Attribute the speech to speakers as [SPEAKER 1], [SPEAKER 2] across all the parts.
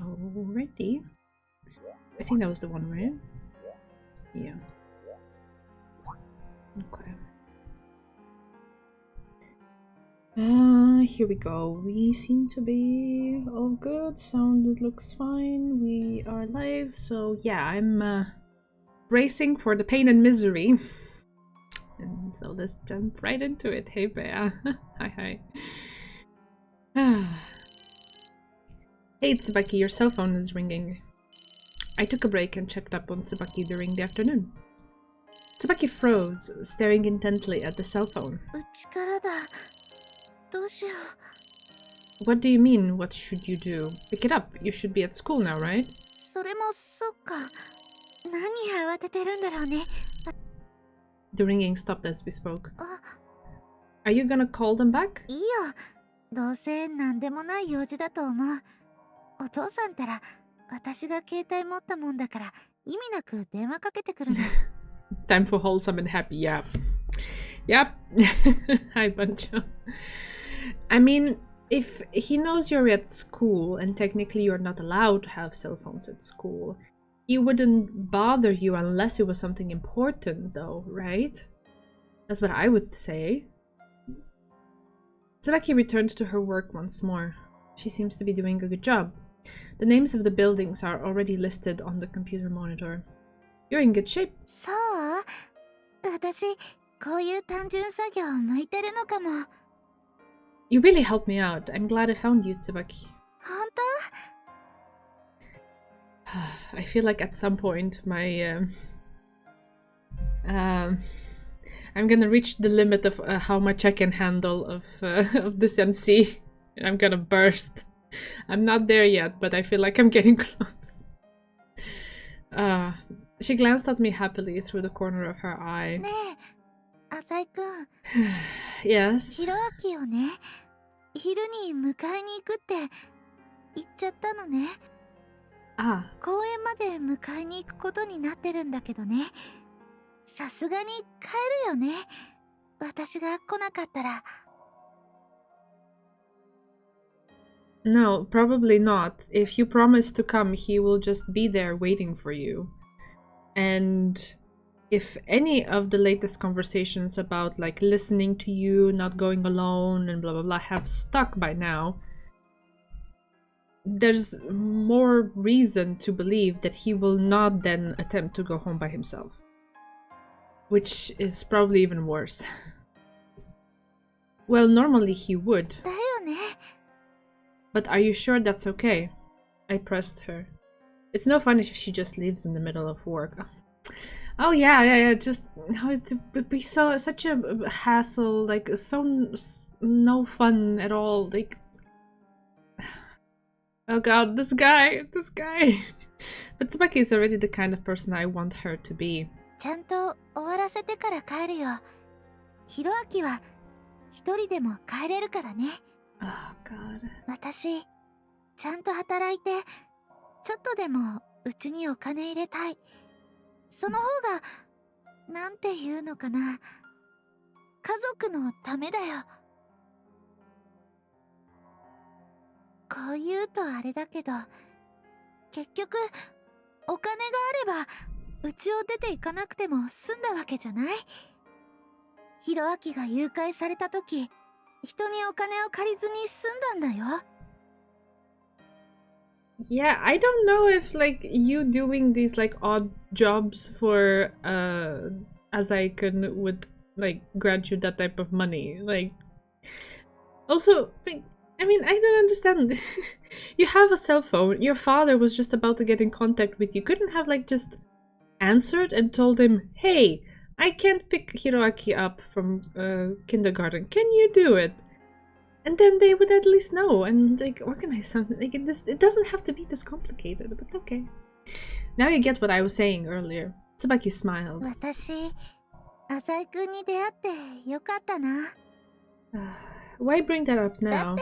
[SPEAKER 1] Alrighty. I think that was the one, right? Yeah. Okay. Here we go. We seem to be all good. Sound looks fine. We are live. So yeah, I'm bracing for the pain and misery. And so let's jump right into it. Hey Bea. Hi. Hey Tsubaki, your cell phone is ringing. I took a break and checked up on Tsubaki during the afternoon. Tsubaki froze, staring intently at the cell phone. What do you mean, what should you do? Pick it up. You should be at school now, right? The ringing stopped as we spoke. Are you gonna call them back? Time for wholesome and happy, yeah. Yep. Hi, Bancho. I mean, if he knows you're at school and technically you're not allowed to have cell phones at school, he wouldn't bother you unless it was something important, though, right? That's what I would say. Tsubaki returned to her work once more. She seems to be doing a good job. The names of the buildings are already listed on the computer monitor. You're in good shape. You really helped me out. I'm glad I found you, Tsubaki. I feel like at some point my I'm gonna reach the limit of how much I can handle of this MC. I'm gonna burst. I'm not there yet, but I feel like I'm getting close. She glanced at me happily through the corner of her eye. Yes. Ah. No, probably not. If you promise to come, he will just be there waiting for you. And if any of the latest conversations about like listening to you, not going alone, and blah blah blah have stuck by now, there's more reason to believe that he will not then attempt to go home by himself. Which is probably even worse. Well, normally he would. But are you sure that's okay? I pressed her. It's no fun if she just leaves in the middle of work. Oh yeah. Just it would be such a hassle. Like so no fun at all. Like, oh god, this guy. But Tsubaki is already the kind of person I want her to be. Oh god. Yeah, I don't know if like you doing these like odd jobs for Asaikun would like grant you that type of money. Like, also, like, I mean, I don't understand. You have a cell phone. Your father was just about to get in contact with you. Couldn't have like just answered and told him, "Hey, I can't pick Hiroaki up from kindergarten. Can you do it?" And then they would at least know and like organize something. Like it doesn't have to be this complicated, but okay. Now you get what I was saying earlier. Tsubaki smiled. Why bring that up now?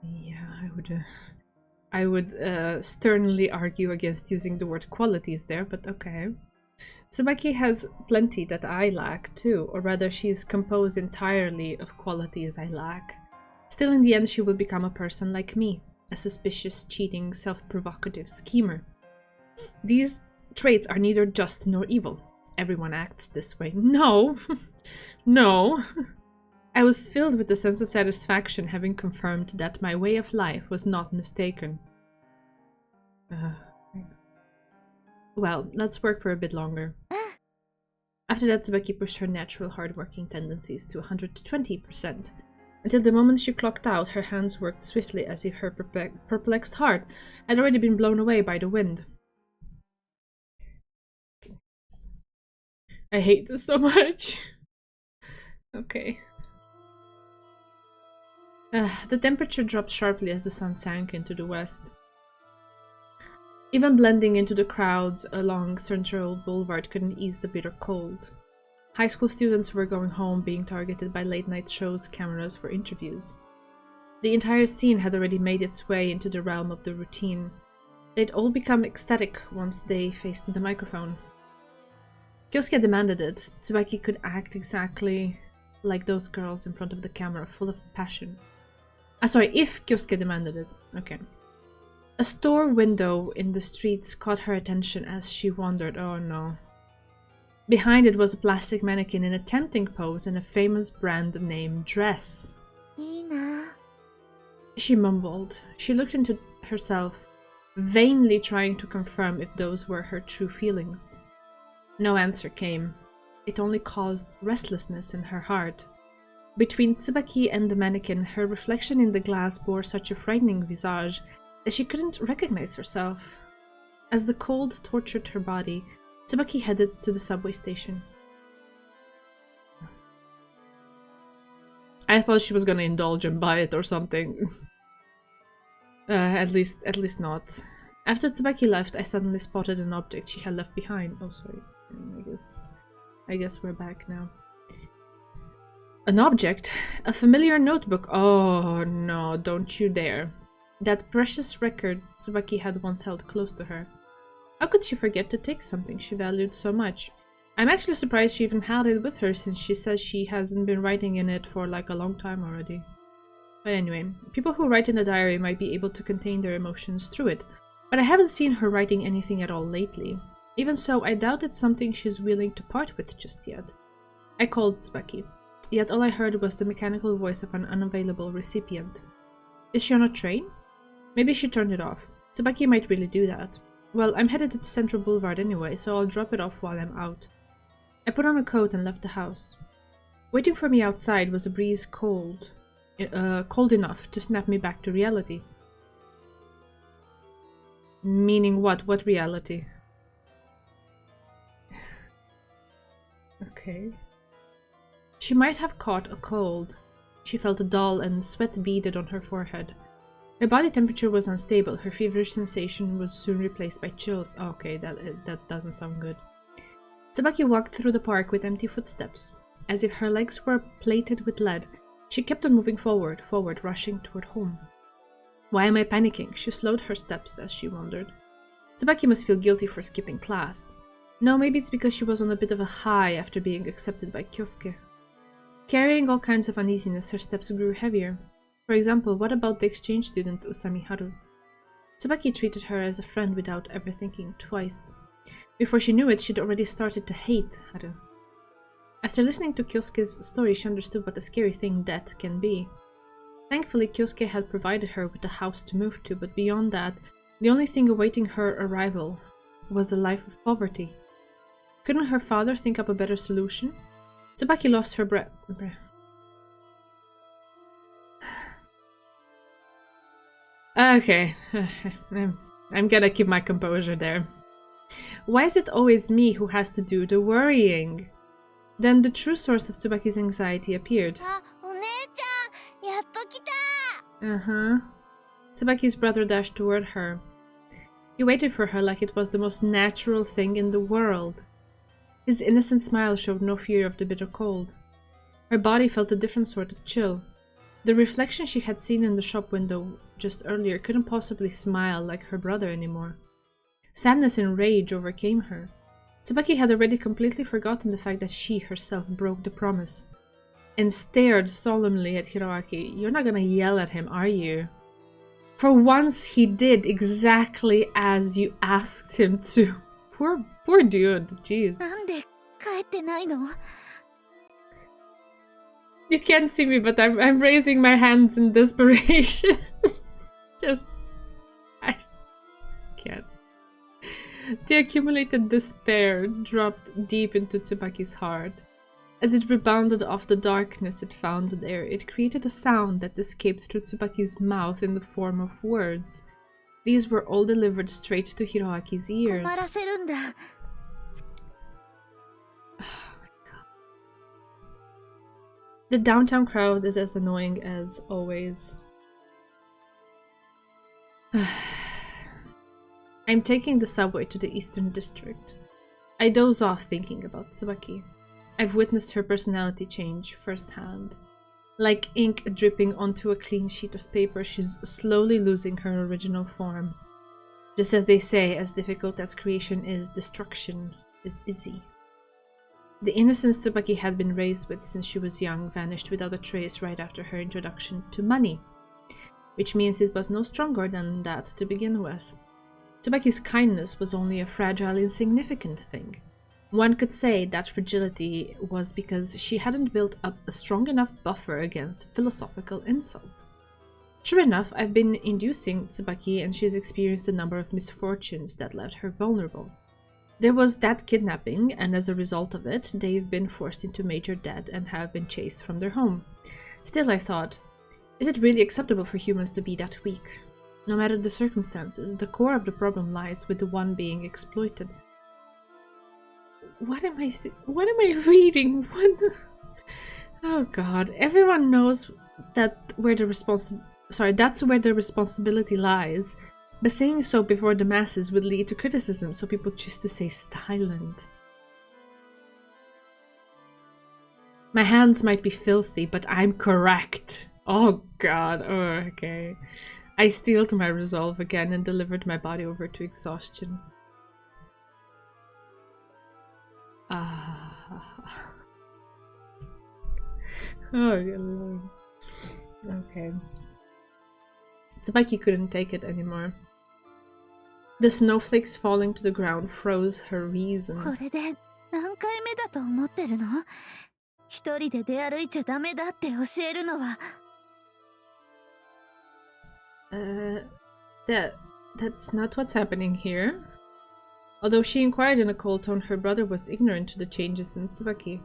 [SPEAKER 1] Yeah, I would sternly argue against using the word qualities there, but okay. Tsubaki has plenty that I lack too, or rather she is composed entirely of qualities I lack. Still, in the end, she will become a person like me, a suspicious, cheating, self-provocative schemer. These traits are neither just nor evil. Everyone acts this way. No! No! I was filled with a sense of satisfaction having confirmed that my way of life was not mistaken. Well, let's work for a bit longer. After that, Tsubaki pushed her natural hardworking tendencies to 120%. Until the moment she clocked out, her hands worked swiftly as if her perplexed heart had already been blown away by the wind. I hate this so much. Okay. The temperature dropped sharply as the sun sank into the west. Even blending into the crowds along Central Boulevard couldn't ease the bitter cold. High school students were going home, being targeted by late-night shows cameras for interviews. The entire scene had already made its way into the realm of the routine. They'd all become ecstatic once they faced the microphone. Kyosuke demanded it. Tsubaki could act exactly like those girls in front of the camera, full of passion. If Kyosuke demanded it. Okay. A store window in the streets caught her attention as she wondered. Oh no. Behind it was a plastic mannequin in a tempting pose and a famous brand name dress. She mumbled. She looked into herself, vainly trying to confirm if those were her true feelings. No answer came. It only caused restlessness in her heart. Between Tsubaki and the mannequin, her reflection in the glass bore such a frightening visage that she couldn't recognize herself. As the cold tortured her body, Tsubaki headed to the subway station. I thought she was gonna indulge and buy it or something. At least not. After Tsubaki left, I suddenly spotted an object she had left behind. Oh, sorry. I guess we're back now. An object? A familiar notebook. Oh no, don't you dare. That precious record Tsubaki had once held close to her. How could she forget to take something she valued so much? I'm actually surprised she even had it with her, since she says she hasn't been writing in it for like a long time already. But anyway, people who write in a diary might be able to contain their emotions through it, but I haven't seen her writing anything at all lately. Even so, I doubt it's something she's willing to part with just yet. I called Tsubaki, yet all I heard was the mechanical voice of an unavailable recipient. Is she on a train? Maybe she turned it off. Tsubaki might really do that. Well, I'm headed to Central Boulevard anyway, so I'll drop it off while I'm out. I put on a coat and left the house. Waiting for me outside was a breeze cold enough to snap me back to reality. Meaning what? What reality? Okay. She might have caught a cold. She felt dull and sweat beaded on her forehead. Her body temperature was unstable. Her feverish sensation was soon replaced by chills. Oh, okay, that doesn't sound good. Tsubaki walked through the park with empty footsteps. As if her legs were plated with lead, she kept on moving forward, rushing toward home. Why am I panicking? She slowed her steps as she wondered. Tsubaki must feel guilty for skipping class. No, maybe it's because she was on a bit of a high after being accepted by Kyosuke. Carrying all kinds of uneasiness, her steps grew heavier. For example, what about the exchange student Usami Haru? Tsubaki treated her as a friend without ever thinking twice. Before she knew it, she'd already started to hate Haru. After listening to Kyosuke's story, she understood what a scary thing death can be. Thankfully, Kyosuke had provided her with a house to move to, but beyond that, the only thing awaiting her arrival was a life of poverty. Couldn't her father think up a better solution? Tsubaki lost her breath. Okay, I'm gonna keep my composure there. Why is it always me who has to do the worrying? Then the true source of Tsubaki's anxiety appeared. Tsubaki's brother dashed toward her. He waited for her like it was the most natural thing in the world. His innocent smile showed no fear of the bitter cold. Her body felt a different sort of chill. The reflection she had seen in the shop window just earlier couldn't possibly smile like her brother anymore. Sadness and rage overcame her. Tsubaki had already completely forgotten the fact that she herself broke the promise, and stared solemnly at Hiroaki. You're not gonna yell at him, are you? For once he did exactly as you asked him to. Poor dude, jeez. You can't see me, but I'm raising my hands in desperation. I can't. The accumulated despair dropped deep into Tsubaki's heart. As it rebounded off the darkness it found there, it created a sound that escaped through Tsubaki's mouth in the form of words. These were all delivered straight to Hiroaki's ears. Oh my god. The downtown crowd is as annoying as always. I'm taking the subway to the Eastern District. I doze off thinking about Tsubaki. I've witnessed her personality change firsthand. Like ink dripping onto a clean sheet of paper, she's slowly losing her original form. Just as they say, as difficult as creation is, destruction is easy. The innocence Tsubaki had been raised with since she was young vanished without a trace right after her introduction to money, which means it was no stronger than that to begin with. Tsubaki's kindness was only a fragile, insignificant thing. One could say that fragility was because she hadn't built up a strong enough buffer against philosophical insult. True enough, I've been inducing Tsubaki and she's experienced a number of misfortunes that left her vulnerable. There was that kidnapping, and as a result of it, they've been forced into major debt and have been chased from their home. Still, I thought, is it really acceptable for humans to be that weak? No matter the circumstances, the core of the problem lies with the one being exploited. What am I reading? Oh god, everyone knows that that's where the responsibility lies. But saying so before the masses would lead to criticism, so people choose to stay silent. My hands might be filthy, but I'm correct. Oh god, oh okay. I steeled my resolve again and delivered my body over to exhaustion. Oh, good lord. Okay. Tsubaki couldn't take it anymore. The snowflakes falling to the ground froze her reason. That's not what's happening here. Although she inquired in a cold tone, her brother was ignorant to the changes in Tsubaki.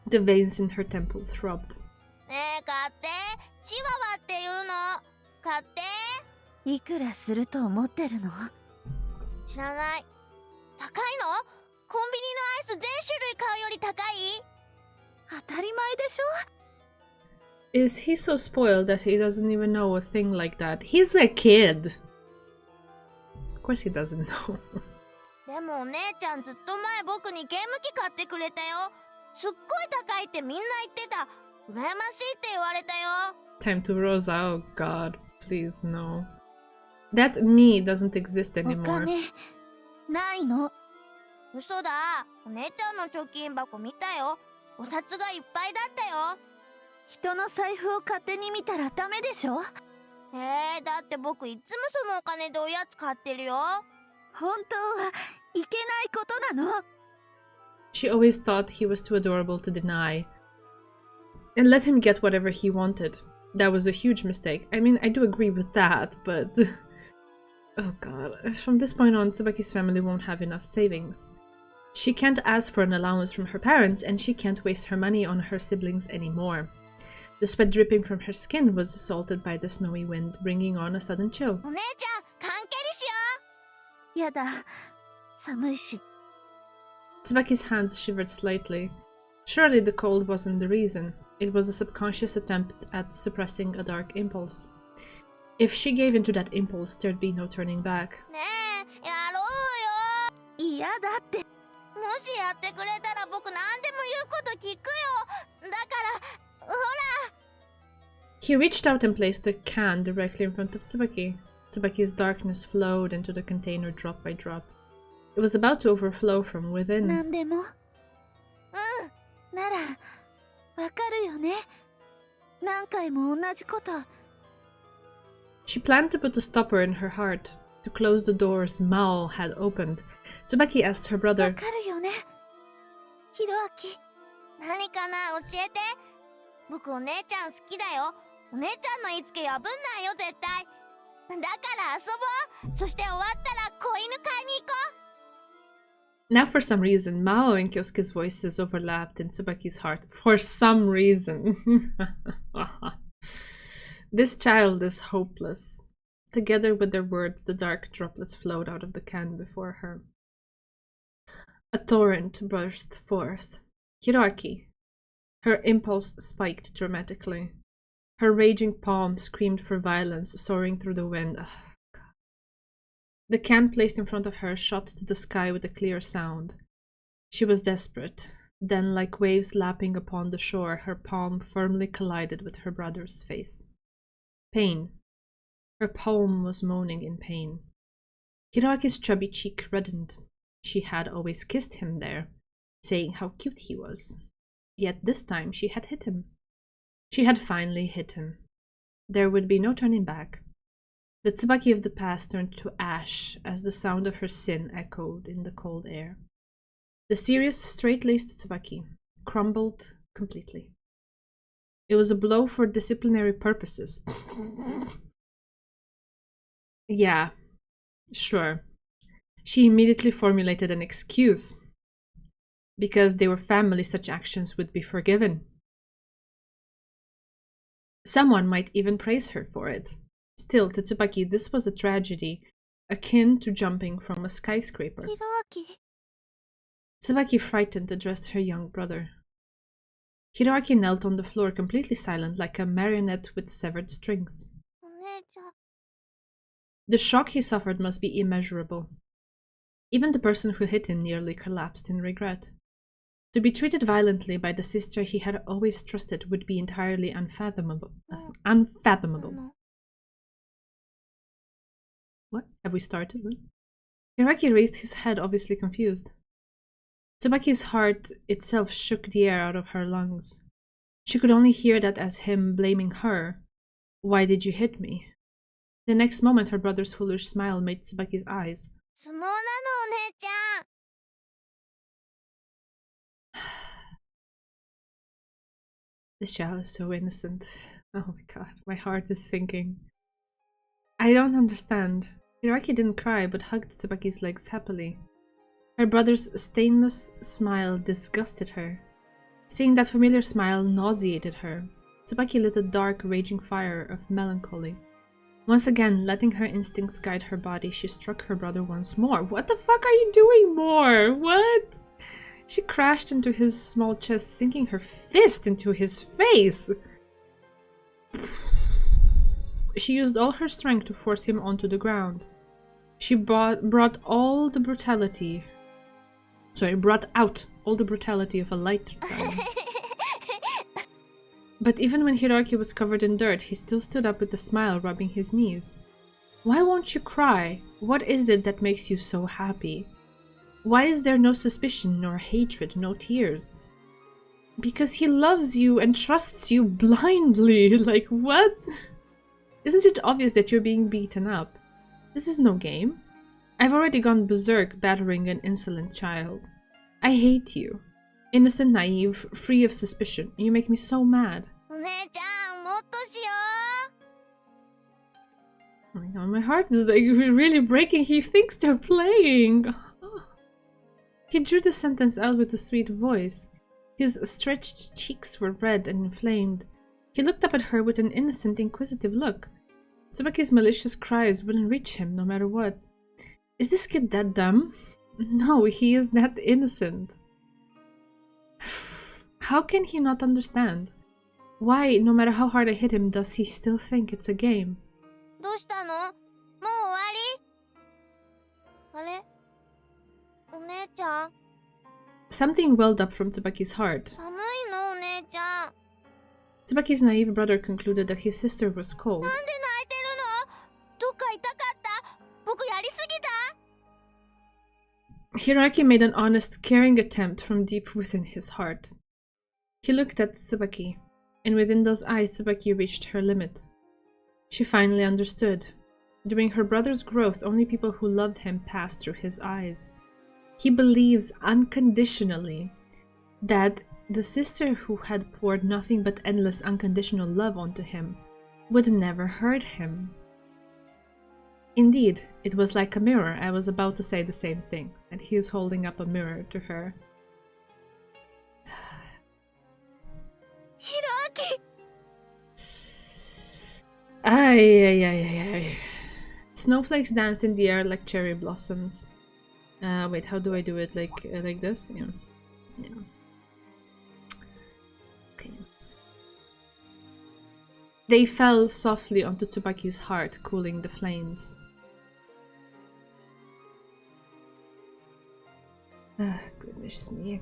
[SPEAKER 1] The veins in her temple throbbed. Is he so spoiled that he doesn't even know a thing like that? He's a kid! Of course he doesn't know. Time to Rosa, oh god, please no. That me doesn't exist anymore. She always thought he was too adorable to deny, and let him get whatever he wanted. That was a huge mistake. I mean, I do agree with that, but... Oh god, from this point on, Tsubaki's family won't have enough savings. She can't ask for an allowance from her parents, and she can't waste her money on her siblings anymore. The sweat dripping from her skin was assaulted by the snowy wind, bringing on a sudden chill. Tsubaki's hands shivered slightly. Surely the cold wasn't the reason. It was a subconscious attempt at suppressing a dark impulse. If she gave into that impulse, there'd be no turning back.
[SPEAKER 2] もしやってくれたら僕何でも言うこと聞くよ。だからほら。
[SPEAKER 1] He reached out and placed the can directly in front of Tsubaki. Tsubaki's darkness flowed into the container drop by drop. It was about to overflow from within.
[SPEAKER 2] 何でも。ならわかるよね。何回も同じこと。
[SPEAKER 1] She planned to put a stopper in her heart, to close the doors Maou had opened. Tsubaki asked her brother,
[SPEAKER 2] わかるよね。ひろあき。何かな、教えて。僕お姉ちゃん好きだよ。お姉ちゃんの言いつけ破んないよ、絶対。だから遊ぼう。そして終わったら子犬買いに行こう。
[SPEAKER 1] Now for some reason, Mao and Kyosuke's voices overlapped in Tsubaki's heart. For some reason. This child is hopeless. Together with their words, the dark droplets flowed out of the can before her. A torrent burst forth. Hiroaki. Her impulse spiked dramatically. Her raging palm screamed for violence, soaring through the wind. Ugh, God. The can placed in front of her shot to the sky with a clear sound. She was desperate. Then, like waves lapping upon the shore, her palm firmly collided with her brother's face. Pain. Her palm was moaning in pain. Hiroaki's chubby cheek reddened. She had always kissed him there, saying how cute he was. Yet this time she had hit him. She had finally hit him. There would be no turning back. The Tsubaki of the past turned to ash as the sound of her sin echoed in the cold air. The serious, straight-laced Tsubaki crumbled completely. It was a blow for disciplinary purposes. Yeah, sure. She immediately formulated an excuse. Because they were family, such actions would be forgiven. Someone might even praise her for it. Still, to Tsubaki, this was a tragedy, akin to jumping from a skyscraper.
[SPEAKER 2] Hiroaki.
[SPEAKER 1] Tsubaki, frightened, addressed her young brother. Hiroaki knelt on the floor, completely silent, like a marionette with severed strings.
[SPEAKER 2] お姉ちゃん。
[SPEAKER 1] The shock he suffered must be immeasurable. Even the person who hit him nearly collapsed in regret. To be treated violently by the sister he had always trusted would be entirely unfathomable. Unfathomable. What? Have we started? What? Hiraki raised his head, obviously confused. Tsubaki's heart itself shook the air out of her lungs. She could only hear that as him blaming her. Why did you hit me? The next moment her brother's foolish smile made Tsubaki's eyes.
[SPEAKER 2] 相撲なの、お姉ちゃん。
[SPEAKER 1] This child is so innocent. Oh my god, my heart is sinking. I don't understand. Hiraki didn't cry, but hugged Tsubaki's legs happily. Her brother's stainless smile disgusted her. Seeing that familiar smile nauseated her. Tsubaki lit a dark, raging fire of melancholy. Once again, letting her instincts guide her body, she struck her brother once more. What the fuck are you doing more? What? She crashed into his small chest, sinking her fist into his face. She used all her strength to force him onto the ground. She brought out all the brutality of a lifetime. But even when Hiroaki was covered in dirt, he still stood up with a smile, rubbing his knees. Why won't you cry? What is it that makes you so happy? Why is there no suspicion, nor hatred, no tears? Because he loves you and trusts you blindly. Like, what? Isn't it obvious that you're being beaten up? This is no game. I've already gone berserk battering an insolent child. I hate you. Innocent, naive, free of suspicion. You make me so mad.
[SPEAKER 2] お姉ちゃん、もっとしよう。
[SPEAKER 1] Oh my god, my heart is like really breaking. He thinks they're playing. He drew the sentence out with a sweet voice. His stretched cheeks were red and inflamed. He looked up at her with an innocent, inquisitive look. Tsubaki's malicious cries wouldn't reach him no matter what. Is this kid that dumb? No, he is that innocent. How can he not understand? Why, no matter how hard I hit him, does he still think it's a game?
[SPEAKER 2] どうしたの？もう終わり？あれ？お姉ちゃん？
[SPEAKER 1] Something welled up from Tsubaki's heart.
[SPEAKER 2] 寒いのお姉ちゃん。
[SPEAKER 1] Tsubaki's naive brother concluded that his sister was cold.
[SPEAKER 2] なんで泣いてるの？どっか痛かった？僕やりすぎた？
[SPEAKER 1] Hiroaki made an honest, caring attempt from deep within his heart. He looked at Tsubaki, and within those eyes Tsubaki reached her limit. She finally understood. During her brother's growth, only people who loved him passed through his eyes. He believes unconditionally that the sister who had poured nothing but endless unconditional love onto him would never hurt him. Indeed, it was like a mirror. I was about to say the same thing, and he is holding up a mirror to her.
[SPEAKER 2] Hiroaki!
[SPEAKER 1] Ay. Snowflakes danced in the air like cherry blossoms. Wait, how do I do it? Like this? Yeah. Okay. They fell softly onto Tsubaki's heart, cooling the flames. Goodness me.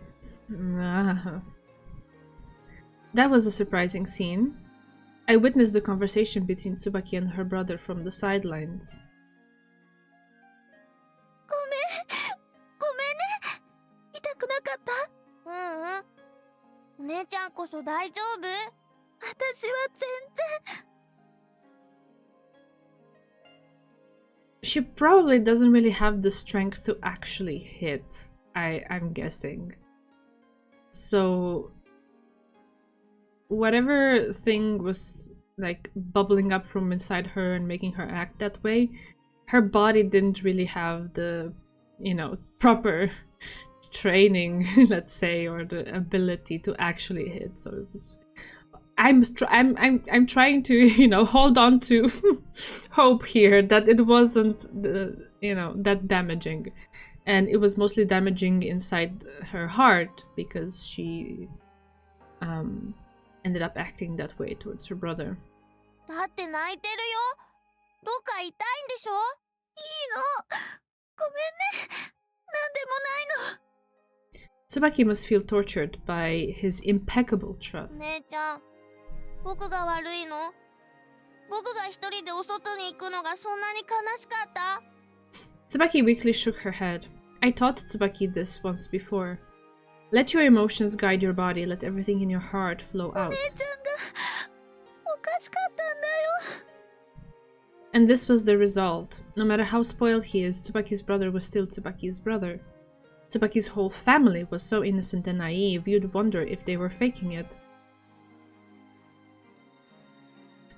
[SPEAKER 1] That was a surprising scene. I witnessed the conversation between Tsubaki and her brother from the sidelines.
[SPEAKER 2] ごめんね。痛くなかった？お姉ちゃんこそ大丈夫？私は全然。
[SPEAKER 1] She probably doesn't really have the strength to actually hit, I'm guessing. So whatever thing was like bubbling up from inside her and making her act that way, her body didn't really have the, proper training, let's say, or the ability to actually hit. So it was, I'm trying to, hold on to hope here that it wasn't that damaging, and it was mostly damaging inside her heart because she ended up acting that way towards her brother.
[SPEAKER 2] だって泣いてるよ。どっか痛いんでしょ？いいの。ごめんね。なんでもないの。
[SPEAKER 1] Tsubaki must feel tortured by his impeccable trust.
[SPEAKER 2] 姉ちゃん、僕が悪いの？僕が一人でお外に行くのがそんなに悲しかった？
[SPEAKER 1] Tsubaki weakly shook her head. I taught Tsubaki this once before. Let your emotions guide your body, let everything in your heart flow out.
[SPEAKER 2] お姉ちゃんがおかしかったんだよ。
[SPEAKER 1] And this was the result. No matter how spoiled he is, Tsubaki's brother was still Tsubaki's brother. Tsubaki's whole family was so innocent and naive, you'd wonder if they were faking it.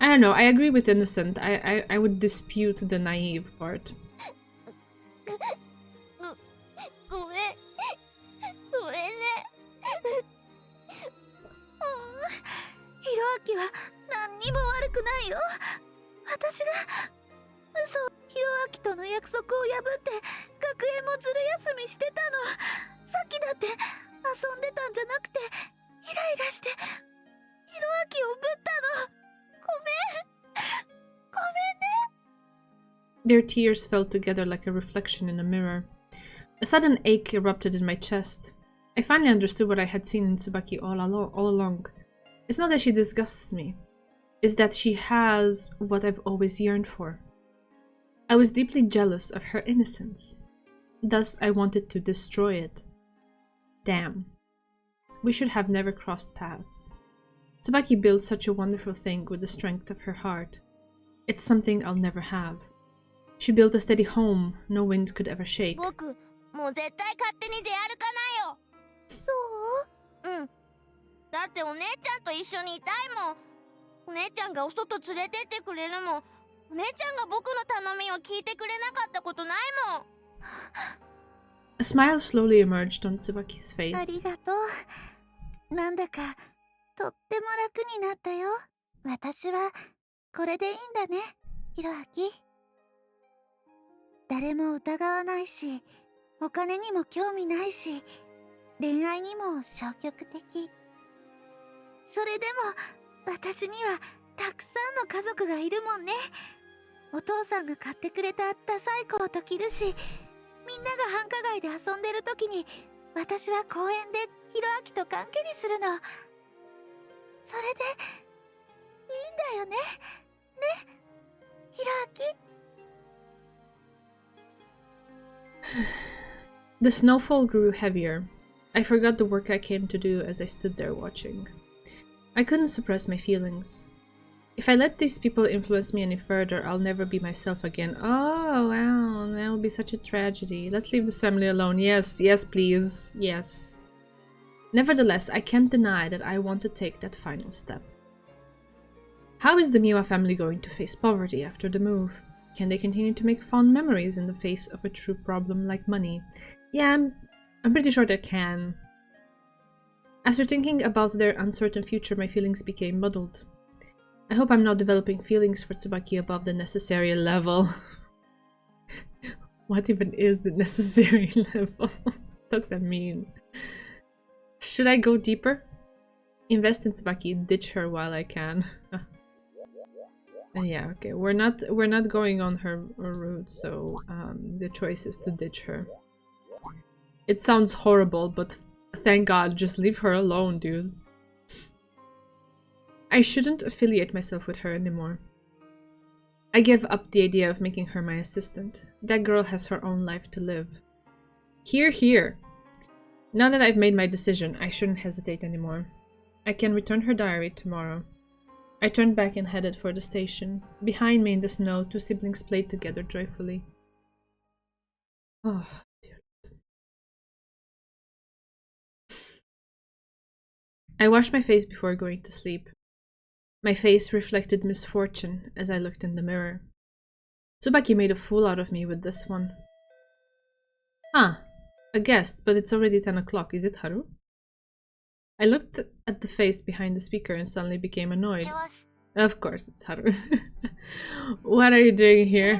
[SPEAKER 1] I don't know, I agree with innocent. I would dispute the naive part.
[SPEAKER 2] ごめん。ごめんね。ひろあきは何にも悪くないよ。私が嘘、ひろあきとの約束を破って学園もずる休みしてたの。さっきだって遊んでたんじゃなくてイライラしてひろあきをぶったの。ごめん。ごめんね。
[SPEAKER 1] Their tears fell together like a reflection in a mirror. A sudden ache erupted in my chest. I finally understood what I had seen in Tsubaki all along. It's not that she disgusts me. It's that she has what I've always yearned for. I was deeply jealous of her innocence. Thus, I wanted to destroy it. Damn. We should have never crossed paths. Tsubaki built such a wonderful thing with the strength of her heart. It's something I'll never have. She built a steady home no wind could ever shake.
[SPEAKER 2] 僕もう絶対勝手に出歩かないよ。そう？うん。だってお姉ちゃんと一緒にいたいもん。お姉ちゃんがお外連れてってくれるもん。お姉ちゃんが僕の頼みを聞いてくれなかったことないもん。
[SPEAKER 1] A smile slowly emerged on Tsubaki's
[SPEAKER 2] あ
[SPEAKER 1] face.
[SPEAKER 2] りがとう。なんだかとっても楽になったよ。私はこれでいいんだね、ひろあき。誰も疑わないし、お金にも興味ないし、恋愛にも消極的。それでも私にはたくさんの家族がいるもんね。お父さんが買ってくれたダサいコート着るし、みんなが繁華街で遊んでる時に私は公園でヒロアキと関係にするの。それでいいんだよね。ね、ヒロアキ。
[SPEAKER 1] The snowfall grew heavier. I forgot the work I came to do as I stood there watching. I couldn't suppress my feelings. If I let these people influence me any further, I'll never be myself again. Oh, wow, that would be such a tragedy. Let's leave this family alone. Yes, yes, please. Yes. Nevertheless, I can't deny that I want to take that final step. How is the Miwa family going to face poverty after the move? Can they continue to make fond memories in the face of a true problem like money? Yeah, I'm pretty sure they can. After thinking about their uncertain future, my feelings became muddled. I hope I'm not developing feelings for Tsubaki above the necessary level. What even is the necessary level? What does that mean? Should I go deeper? Invest in Tsubaki, ditch her while I can. Yeah, okay. We're not going on her route, so the choice is to ditch her. It sounds horrible, but thank God, just leave her alone, dude. I shouldn't affiliate myself with her anymore. I gave up the idea of making her my assistant. That girl has her own life to live. Hear, hear. Now that I've made my decision, I shouldn't hesitate anymore. I can return her diary tomorrow. I turned back and headed for the station. Behind me in the snow, two siblings played together joyfully. Oh, dear. I washed my face before going to sleep. My face reflected misfortune as I looked in the mirror. Tsubaki made a fool out of me with this one. Huh, a guest, but it's already 10 o'clock. Is it Haru? I looked at the face behind the speaker and suddenly became annoyed. Of course, it's Haru. What are you doing here?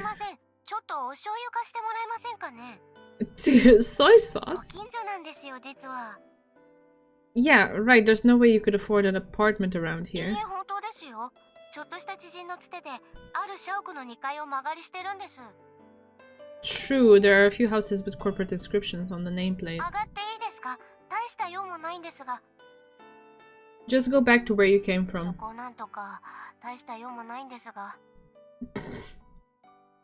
[SPEAKER 1] Soy sauce? Yeah, right, there's no way you could afford an apartment around here. True, there are a few houses with corporate inscriptions on the nameplates. Just go back to where you came from.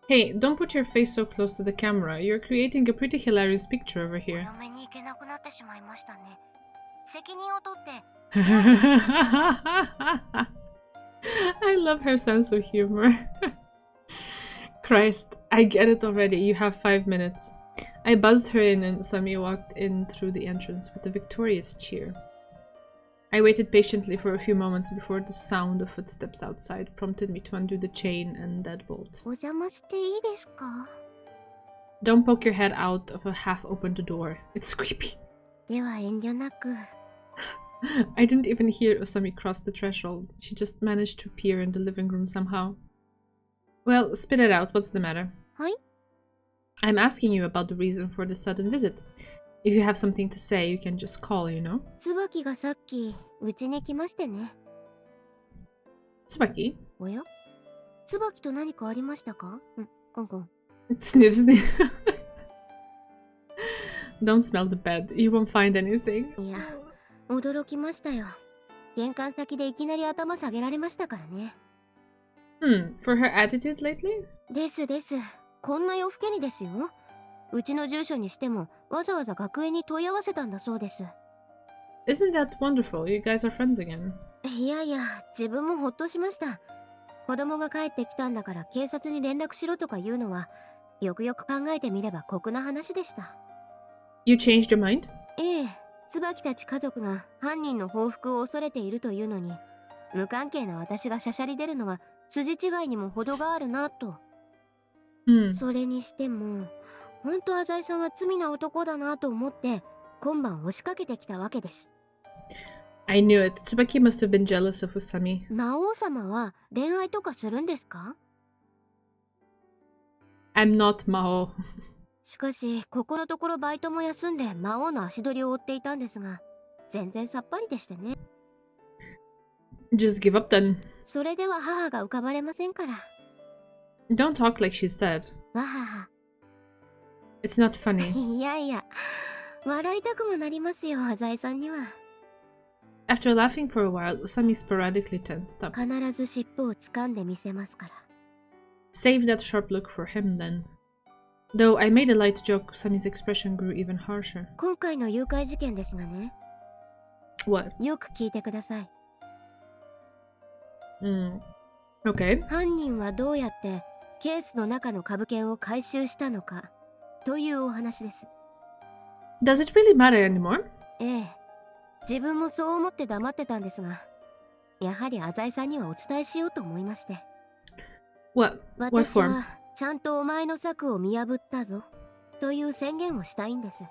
[SPEAKER 1] Hey, don't put your face so close to the camera. You're creating a pretty hilarious picture over here. I love her sense of humor. Christ, I get it already. You have 5 minutes. I buzzed her in and Sami walked in through the entrance with a victorious cheer. I waited patiently for a few moments before the sound of footsteps outside prompted me to undo the chain and deadbolt. Don't poke your head out of a half-opened door. It's creepy. I didn't even hear Osami cross the threshold. She just managed to appear in the living room somehow. Well, spit it out. What's the matter?
[SPEAKER 2] Hi?
[SPEAKER 1] I'm asking you about the reason for the sudden visit. If you have something to say, you can just call, you know? Tsubaki? Sniff, sniff. Don't smell the bed. You won't find anything. For her attitude lately? Isn't that wonderful? You guys are friends again. You changed your mind? I knew it. Tsubaki must have been jealous of Usami. I'm not Mao. Just give up then. Don't talk like she's dead. It's not funny.
[SPEAKER 2] 笑いたくもなりますよ、浅井さんには。
[SPEAKER 1] After laughing for a while, Usami sporadically tensed up.
[SPEAKER 2] 必ず尻尾を掴んでみせますから。
[SPEAKER 1] Save that sharp look for him, then. Though I made a light joke, Usami's expression grew even harsher.
[SPEAKER 2] 今回の誘拐事件ですがね、
[SPEAKER 1] What?
[SPEAKER 2] よく聞いてください。
[SPEAKER 1] Okay.
[SPEAKER 2] 犯人はどうやってケースの中の株券を回収したのかというお話です。
[SPEAKER 1] Does it really matter anymore?
[SPEAKER 2] ええ、自分もそう思って黙ってたんですが、やはり浅井さんにはお伝えしようと思いまして。
[SPEAKER 1] What? What
[SPEAKER 2] 私
[SPEAKER 1] for?
[SPEAKER 2] はちゃんとお前の策を見破ったぞという宣言をしたいんです。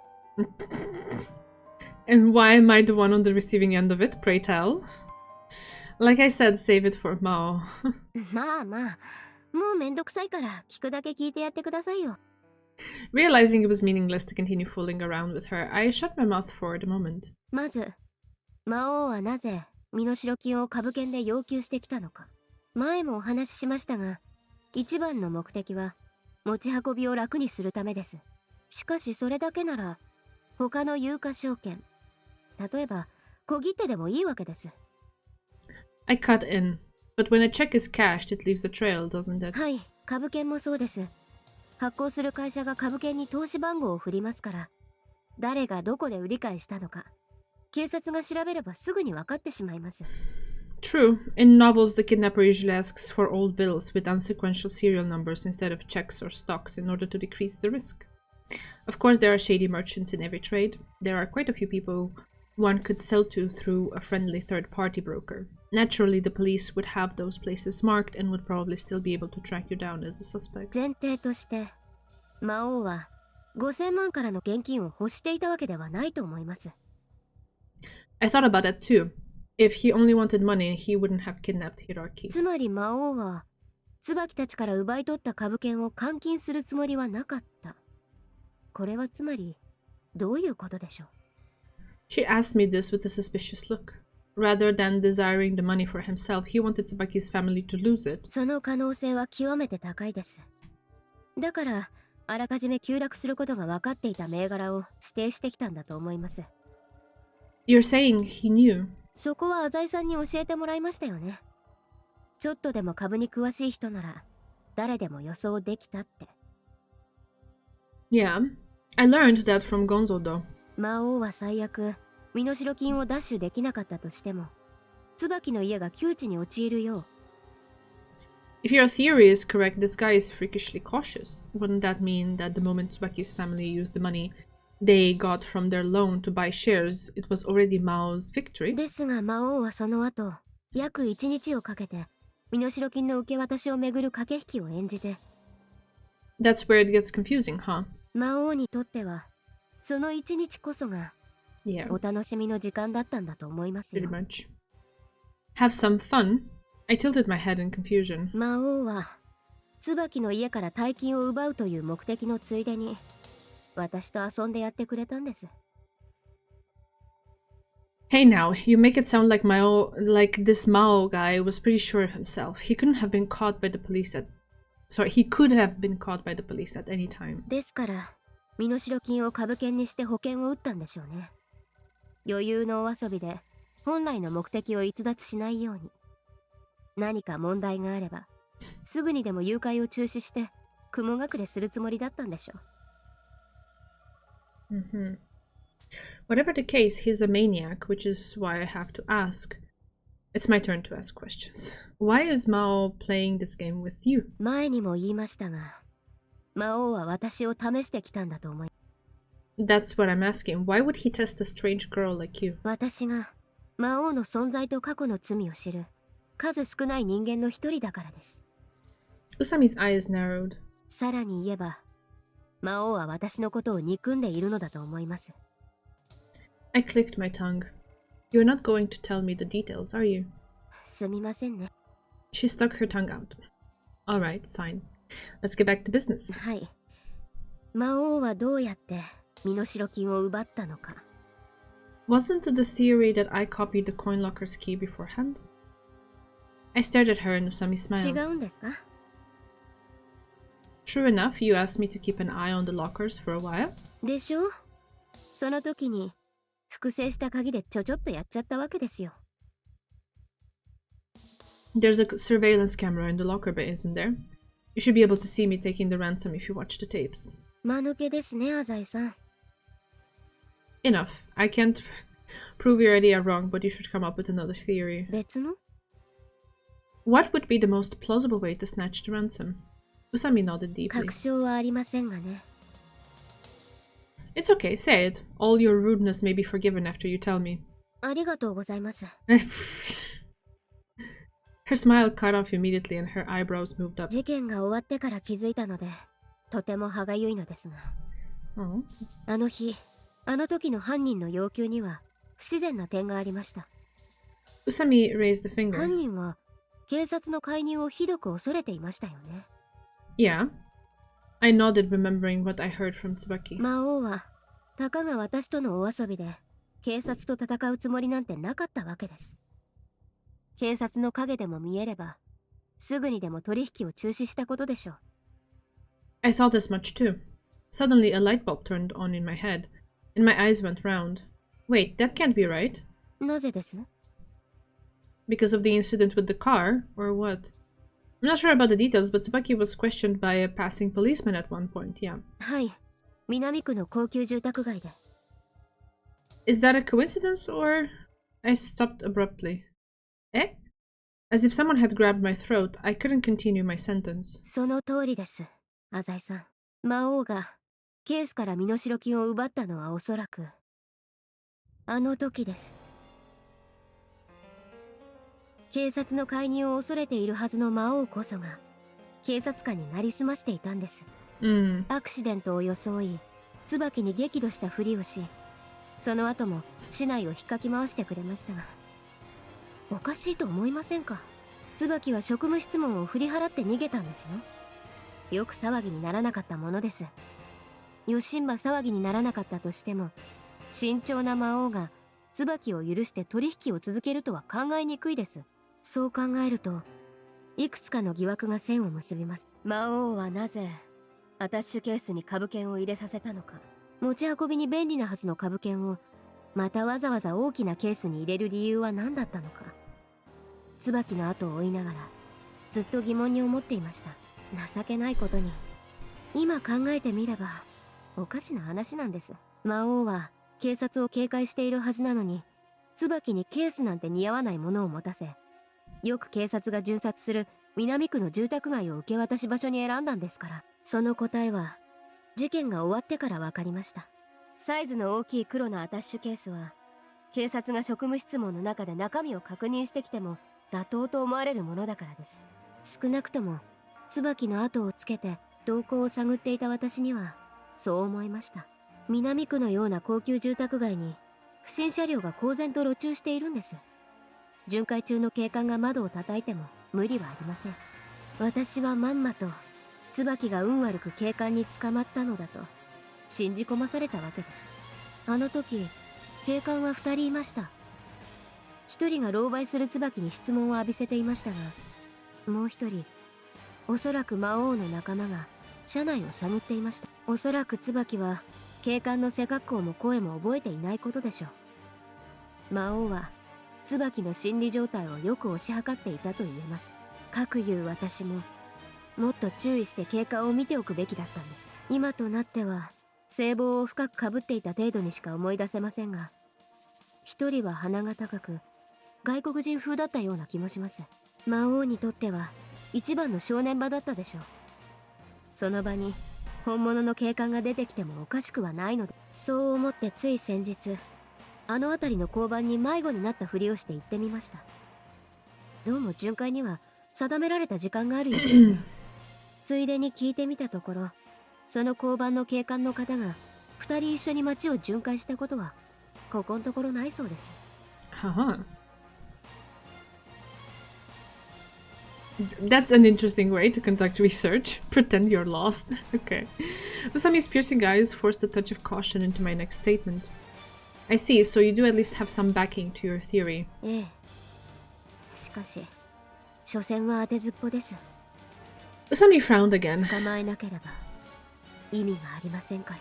[SPEAKER 1] And why am I the one on the receiving end of it, pray tell? Like I said, save it for Mao.
[SPEAKER 2] まあまあ、もうめんどくさいから聞くだけ聞いてやってくださいよ。
[SPEAKER 1] Realizing it was meaningless to continue fooling around with her, I shut my mouth for the moment.
[SPEAKER 2] まず、魔王はなぜ身代金を株券で要求してきたのか。前もお話ししましたが、一番の目的は持ち運びを楽にするためです。しかしそれだけなら他の有価証券、例えば小切手でもいいわけです。
[SPEAKER 1] I cut in. But when a check is cashed, it leaves a trail, doesn't it?
[SPEAKER 2] はい、株券もそうです。発行する会社が株券に投資番号を振りますから、誰がどこで売り買いしたのか警察が調べればすぐに分かってしまいます。
[SPEAKER 1] True. In novels, the kidnapper usually asks for old bills with unsequential serial numbers instead of checks or stocks in order to decrease the risk. Of course, there are shady merchants in every trade. There are quite a few people one could sell to through a friendly third-party broker. Naturally, the police would have those places marked and would probably still be able to track you down as a suspect.
[SPEAKER 2] 前提として魔王は5000万からの現金を欲していたわけではないと思います。
[SPEAKER 1] I thought about that too. If he only wanted money, he wouldn't have kidnapped Hiraki.
[SPEAKER 2] つまり魔王は椿たちから奪い取った株券を換金するつもりはなかった。これはつまりどういうことでしょう。
[SPEAKER 1] She asked me this with a suspicious look. Rather than desiring the money for himself, he wanted Tsubaki's family to lose it.
[SPEAKER 2] その可能性は極めて高いです。だからあらかじめ急落することが分かっていた銘柄を指定してきたんだと思います。
[SPEAKER 1] You're saying he knew?
[SPEAKER 2] そこは浅井さんに教えてもらいましたよね。ちょっとでも株に詳しい人なら誰でも予想できたって。
[SPEAKER 1] Yeah. I learned that from Gonzo though.
[SPEAKER 2] 魔王は最悪身代金を奪取できなかったとしても椿の家が窮地に陥るよう。
[SPEAKER 1] If your theory is correct, this guy is freakishly cautious. Wouldn't that mean that the moment Tsubaki's family used the money they got from their loan to buy shares, it was already Mao's victory?
[SPEAKER 2] ですが魔王はその後約1日をかけて身代金の受け渡しをめぐる駆け引きを演じて。
[SPEAKER 1] That's where it gets confusing, huh?
[SPEAKER 2] 魔王にとってはその1日こそが
[SPEAKER 1] Yeah,
[SPEAKER 2] お楽しみの時間だったんだと思いますよ。
[SPEAKER 1] pretty much. Have some fun? I tilted my head in confusion.
[SPEAKER 2] 魔王は椿の家から大金を奪うという目的のついでに私と遊んでやってくれたんです。
[SPEAKER 1] Hey now, you make it sound like this Mao guy was pretty sure of himself. He couldn't have been caught by the police at... Sorry, he could have been caught by the police at any time.
[SPEAKER 2] ですから身代金を株券にして保険を打ったんでしょうね。余裕のお遊びで本来の目的を逸脱しないように。何か問題があればすぐにでも誘拐を中止して雲隠れするつもりだったんでしょう。
[SPEAKER 1] Whatever the case, he's a maniac, which is why I have to ask. It's my turn to ask questions. Why is Mao playing this game with you?
[SPEAKER 2] 前にも言いましたが魔王は私を試してきたんだと思い。
[SPEAKER 1] That's what I'm asking. Why would he test a strange girl like you?
[SPEAKER 2] 私が魔王の存在と過去の罪を知る数少ない人間の一人だからです。
[SPEAKER 1] Usami's eyes narrowed.
[SPEAKER 2] さらに言えば魔王は私のことを憎んでいるのだと思います。
[SPEAKER 1] I clicked my tongue. You're not going to tell me the details, are you?
[SPEAKER 2] すみませんね。
[SPEAKER 1] She stuck her tongue out. Alright, fine. Let's get back to business.
[SPEAKER 2] はい。魔王はどうやって身代金を奪ったのか。
[SPEAKER 1] Wasn't the theory that I copied the coin locker's key beforehand? I stared at her and Usami
[SPEAKER 2] 違
[SPEAKER 1] smiled.
[SPEAKER 2] うんですか。
[SPEAKER 1] True enough, you asked me to keep an eye on the lockers for a while.
[SPEAKER 2] でしょ。その時に複製した鍵でちょっとやっちゃったわけですよ。
[SPEAKER 1] There's a surveillance camera in the locker bay, isn't there? You should be able to see me taking the ransom if you watch the tapes.
[SPEAKER 2] 間抜けですね、アザイさん。
[SPEAKER 1] Enough. I can't prove your idea wrong, but you should come up with another theory.
[SPEAKER 2] 別の？
[SPEAKER 1] What would be the most plausible way to snatch the ransom? Usami nodded deeply.
[SPEAKER 2] 確証はありませんがね。
[SPEAKER 1] It's okay, say it. All your rudeness may be forgiven after you tell me.
[SPEAKER 2] ありがとうございます。
[SPEAKER 1] Her smile cut off immediately and her eyebrows moved up.
[SPEAKER 2] 事件が終わってから気づいたので、とても歯がゆいのですが。
[SPEAKER 1] Oh.
[SPEAKER 2] あの日、あの時の犯人の要求には不自然な点がありました。
[SPEAKER 1] Usami raised a finger.
[SPEAKER 2] 犯人は警察の介入をひどく恐れていましたよね。
[SPEAKER 1] Yeah. I nodded, remembering what I heard from Tsubaki.
[SPEAKER 2] 魔王は、たかが私とのお遊びで、警察と戦うつもりなんてなかったわけです。警察の影でも見えれば、すぐにでも取引を中止したことでしょう。
[SPEAKER 1] I thought as much too. Suddenly, a light bulb turned on in my head, and my eyes went round. Wait, that can't be right.
[SPEAKER 2] なぜです？
[SPEAKER 1] Because of the incident with the car, or what? I'm not sure about the details, but Tsubaki was questioned by a passing policeman at one point, yeah.
[SPEAKER 2] はい、南区の高級住宅街で。
[SPEAKER 1] Is that a coincidence, or...? I stopped abruptly. Eh? As if someone had grabbed my throat, I couldn't continue my sentence.
[SPEAKER 2] その通りです、アザイさん。魔王がケースから身代金を奪ったのはおそらくあの時です。警察の介入を恐れているはずの魔王こそが警察官になりすましていたんです。アクシデントを装い、椿に激怒したふりをし、その後も市内を引っかき回してくれましたが、おかしいと思いませんか？椿は職務質問を振り払って逃げたんですよ。よく騒ぎにならなかったものです。よしんば騒ぎにならなかったとしても、慎重な魔王が椿を許して取引を続けるとは考えにくいです。そう考えると、いくつかの疑惑が線を結びます。魔王はなぜアタッシュケースに株券を入れさせたのか。持ち運びに便利なはずの株券をまたわざわざ大きなケースに入れる理由は何だったのか。椿の後を追いながらずっと疑問に思っていました。情けないことに、今考えてみればおかしな話なんです。魔王は警察を警戒しているはずなのに、椿にケースなんて似合わないものを持たせ、よく警察が巡察する南区の住宅街を受け渡し場所に選んだんですから。その答えは事件が終わってから分かりました。サイズの大きい黒のアタッシュケースは、警察が職務質問の中で中身を確認してきても妥当と思われるものだからです。少なくとも椿の後をつけて動向を探っていた私にはそう思いました。南区のような高級住宅街に不審車両が公然と路駐しているんです。巡回中の警官が窓を叩いても無理はありません。私はまんまと椿が運悪く警官に捕まったのだと信じ込まされたわけです。あの時警官は2人いました。1人が狼狽する椿に質問を浴びせていましたが、もう1人、おそらく魔王の仲間が車内を探っていました。おそらく椿は警官の背格好も声も覚えていないことでしょう。魔王は椿の心理状態をよく推し量っていたと言えます。かくいう私ももっと注意して経過を見ておくべきだったんです。今となっては制帽を深くかぶっていた程度にしか思い出せませんが、一人は鼻が高く外国人風だったような気もします。魔王にとっては一番の正念場だったでしょう。その場に本物の警官が出てきてもおかしくはないので、そう思ってつい先日あの辺りの交番に迷子になったふりをして行ってみました。どうも巡回には定められた時間があるようですね。ついでに聞いてみたところ、その交番の警官の方が2人一緒に街を巡回したことはここのところないそうです。
[SPEAKER 1] はは。That's an interesting way to conduct research. Pretend you're lost. Okay. Usami's piercing eyes forced a touch of caution into my next statement. I see, so you do at least have some backing to your theory.
[SPEAKER 2] ええ。しかし、所詮は当てずっぽです。
[SPEAKER 1] Usami frowned again.
[SPEAKER 2] 捕まえなければ意味がありませんか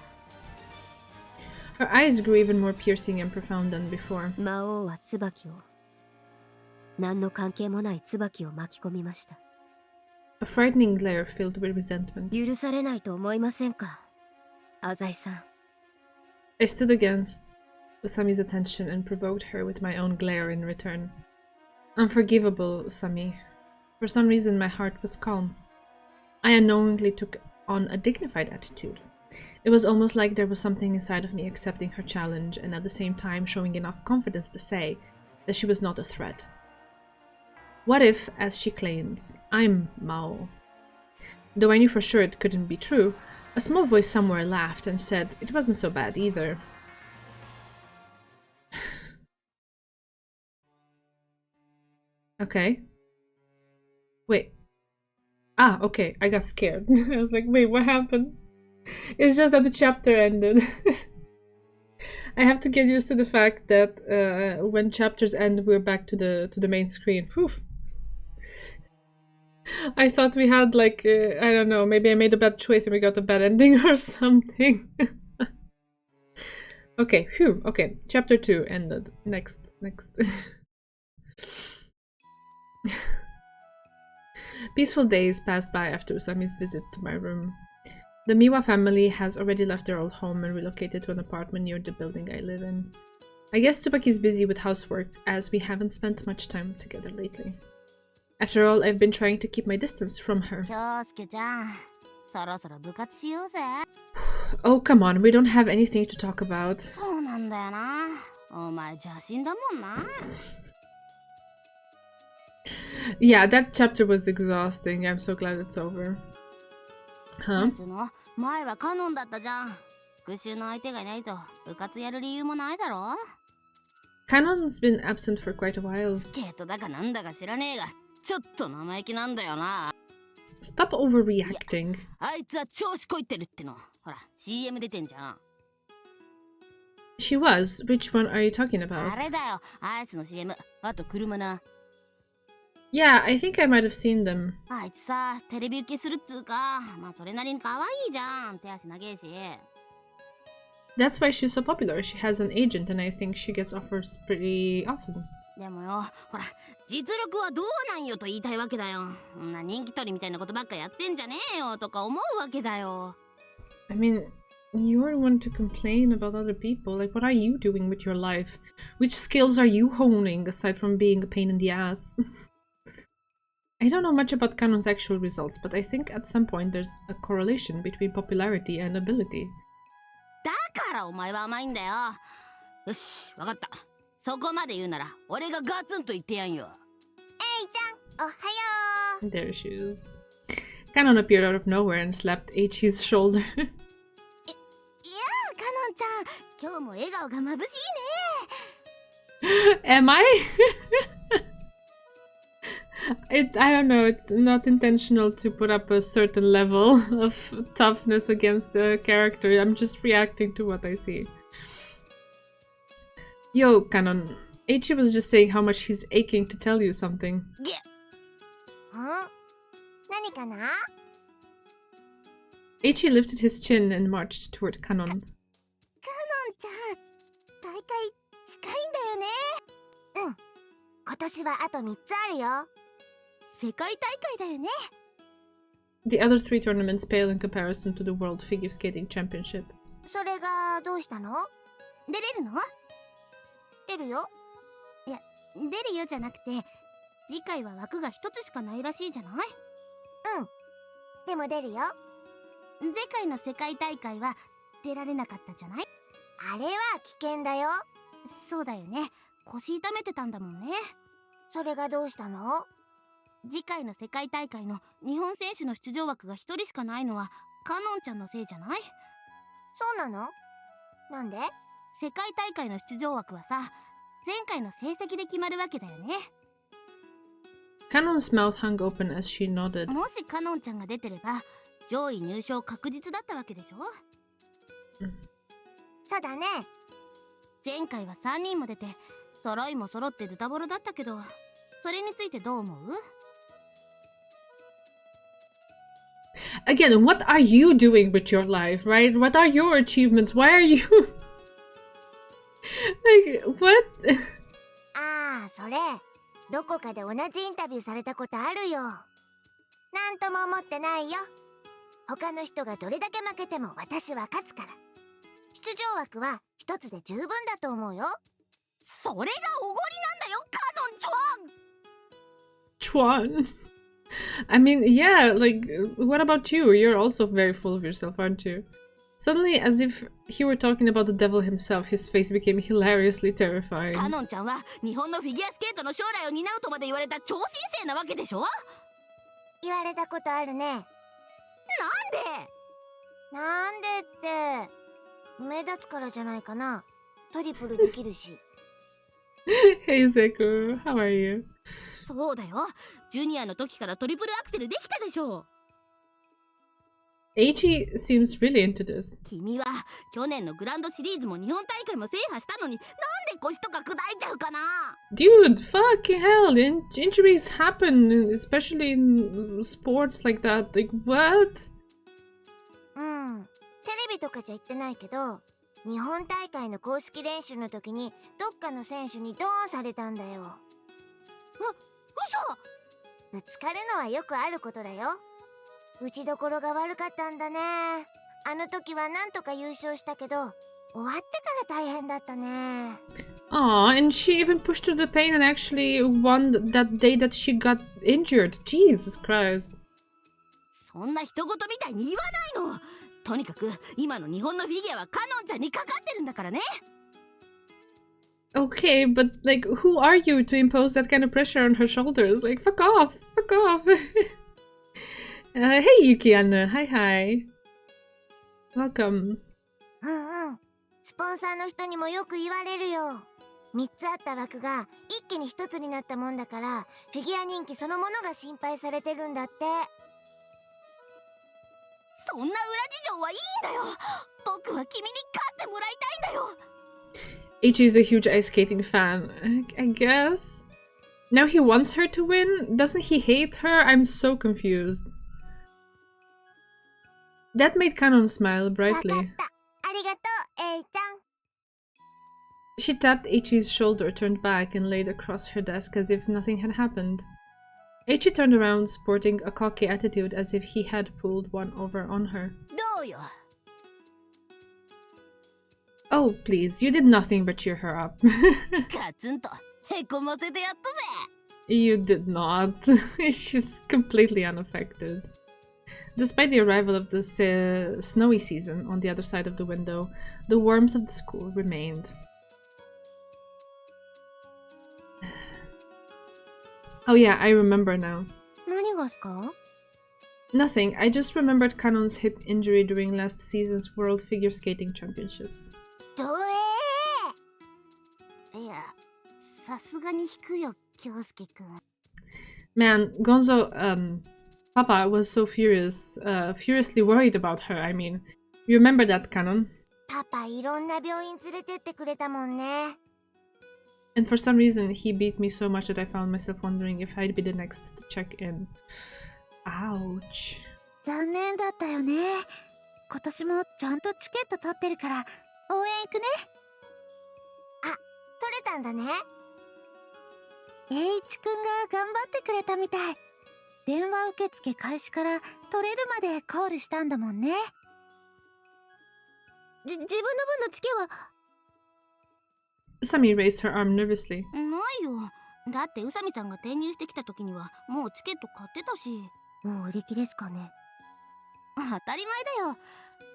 [SPEAKER 2] ら。
[SPEAKER 1] Her eyes grew even more piercing and profound than before.
[SPEAKER 3] 魔王は椿を何の関係もない椿を巻き込みました。
[SPEAKER 1] A frightening glare filled with resentment.
[SPEAKER 3] 許されないと思いませんか、浅井さん。
[SPEAKER 1] I stood against Usami's attention and provoked her with my own glare in return. Unforgivable, Usami. For some reason my heart was calm. I unknowingly took on a dignified attitude. It was almost like there was something inside of me accepting her challenge and at the same time showing enough confidence to say that she was not a threat. What if, as she claims, I'm Maou? Though I knew for sure it couldn't be true, a small voice somewhere laughed and said it wasn't so bad either. Okay. Wait. Ah, okay, I got scared. I was like, wait, what happened? It's just that the chapter ended. I have to get used to the fact that when chapters end, we're back to the main screen. Whew. I thought we had like, I don't know, maybe I made a bad choice and we got a bad ending or something. Okay, phew, okay, chapter 2 ended. Next. Peaceful days passed by after Usami's visit to my room. The Miwa family has already left their old home and relocated to an apartment near the building I live in. I guess Tsubaki's busy with housework as we haven't spent much time together lately. After all, I've been trying to keep my distance from her. Oh, come on, we don't have anything to talk about. Yeah, that chapter was exhausting. I'm so glad it's over. Huh? Kanon's been absent for quite a while. Stop overreacting. She was? Which one are you talking about? Yeah, I think I might have seen them. That's why she's so popular. She has an agent and I think she gets offers pretty often. I mean, you're the one to complain about other people. Like, what are you doing with your life? Which skills are you honing aside from being a pain in the ass? I don't know much about Kanon's actual results, but I think at some point there's a correlation between popularity and ability. There she is. Kanon appeared out of nowhere and slapped Eiichi's shoulder. Am I? I don't know, it's not intentional to put up a certain level of toughness against the character. I'm just reacting to what I see. Yo, Kanon. Eiichi was just saying how much he's aching to tell you something. Eiichi lifted his chin and marched toward Kanon. The other 3 tournaments pale in comparison to the World Figure Skating Championships. Kanon's mouth hung open as she nodded. Again, what are you doing with your life, right? What are your achievements? Why are you... Like, what?
[SPEAKER 2] ああ、それどこかで同じインタビューされたことあるよ。なんとも思ってないよ。他の人がどれだけ負けても私は勝つから。出場枠は一つで十分だと思うよ。それがおごりなんだよ、カノンチョン。
[SPEAKER 1] Chuan. I mean, yeah, like, what about you? You're also very full of yourself, aren't you? Suddenly, as if he were talking about the devil himself, his face became hilariously terrifying.
[SPEAKER 2] カノンちゃんは日本のフィギュアスケートの将来を担うとまで言われた超新星なわけでしょ。言われたことあるね。なんでって目立つからじゃないかな。トリプルできるし。
[SPEAKER 1] Hey Zeku, how are you?
[SPEAKER 2] そうだよ。ジュニアの時からトリプルアクセルできたでしょ。
[SPEAKER 1] Eiichi seems really into this.
[SPEAKER 2] 君は去年のグランドシリーズも日本大会も制覇したのに、なんで腰とか砕いちゃうかな。
[SPEAKER 1] Dude, fucking hell, injuries happen, especially in sports like that. Like, what?
[SPEAKER 2] うん、テレビとかじゃ言ってないけど、日本大会の公式練習の時にどっかの選手にドーンされたんだよ。嘘。ぶつかるのはよくあることだよ。打ちどころが悪かったんだね。あの時はなんとか優勝したけど、終わってから大変だったね。
[SPEAKER 1] Aw, and she even pushed through the pain and actually won that day that she got injured. Jesus Christ.
[SPEAKER 2] そんな人事みたいに言わないの。とにかく今の日本のフィギュアはカノンちゃんにかかってるんだからね。
[SPEAKER 1] Okay, but like, who are you to impose that kind of pressure on her shoulders? Like, fuck off, fuck off. Hey Yukiana, hi. Welcome.
[SPEAKER 2] うんうん。スポンサーの人にもよく言われるよ。3つあった枠が一気に1つになったもんだから、フィギュア人気そのものが心配されてるんだって。そんな裏事情はいいんだよ。僕は君に勝ってもらいたいんだよ。
[SPEAKER 1] Eiichi is a huge ice skating fan, I guess. Now he wants her to win? Doesn't he hate her? I'm so confused. That made Kanon smile brightly.
[SPEAKER 2] わかった。ありがとう、エイちゃん。
[SPEAKER 1] She tapped Eiichi's shoulder, turned back, and laid across her desk as if nothing had happened. Eiichi turned around, sporting a cocky attitude as if he had pulled one over on her.
[SPEAKER 2] どうよ。
[SPEAKER 1] Oh, please, you did nothing but cheer her up.
[SPEAKER 2] ガツンとへこませてやったぜ。
[SPEAKER 1] You did not. She's completely unaffected. Despite the arrival of the snowy season on the other side of the window, the warmth of the school remained. Oh yeah, I remember now.
[SPEAKER 2] 何がすか?
[SPEAKER 1] Nothing, I just remembered Kanon's hip injury during last season's World Figure Skating Championships.
[SPEAKER 2] どえー。いや、さすがに引くよ、京介くん。
[SPEAKER 1] Man, Gonzo, Papa was so furiously worried about her, I mean. You remember that, Kanon?
[SPEAKER 2] パパいろんな病院連れてってくれたもんね。
[SPEAKER 1] And for some reason, he beat me so much that I found myself wondering if I'd be the next to check in. Ouch.
[SPEAKER 2] 残念だったよね。今年もちゃんとチケット取ってるから応援行くね。あ、取れたんだね。栄一くんが頑張ってくれたみたい。電話受付開始から取れるまでコールしたんだもんね。自分の分のチケは
[SPEAKER 1] Sami raised her arm nervously.
[SPEAKER 2] ないよ。だって宇佐美さんが転入してきた時にはもうチケット買ってたし。もう売り切れですかね。当たり前だよ。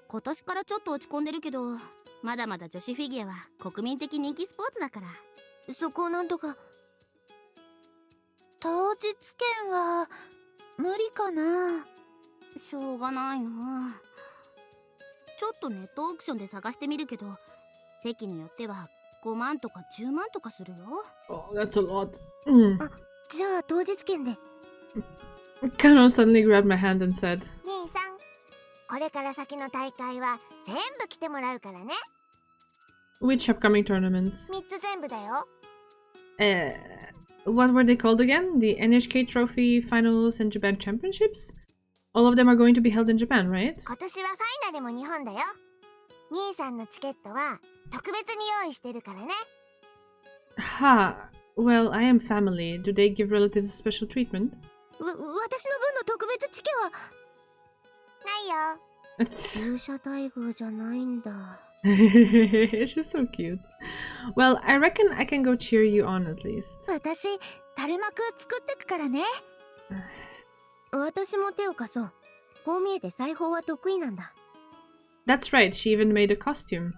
[SPEAKER 2] 今年からちょっと落ち込んでるけど、まだまだ女子フィギュアは国民的人気スポーツだから。そこをなんとか。当日券は無理かな。しょうがないな。ちょっとネットオークションで探してみるけど、席によっては5万とか10万とかするよ。
[SPEAKER 1] Oh, that's a lot.
[SPEAKER 2] あ、じゃあ当日券で。
[SPEAKER 1] Kanon suddenly grabbed my hand and said,
[SPEAKER 2] 兄さん、これから先の大会は全部来てもらうからね。
[SPEAKER 1] Which upcoming tournaments?
[SPEAKER 2] 3つ全部だよ。
[SPEAKER 1] What were they called again? The NHK Trophy Finals and Japan Championships? All of them are going to be held in Japan, right?
[SPEAKER 2] 今年はファイナルも日本だよ。兄さんのチケットは特別に用意してるからね。
[SPEAKER 1] Ha! Well, I am family. Do they give relatives special treatment?
[SPEAKER 3] 私の分の特別チケは
[SPEAKER 2] ないよ。
[SPEAKER 3] 勇者待遇じゃないんだ。
[SPEAKER 1] She's so cute. Well, I reckon I can go cheer you on at least.
[SPEAKER 2] 私、垂れ幕作ってくからね。
[SPEAKER 3] 私も手を貸そう。こう見えて裁縫は得意なんだ。
[SPEAKER 1] That's right, she even made a costume.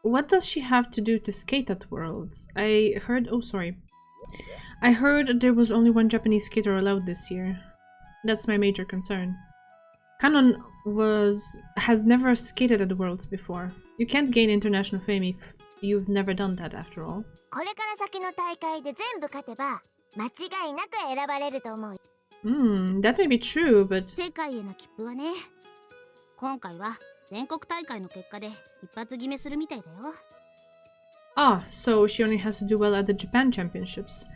[SPEAKER 1] What does she have to do to skate at Worlds? I heard there was only one Japanese skater allowed this year. That's my major concern. Kanon has never skated at Worlds before. You can't gain international fame if you've never done that after all.
[SPEAKER 2] これから先の大会で全部勝てば、間違いなく選ばれると思う。
[SPEAKER 1] That may be true, but
[SPEAKER 4] 世界への切符はね、今回は全国大会の結果で一発決めするみたいだよ。
[SPEAKER 1] so she only has to do well at the Japan Championships.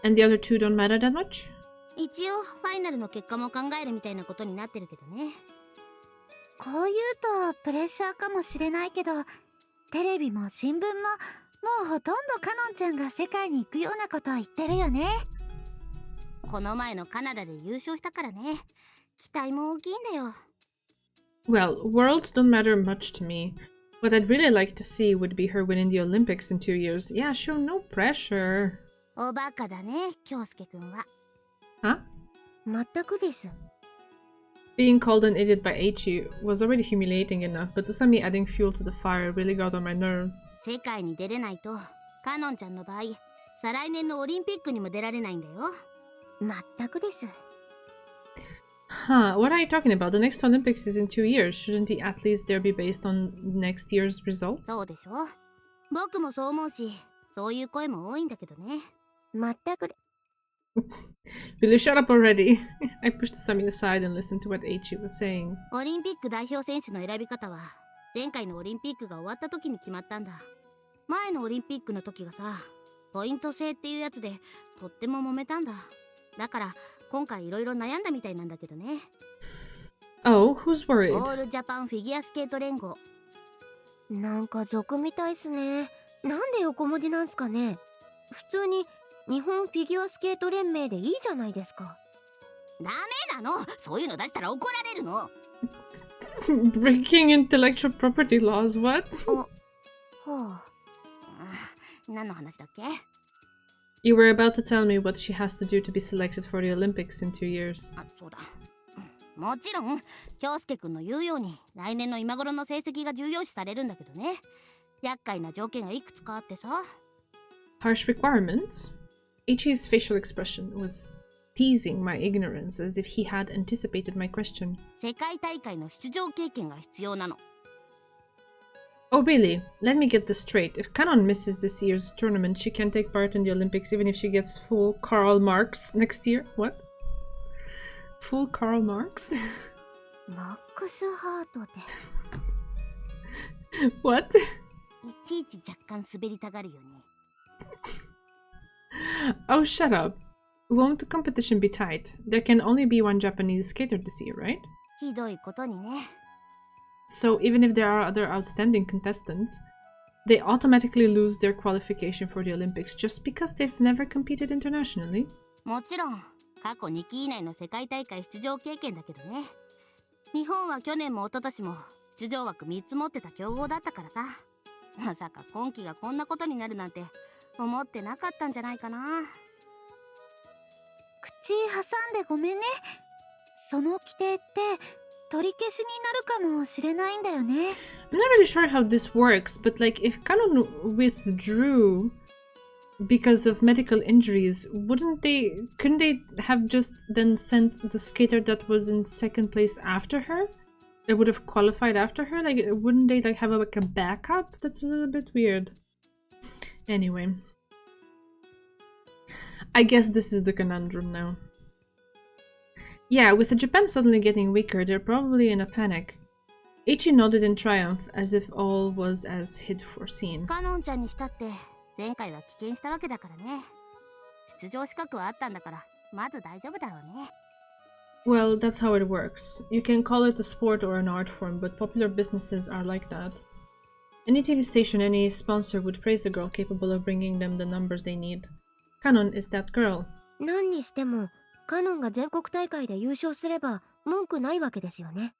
[SPEAKER 1] And the other two don't matter that much?
[SPEAKER 4] 一応ファイナルの結果も考えるみたいなことになってるけどね。
[SPEAKER 2] こう言うとプレッシャーかもしれないけど、テレビも新聞ももうほとんどカノンちゃんが世界に行くようなことを言ってるよね。
[SPEAKER 4] この前のカナダで優勝したからね、期待も大きいんだよ。
[SPEAKER 1] Well, worlds don't matter much to me. What I'd really like to see would be her winning the Olympics in 2 years. Yeah, show no pressure.
[SPEAKER 4] おバカだね、京介くんは。
[SPEAKER 1] Huh?
[SPEAKER 3] 全くです。
[SPEAKER 1] Being called an idiot by Eiichi was already humiliating enough, but Usami adding fuel to the fire really got on my nerves.
[SPEAKER 4] 世界に出れないと、カノンちゃんの場合、再来年のオリンピックにも出られないんだよ。
[SPEAKER 3] 全くです。
[SPEAKER 1] Huh, what are you talking about? The next Olympics is in 2 years. Shouldn't the athletes there be based on next year's results?
[SPEAKER 4] そうでしょ。僕もそう思うし、そういう声も多いんだけどね。
[SPEAKER 3] 全くで。
[SPEAKER 1] Will you shut up already? I pushed Usami aside and listened to what Eiichi was saying.
[SPEAKER 4] オリンピック代表選手の選び方は、前回のオリンピックが終わった時に決まったんだ。前のオリンピックの時がさ、ポイント制っていうやつで、とっても揉めたんだ。だから今回いろいろ悩んだみたいなんだけどね。
[SPEAKER 1] Oh, who's worried?
[SPEAKER 4] オールジャパンフィギュアスケート連合。
[SPEAKER 3] なんか俗みたいっすね。なんで横文字なんすかね。普通に日本フィギュアスケート連盟でいいじゃないですか。
[SPEAKER 4] ダメなの。そういうの出したら怒られるの。
[SPEAKER 1] Breaking intellectual property laws, what?
[SPEAKER 3] はあ。
[SPEAKER 4] 何の話だっけ？
[SPEAKER 1] You were about to tell me what she has to do to be selected for the Olympics in 2 years.
[SPEAKER 4] あ、そうだ。もちろん、京介くんの言うように来年の今頃の成績が重要視されるんだけどね。厄介な条件がいくつかあってさ。
[SPEAKER 1] Harsh requirements? Eiichi's facial expression was teasing my ignorance as if he had anticipated my question.
[SPEAKER 4] 世界大会の出場経験が必要なの。
[SPEAKER 1] Oh really? Let me get this straight. If Kanon misses this year's tournament, she can't take part in the Olympics even if she gets full Karl Marx next year? What? Full Karl Marx?
[SPEAKER 3] マックスハートで。
[SPEAKER 1] What?
[SPEAKER 4] いちいち若干滑りたがるよね。
[SPEAKER 1] Oh, shut up. Won't the competition be tight? There can only be one Japanese skater this year, right?
[SPEAKER 4] ひどいことにね。
[SPEAKER 1] So even if there are other outstanding contestants, they automatically lose their qualification for the Olympics just because they've never competed internationally?
[SPEAKER 4] もちろん、過去2期以内の世界大会出場経験だけどね。日本は去年も一昨年も出場枠3つ持ってた強豪だったからさ。まさか今季がこんなことになるなんて思ってなかったんじゃないかな。
[SPEAKER 2] 口挟んでごめんね。その規定って取り消しになるかもしれないんだよね。
[SPEAKER 1] I'm not really sure how this works, but like if Kanon withdrew because of medical injuries, couldn't they have just then sent the skater that was in second place after her? That would have qualified after her? Like, wouldn't they like have a backup? That's a little bit weird. Anyway. I guess this is the conundrum now. Yeah, with Japan suddenly getting weaker, they're probably in a panic. Eiichi nodded in triumph, as if all was as he'd foreseen.
[SPEAKER 4] カノンちゃんにしたって前回は棄権したわけだからね。出場資格はあったんだから、まず大丈夫だろうね。
[SPEAKER 1] Well, that's how it works. You can call it a sport or an art form, but popular businesses are like that. Any TV station, any sponsor would praise a girl capable of bringing them the numbers they need. Kanon is that girl.
[SPEAKER 3] 何にしてもカノンが全国大会で優勝すれば文句ないわけですよね。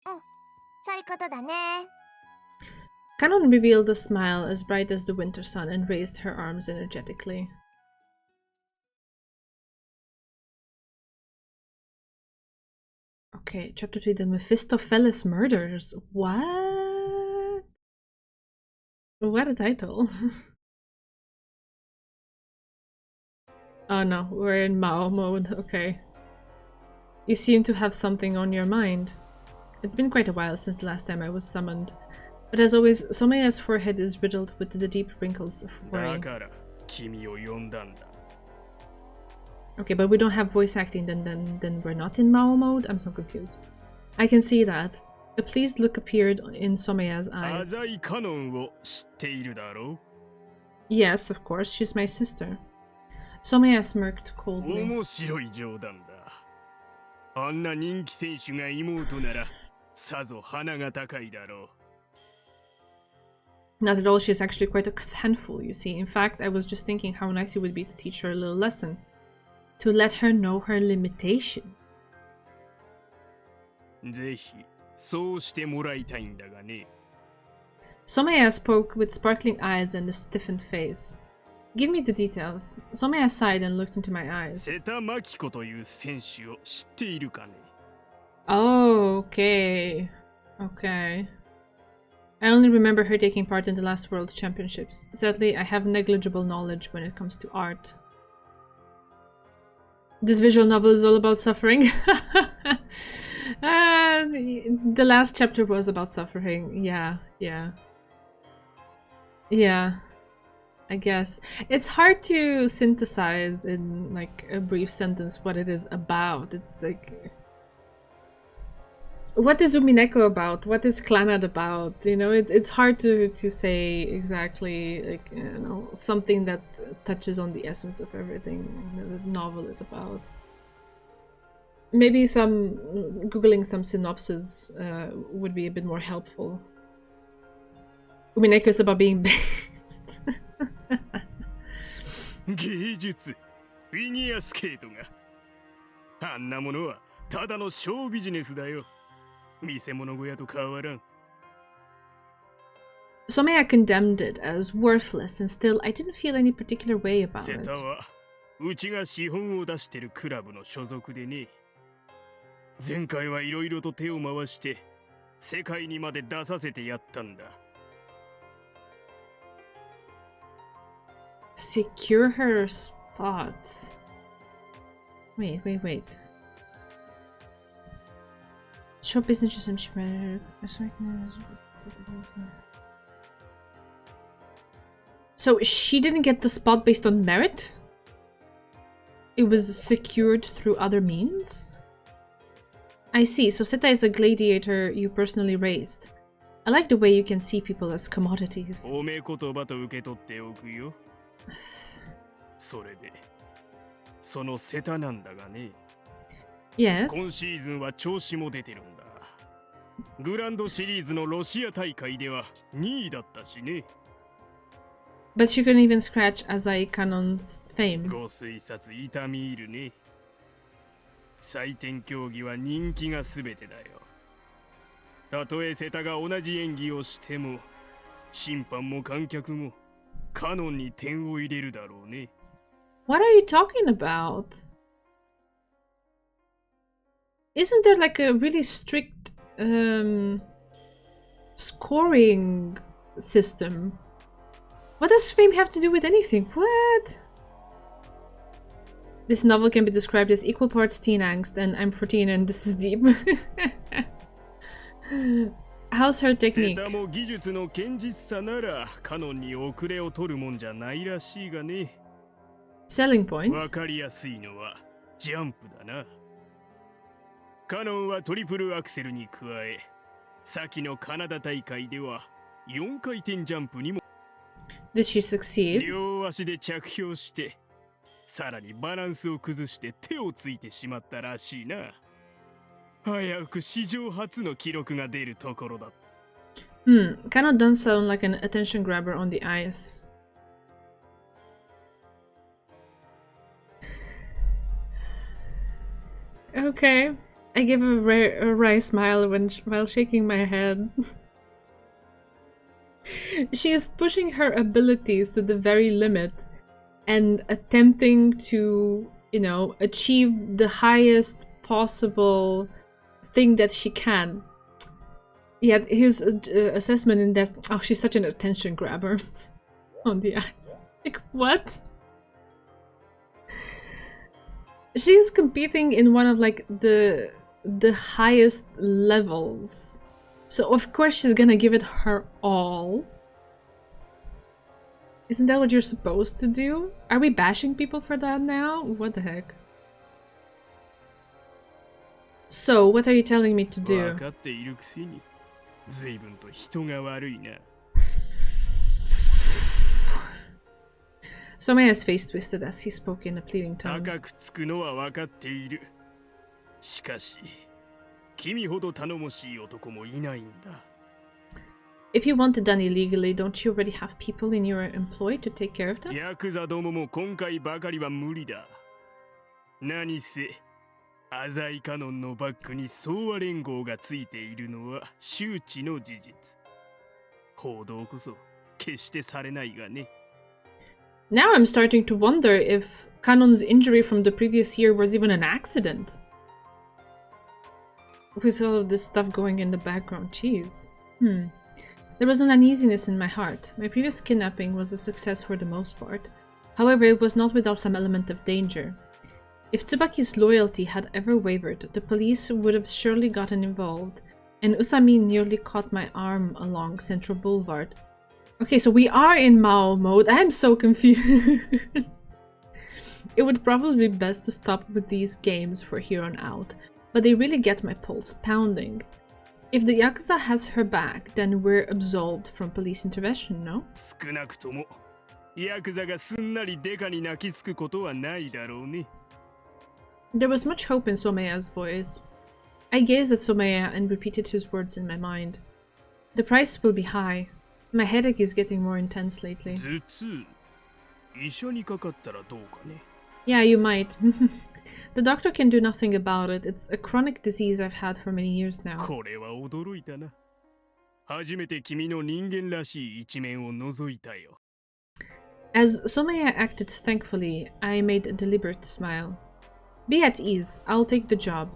[SPEAKER 2] そういうことだね。
[SPEAKER 1] Kanon revealed a smile as bright as the winter sun and raised her arms energetically. Okay, chapter 3, the Mephistopheles murders. What? What a title. Oh no, we're in Maou mode, okay. You seem to have something on your mind. It's been quite a while since the last time I was summoned. But as always, Someya's forehead is riddled with the deep wrinkles of worry. Okay, but we don't have voice acting, then we're not in Maou mode? I'm so confused. I can see that. A pleased look appeared in Someya's eyes. Yes, of course, she's my sister. Someya smirked coldly. Not at all, she's actually quite a handful, you see. In fact, I was just thinking how nice it would be to teach her a little lesson. To let her know her limitation. Someya spoke with sparkling eyes and a stiffened face. Give me the details. Someya sighed and looked into my eyes. Oh, okay. Okay. I only remember her taking part in the last World Championships. Sadly, I have negligible knowledge when it comes to art. This visual novel is all about suffering. The last chapter was about suffering. Yeah. I guess. It's hard to synthesize in like a brief sentence what it is about. It's like... What is Umineko about? What is Clannad about? You know, it's hard to say exactly, like, you know, something that touches on the essence of everything the novel is about. Maybe googling some synopsis would be a bit more helpful. Umineko is about being based.
[SPEAKER 5] 芸術フィギュアスケートがあんなものはただのショービジネスだよ見せ物小屋と変わらん
[SPEAKER 1] Someya condemned it as worthless, and still I didn't feel any particular way about
[SPEAKER 5] 瀬
[SPEAKER 1] it.
[SPEAKER 5] 田はうちが資本を出してるクラブの所属でね前回はいろいろと手を回して世界にまで出させてやったんだ
[SPEAKER 1] Secure her spot. Wait. Show business and So she didn't get the spot based on merit? It was secured through other means? I see, so Seta is a gladiator you personally raised. I like the way you can see people as commodities.
[SPEAKER 5] 褒め言葉と受け取っておくよそれでその瀬田なんだがね
[SPEAKER 1] Yes.
[SPEAKER 5] 今シーズンは調子も出てるんだグランドシリーズのロシア大会では2位だったしね
[SPEAKER 1] But she couldn't even scratch Azai Kanon's fame.
[SPEAKER 5] ご推察痛み入るね採点競技は人気が全てだよたとえ瀬田が同じ演技をしても審判も観客もカノンに点を入れるだろうね
[SPEAKER 1] What are you talking about? Isn't there like a really strict scoring system? What does fame have to do with anything? What? This novel can be described as equal parts teen angst, and I'm 14 and this is deep. How's her
[SPEAKER 5] 瀬
[SPEAKER 1] technique?
[SPEAKER 5] 田も技術の堅実さならカノンに遅れを取るもんじゃないらしいがね
[SPEAKER 1] Selling
[SPEAKER 5] わ
[SPEAKER 1] points?
[SPEAKER 5] かりやすいのはジャンプだなカノンはトリプルアクセルに加え先のカナダ大会では4回転ジャンプにも
[SPEAKER 1] Did she succeed?
[SPEAKER 5] 両足で着氷してさらにバランスを崩して手をついてしまったらしいな危うく史上初の記録が出るところだ
[SPEAKER 1] Kind of doesn't sound like an attention grabber on the ice. Okay. I give a wry smile while shaking my head. She is pushing her abilities to the very limit and attempting to, you know, achieve the highest possible thing that she can. Yet his assessment in that, oh, she's such an attention grabber on the ice. Like, what? She's competing in one of like the highest levels. So of course she's gonna give it her all. Isn't that what you're supposed to do? Are we bashing people for that now? What the heck? So, what are you telling me to do? Somaya's face twisted as he spoke in a pleading tone. If you want it done illegally, don't you already have people in your employ to take care of that? Now I'm starting to wonder if Kanon's injury from the previous year was even an accident. With all of this stuff going in the background, jeez. There was an uneasiness in my heart. My previous kidnapping was a success for the most part. However, it was not without some element of danger. If Tsubaki's loyalty had ever wavered, the police would have surely gotten involved, and Usami nearly caught my arm along Central Boulevard. Okay, so we are in Maou mode. I'm so confused. It would probably be best to stop with these games for here on out, but they really get my pulse pounding. If the Yakuza has her back, then we're absolved from police intervention, no? There was much hope in Someya's voice. I gazed at Someya and repeated his words in my mind. The price will be high. My headache is getting more intense lately. Yeah, you might. The doctor can do nothing about it. It's a chronic disease I've had for many years now. As Someya acted thankfully, I made a deliberate smile. Be at ease. I'll take the job.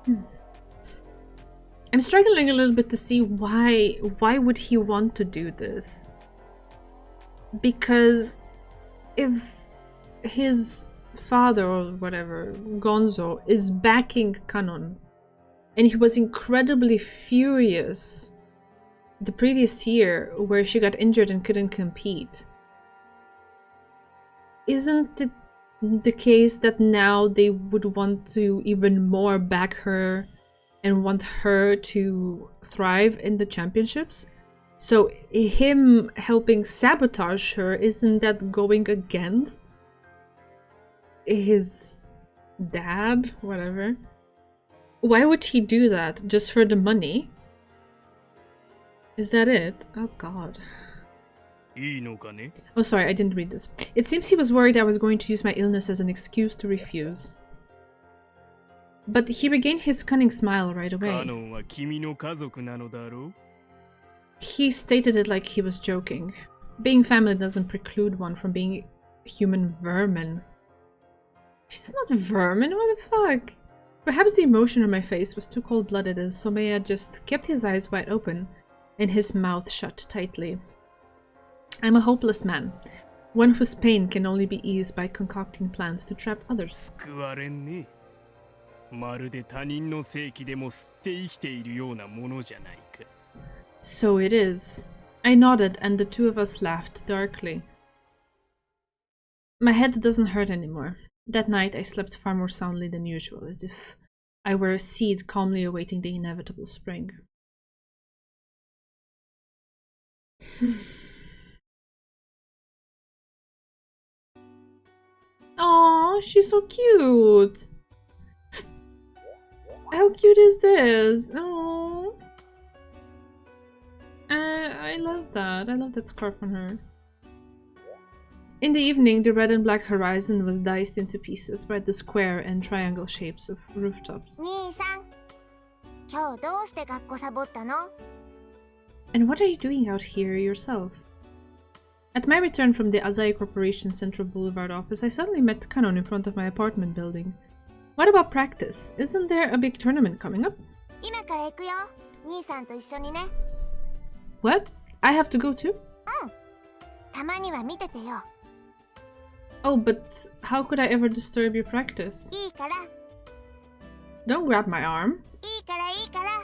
[SPEAKER 1] I'm struggling a little bit to see why would he want to do this? Because if his father or whatever, Gonzo, is backing Kanon, and he was incredibly furious the previous year where she got injured and couldn't compete, isn't it the case that now they would want to even more back her and want her to thrive in the championships? So him helping sabotage her, isn't that going against his dad? Whatever. Why would he do that? Just for the money? Is that it? Oh god. Oh, sorry, I didn't read this. It seems he was worried I was going to use my illness as an excuse to refuse. But he regained his cunning smile right away. He stated it like he was joking. Being family doesn't preclude one from being human vermin. She's not vermin, what the fuck? Perhaps the emotion on my face was too cold-blooded as Someya just kept his eyes wide open and his mouth shut tightly. I'm a hopeless man, one whose pain can only be eased by concocting plans to trap others. So it is. I nodded and the two of us laughed darkly. My head doesn't hurt anymore. That night I slept far more soundly than usual, as if I were a seed calmly awaiting the inevitable spring. Aww, she's so cute! How cute is this? Aww. I love that. I love that scarf on her. In the evening, the red and black horizon was diced into pieces by the square and triangle shapes of rooftops.
[SPEAKER 2] 兄さん、今日どうして学校サボったの？
[SPEAKER 1] And what are you doing out here yourself? At my return from the Azai Corporation's Central Boulevard office, I suddenly met Kanon in front of my apartment building. What about practice? Isn't there a big tournament coming up?
[SPEAKER 2] 今から行くよ。兄さんと一緒にね。
[SPEAKER 1] What? I have to go too?
[SPEAKER 2] たまには見ててよ。
[SPEAKER 1] Oh, but how could I ever disturb your practice?
[SPEAKER 2] いいから、
[SPEAKER 1] Don't grab my arm.
[SPEAKER 2] いいからいいから。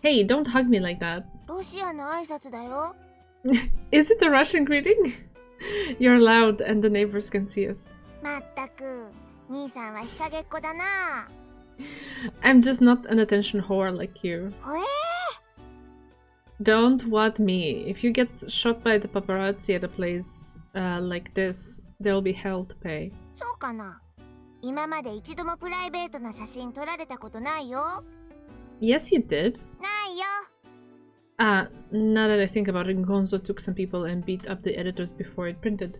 [SPEAKER 1] Hey, don't hug me like that.
[SPEAKER 2] ロシアの挨拶だよ。
[SPEAKER 1] Is it a Russian greeting? You're loud and the neighbors can see us.
[SPEAKER 2] まったく、兄さんは日陰っ子だな。
[SPEAKER 1] I'm just not an attention whore like you.
[SPEAKER 2] ほえー、
[SPEAKER 1] Don't want me. If you get shot by the paparazzi at a place like this, there'll be hell to pay.
[SPEAKER 2] そうかな。今まで一度もプライベートな写真撮られたことないよ。
[SPEAKER 1] Yes, you did.
[SPEAKER 2] ないよ。
[SPEAKER 1] Now that I think about it, Gonzo took some people and beat up the editors before it printed.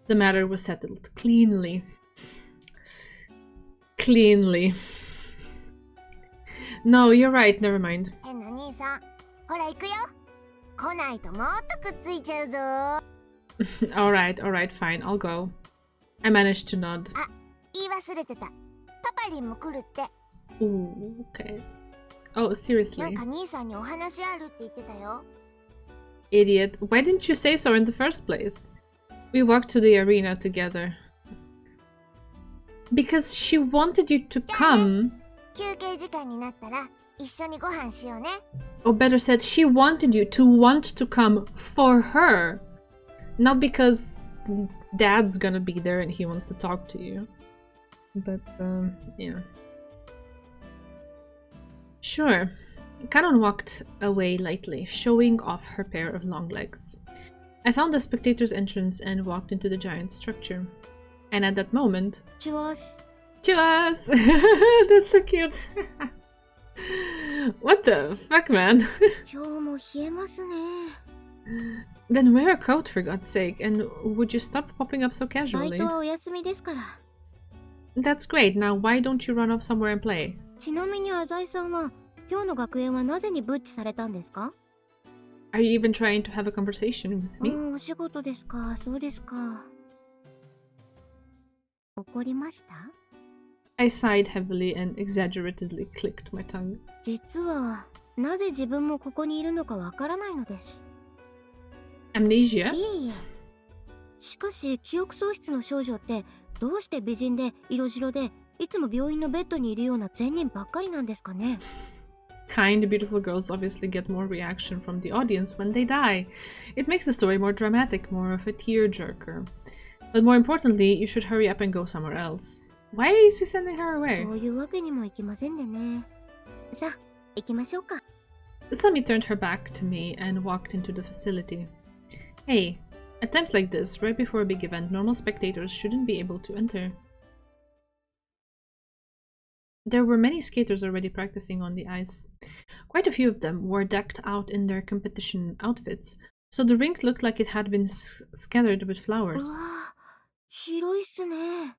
[SPEAKER 1] The matter was settled cleanly. Cleanly. No, you're right, never mind.
[SPEAKER 2] 変な兄さん、ほら行くよ。来ないともっとくっついちゃうぞ。
[SPEAKER 1] Alright, fine, I'll go. I managed to nod.
[SPEAKER 2] 言い忘れてた。パパリンも来るって。
[SPEAKER 1] Ooh, okay. Oh,
[SPEAKER 2] なん
[SPEAKER 1] seriously?
[SPEAKER 2] か兄さんにお話あるって言ってたよ。
[SPEAKER 1] Idiot. Why didn't you say so in the first place? We walked to the arena together. Because she wanted you to come.
[SPEAKER 2] 休憩時間になったら一緒にご飯しようね。
[SPEAKER 1] Or better said, she wanted you to want to come for her. Not because Dad's gonna be there and he wants to talk to you. But, yeah. Sure. Kanon walked away lightly, showing off her pair of long legs. I found the spectator's entrance and walked into the giant structure. And at that moment...
[SPEAKER 3] Cheers.
[SPEAKER 1] Cheers! That's so cute! What the fuck, man?
[SPEAKER 3] 今日も冷えますね。
[SPEAKER 1] Then wear a coat, for God's sake, and would you stop popping up so
[SPEAKER 3] バイ
[SPEAKER 1] casually?
[SPEAKER 3] トはお休みですから。
[SPEAKER 1] That's great. Now, why don't you run off somewhere and play?
[SPEAKER 3] ちなみに浅井さんは今日の学園はなぜにブッチされたんですか？
[SPEAKER 1] Are you even trying to have a conversation with
[SPEAKER 3] あ
[SPEAKER 1] me?
[SPEAKER 3] あ、お仕事ですか。そうですか。怒りました？
[SPEAKER 1] I sighed heavily and exaggeratedly clicked my tongue.
[SPEAKER 3] 実はなぜ自分もここにいるのかわからないのです。
[SPEAKER 1] Amnesia?
[SPEAKER 3] いえいえ。しかし記憶喪失の少女ってどうして美人で色白でいつも病院のベッドにいるような善人ばっかりなんですかね？
[SPEAKER 1] Kind, beautiful girls obviously get more reaction from the audience when they die. It makes the story more dramatic, more of a tearjerker. But more importantly, you should hurry up and go somewhere else. Why is he sending her away?
[SPEAKER 3] そういうわけにもいきませんでね。さあ、行きましょうか。
[SPEAKER 1] Usami turned her back to me and walked into the facility. Hey, at times like this, right before a big event, normal spectators shouldn't be able to enter. There were many skaters already practicing on the ice. Quite a few of them were decked out in their competition outfits, so the rink looked like it had been scattered with
[SPEAKER 3] う
[SPEAKER 1] flowers.
[SPEAKER 3] わぁ、広いっすね。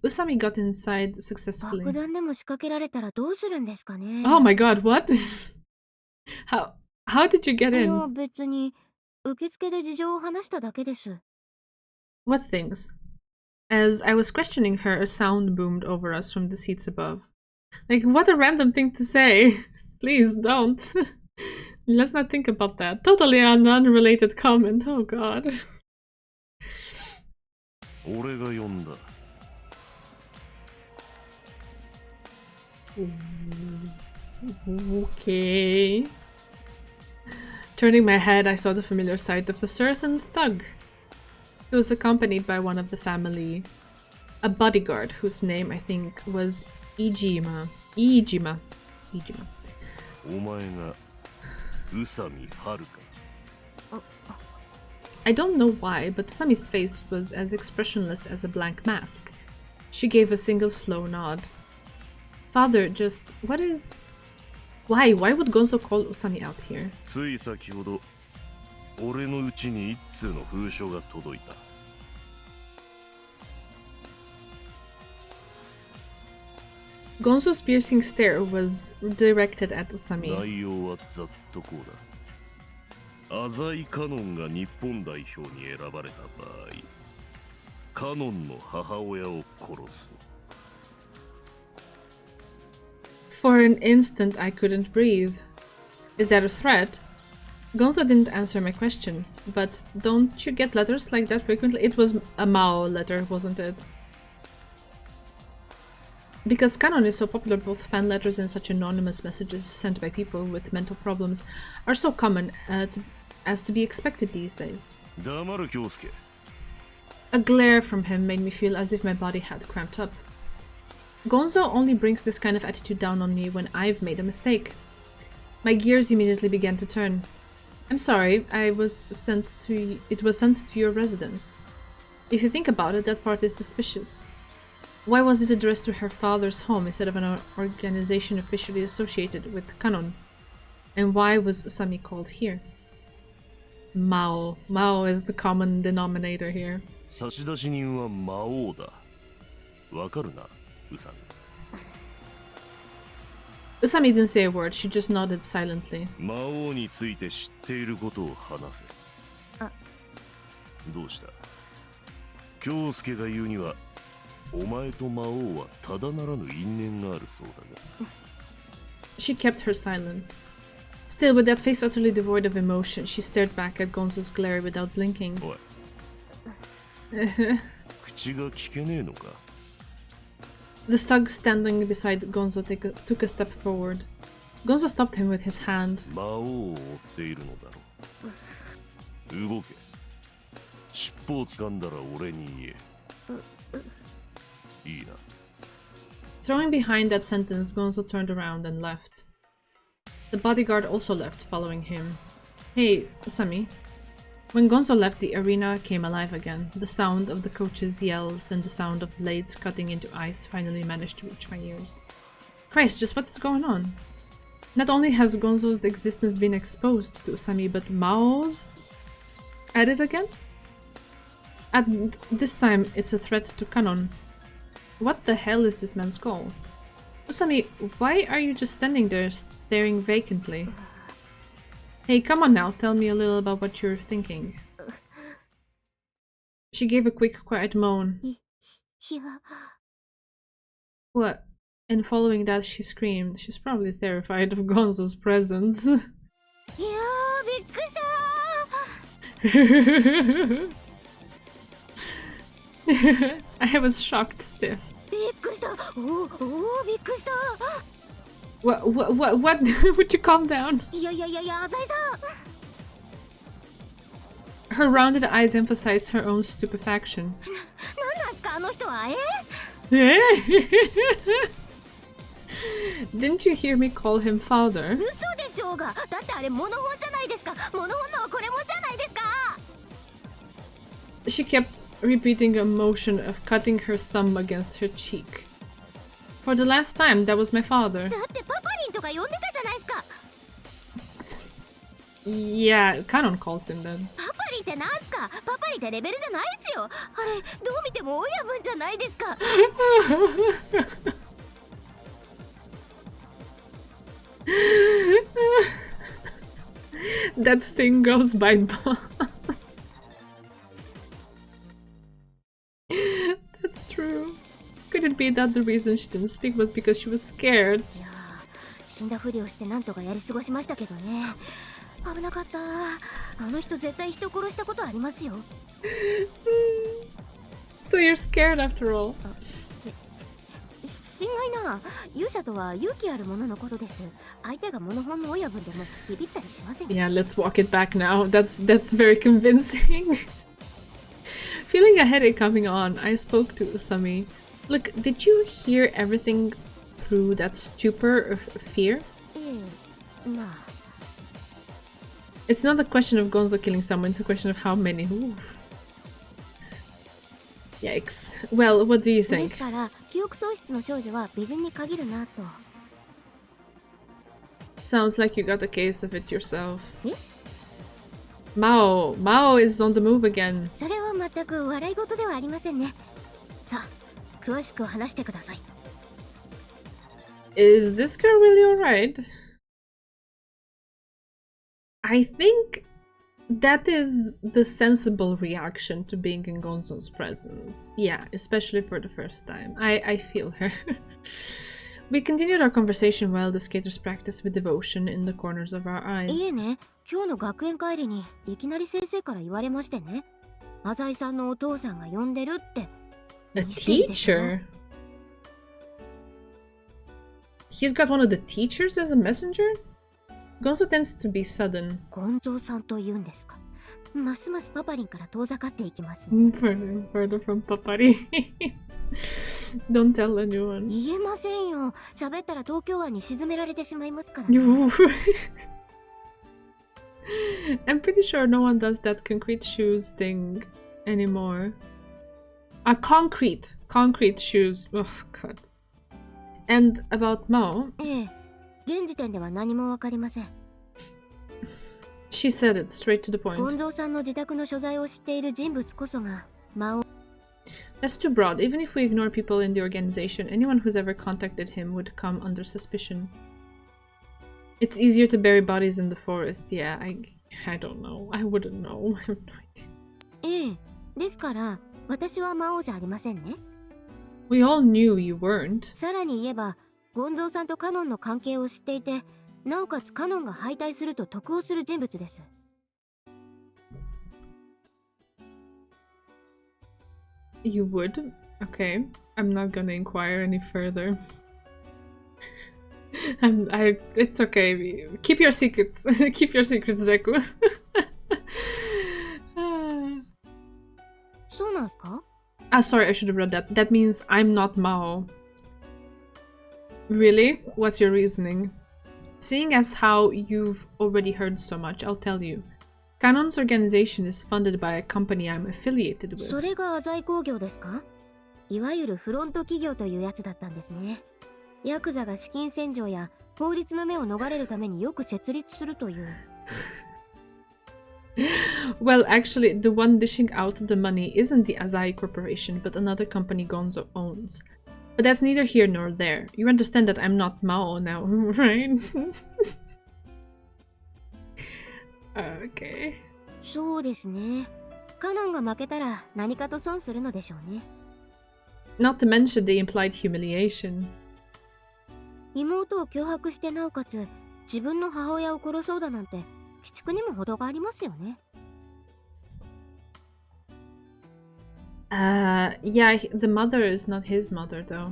[SPEAKER 1] Usami got inside successfully.
[SPEAKER 3] 爆弾でも仕掛けられたらどうするんですかね？
[SPEAKER 1] Oh my god, what? How did you get
[SPEAKER 3] いや、
[SPEAKER 1] in?
[SPEAKER 3] 別に受付で事情を話しただけです。
[SPEAKER 1] What things? As I was questioning her, a sound boomed over us from the seats above. Like, what a random thing to say. Please don't. Let's not think about that. Totally an unrelated comment. Oh god.
[SPEAKER 6] 俺が呼んだ。
[SPEAKER 1] Okay. Turning my head, I saw the familiar sight of a certain thug. He was accompanied by one of the family, a bodyguard whose name I think was Ijima.
[SPEAKER 6] お前が宇佐美遥か。
[SPEAKER 1] I don't know why, but Usami's face was as expressionless as a blank mask. She gave a single slow nod. Father, just what is... Why? Why would Gonzo call Usami out here?
[SPEAKER 6] つい先ほど俺の家に一通の封書が届いた。
[SPEAKER 1] Gonzo's piercing stare was directed at Usami.
[SPEAKER 6] 内容はざっとこうだ。浅井カノンが日本代表に選ばれた場合、カノンの母親を殺す。
[SPEAKER 1] For an instant, I couldn't breathe. Is that a threat? Gonzo didn't answer my question, but don't you get letters like that frequently? It was a Maou letter, wasn't it? Because Canon is so popular, both fan letters and such anonymous messages sent by people with mental problems are so common as to be expected these days.
[SPEAKER 6] 黙る京介。
[SPEAKER 1] A glare from him made me feel as if my body had cramped up. Gonzo only brings this kind of attitude down on me when I've made a mistake. My gears immediately began to turn. I'm sorry, it was sent to your residence. If you think about it, that part is suspicious. Why was it addressed to her father's home instead of an organization officially associated with Canon? And why was Usami called here? Maou. Maou is the common denominator here.
[SPEAKER 6] 差出人は魔王だ。わかるな、宇佐美。
[SPEAKER 1] Usami didn't say a word, she just nodded silently.
[SPEAKER 6] 魔王について知っていることを話せ。
[SPEAKER 3] あ、
[SPEAKER 6] どうした？京介が言うには、お前と魔王はただならぬ因縁があるそうだが。
[SPEAKER 1] She kept her silence. Still, with that face utterly devoid of emotion, she stared back at Gonzo's glare without blinking.
[SPEAKER 6] おい。口が聞けねえのか？
[SPEAKER 1] The thug standing beside Gonzo took a step forward. Gonzo stopped him with his hand.
[SPEAKER 6] 魔王を追っているのだろう。動け。尻尾を掴んだら俺に言え。いいな。
[SPEAKER 1] Throwing behind that sentence, Gonzo turned around and left. The bodyguard also left, following him. Hey, Usami. When Gonzo left, the arena came alive again. The sound of the coach's yells and the sound of blades cutting into ice finally managed to reach my ears. Christ, just what is going on? Not only has Gonzo's existence been exposed to Usami, but Mao's at it again? And this time, it's a threat to Canon. What the hell is this man's goal? Usami, why are you just standing there, staring vacantly? Hey, come on now, tell me a little about what you're thinking. She gave a quick, quiet moan. What? And following that, she screamed. She's probably terrified of Gonzo's presence. I was shocked stiff. What? Would you calm down? Her rounded eyes emphasized her own stupefaction. Didn't you hear me call him father? She kept repeating a motion of cutting her thumb against her cheek. For the last time, that was my father. Yeah, Canon calls him that. That thing goes by bonds. That's true. Could it be that the reason she didn't speak was because she was scared? So you're scared after all. Yeah, let's walk it back now. That's very convincing. Feeling a headache coming on, I spoke to Usami. Look, did you hear everything through that stupor of fear? It's not a question of Gonzo killing someone, it's a question of how many. Oof. Yikes. Well, what do you think? Sounds like you got a case of it yourself.
[SPEAKER 3] Eh?
[SPEAKER 1] Mao is on the move again.
[SPEAKER 3] それは全く笑い事ではありませんね。さあ、詳しく話してください。
[SPEAKER 1] Is this girl really alright? I think that is the sensible reaction to being in Gonzo's presence. Yeah, especially for the first time. I feel her. We continued our conversation while the skaters practiced with devotion in the corners of our
[SPEAKER 3] い
[SPEAKER 1] eyes.
[SPEAKER 3] えね、今日の学園帰りにいきなり先生から言われましてね。浅井さんのお父さんが呼んでるって。
[SPEAKER 1] A teacher? He's got one of the teachers as a messenger? Gonzo tends to be sudden.
[SPEAKER 3] ゴンゾーさんと言うんですか。ますますパパリンから遠ざかっていきますね。
[SPEAKER 1] Further from Papari. Don't tell anyone.
[SPEAKER 3] 言えませんよ。喋ったら東京湾に沈められてしまいますから、
[SPEAKER 1] I'm pretty sure no one does that concrete shoes thing anymore. Concrete shoes. Oh god. And about Mao,
[SPEAKER 3] ええ、現時点では何もわかりません。
[SPEAKER 1] she said it straight to the
[SPEAKER 3] ゴン
[SPEAKER 1] point.
[SPEAKER 3] ゾーさんの自宅の所在を知っている人物こそがマオ。
[SPEAKER 1] That's too broad. Even if we ignore people in the organization, anyone who's ever contacted him would come under suspicion. It's easier to bury bodies in the forest. Yeah, I don't know. I wouldn't know. I have no idea.
[SPEAKER 3] ええ、ですから私はマオじゃありませんね。
[SPEAKER 1] We all knew you weren't.
[SPEAKER 3] さらに言えばゴンゾーさんとカノンの関係を知っていて、なおかつカノンが敗退すると得をする人物です。
[SPEAKER 1] You would? Okay. I'm not gonna inquire any further. It's okay. Keep your secrets. Keep your secrets, Zeku.
[SPEAKER 3] そうなんすか？
[SPEAKER 1] Sorry, I should have read that. That means I'm not Mao. Really? What's your reasoning? Seeing as how you've already heard so much, I'll tell you. Canon's organization is funded by a company I'm affiliated with.
[SPEAKER 3] それが浅井工業ですか？いわゆるフロント企業というやつだったんですね。ヤクザが資金洗浄や法律の目を逃れるためによく設立するという。
[SPEAKER 1] Well, actually, the one dishing out the money isn't the Azai Corporation, but another company Gonzo owns. But that's neither here nor there. You understand that I'm not Mao now, right? Okay.
[SPEAKER 3] そうですね。カノンが負けたら何かと損するのでしょうね。
[SPEAKER 1] Not to mention the implied humiliation.
[SPEAKER 3] 妹を脅迫してなおかつ自分の母親を殺そうだなんて鬼畜にも程がありますよね。
[SPEAKER 1] Yeah, the mother is not his mother though.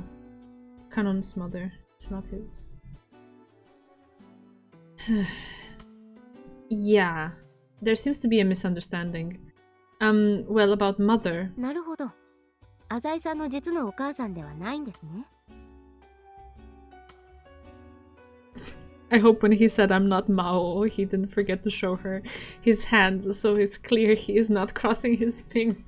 [SPEAKER 1] Canon's mother. It's not his. Yeah, there seems to be a misunderstanding. Well, about mother.
[SPEAKER 3] なるほど。浅井さんの実のお母さんではないんですね。
[SPEAKER 1] I hope when he said I'm not Mao, he didn't forget to show her his hands, so it's clear he is not crossing his fingers.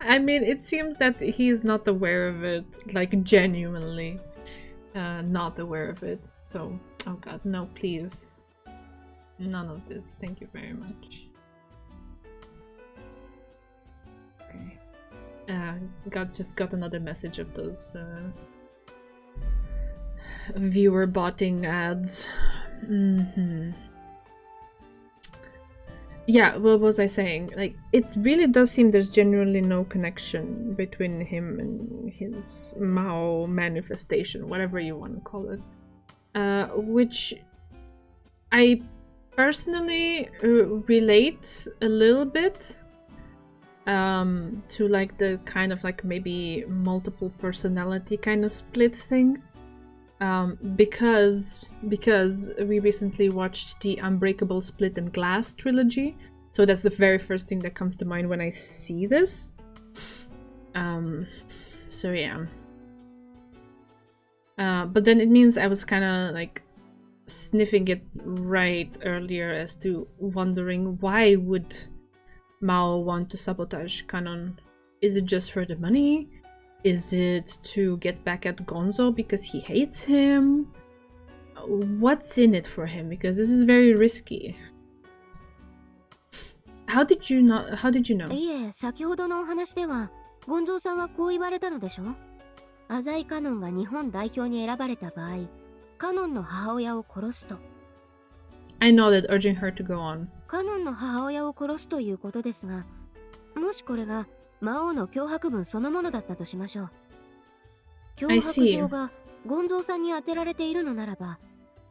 [SPEAKER 1] I mean, it seems that he is not aware of it, like genuinely not aware of it. So, oh god, no, please. None of this. Thank you very much. Okay. Just got another message of those viewer botting ads. Yeah, what was I saying? Like, it really does seem there's genuinely no connection between him and his Mao manifestation, whatever you want to call it. Which I personally relate a little bit to like the kind of like maybe multiple personality kind of split thing. Because we recently watched the Unbreakable Split and Glass trilogy, so that's the very first thing that comes to mind when I see this. So yeah. But then it means I was kind of like sniffing it right earlier as to wondering why would Mao want to sabotage Canon? Is it just for the money? Is it to get back at Gonzo because he hates him? what's in it for him? Because this is very risky. How did you know?
[SPEAKER 3] いえ、先ほどのお話ではゴンゾーさんはこう言われたのでしょ。浅井カノンが日本代表に選ばれた場合、カノンの母親を殺すと。
[SPEAKER 1] I nodded, urging her to go on.
[SPEAKER 3] カノンの母親を殺すということですが、もしこれが魔王の脅迫文そのものだったとしましょう。脅迫状がゴンゾーさんに当てられているのならば、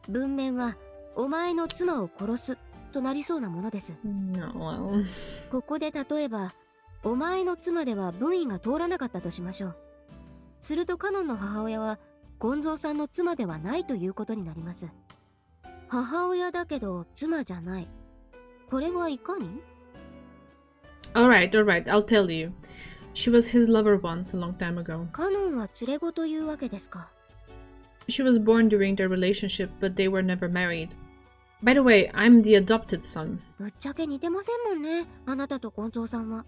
[SPEAKER 3] 文面はお前の妻を殺すとなりそうなものです。
[SPEAKER 1] No, well.
[SPEAKER 3] ここで例えば、お前の妻では文意が通らなかったとしましょう。するとカノンの母親はゴンゾーさんの妻ではないということになります。母親だけど妻じゃない。これはいかに？
[SPEAKER 1] Alright, I'll tell you. She was his lover once, a long time ago.
[SPEAKER 3] カノンは連れ子というわけですか。
[SPEAKER 1] She was born during their relationship, but they were never married. By the way, I'm the adopted son.
[SPEAKER 3] ぶっちゃけ似てませんもんね、あなたとゴンゾーさんは。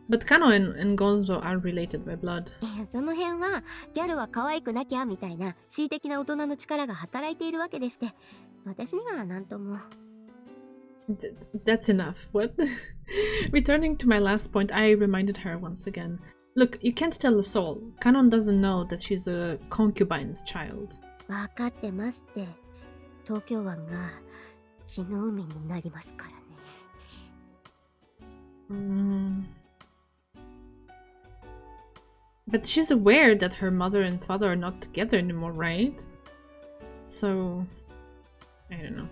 [SPEAKER 1] But Kano and Gonzo are related by blood.
[SPEAKER 3] その辺はギャルは可愛くなきゃみたいな恣意的な大人の力が働いているわけでして、私には何とも。
[SPEAKER 1] That's enough. What? Returning to my last point, I reminded her once again. Look, you can't tell a soul. Kanon doesn't know that she's a concubine's child.
[SPEAKER 3] 分かってますって。東京湾が血の海になりますからね。
[SPEAKER 1] But she's aware that her mother and father are not together anymore, right? So, I don't know.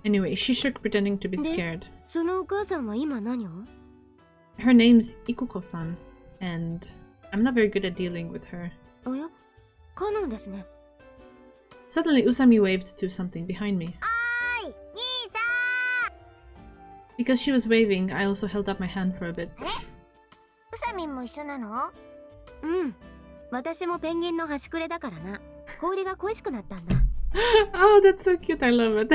[SPEAKER 1] Anyway, she shook, pretending to be scared.
[SPEAKER 3] そのお母さんは今何を？
[SPEAKER 1] Her name's Ikuko-san, and I'm not very good at dealing with her.
[SPEAKER 3] おや、カノンですね。
[SPEAKER 1] Suddenly, Usami waved to something behind me.
[SPEAKER 2] おーい、兄さん。
[SPEAKER 1] Because she was waving, I also held up my hand for a bit.
[SPEAKER 2] ウサミンも一緒なの？
[SPEAKER 3] うん。私もペンギンの端くれだからな。氷が恋しくなったんだ。
[SPEAKER 1] Oh, that's so cute. I love it.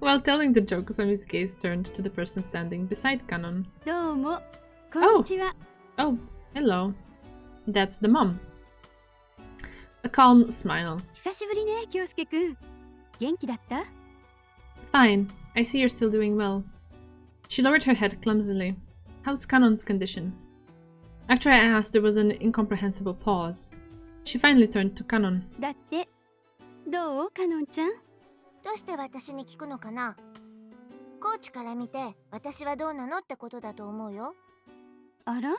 [SPEAKER 1] While telling the joke, Usami's gaze turned to the person standing beside Kanon.
[SPEAKER 7] どうも、こんにちは。
[SPEAKER 1] Oh, hello. That's the mom. A calm smile.
[SPEAKER 7] 久しぶりね、京介くん。元気だった？
[SPEAKER 1] Fine. I see you're still doing well. She lowered her head clumsily. How's Kanon's condition? After I asked, there was an incomprehensible pause. She finally turned to Kanon.
[SPEAKER 7] だって、どうかのんちゃん？
[SPEAKER 2] どうして私に聞くのかな？コーチから見て私はどうなのってことだと思うよ。
[SPEAKER 7] あら？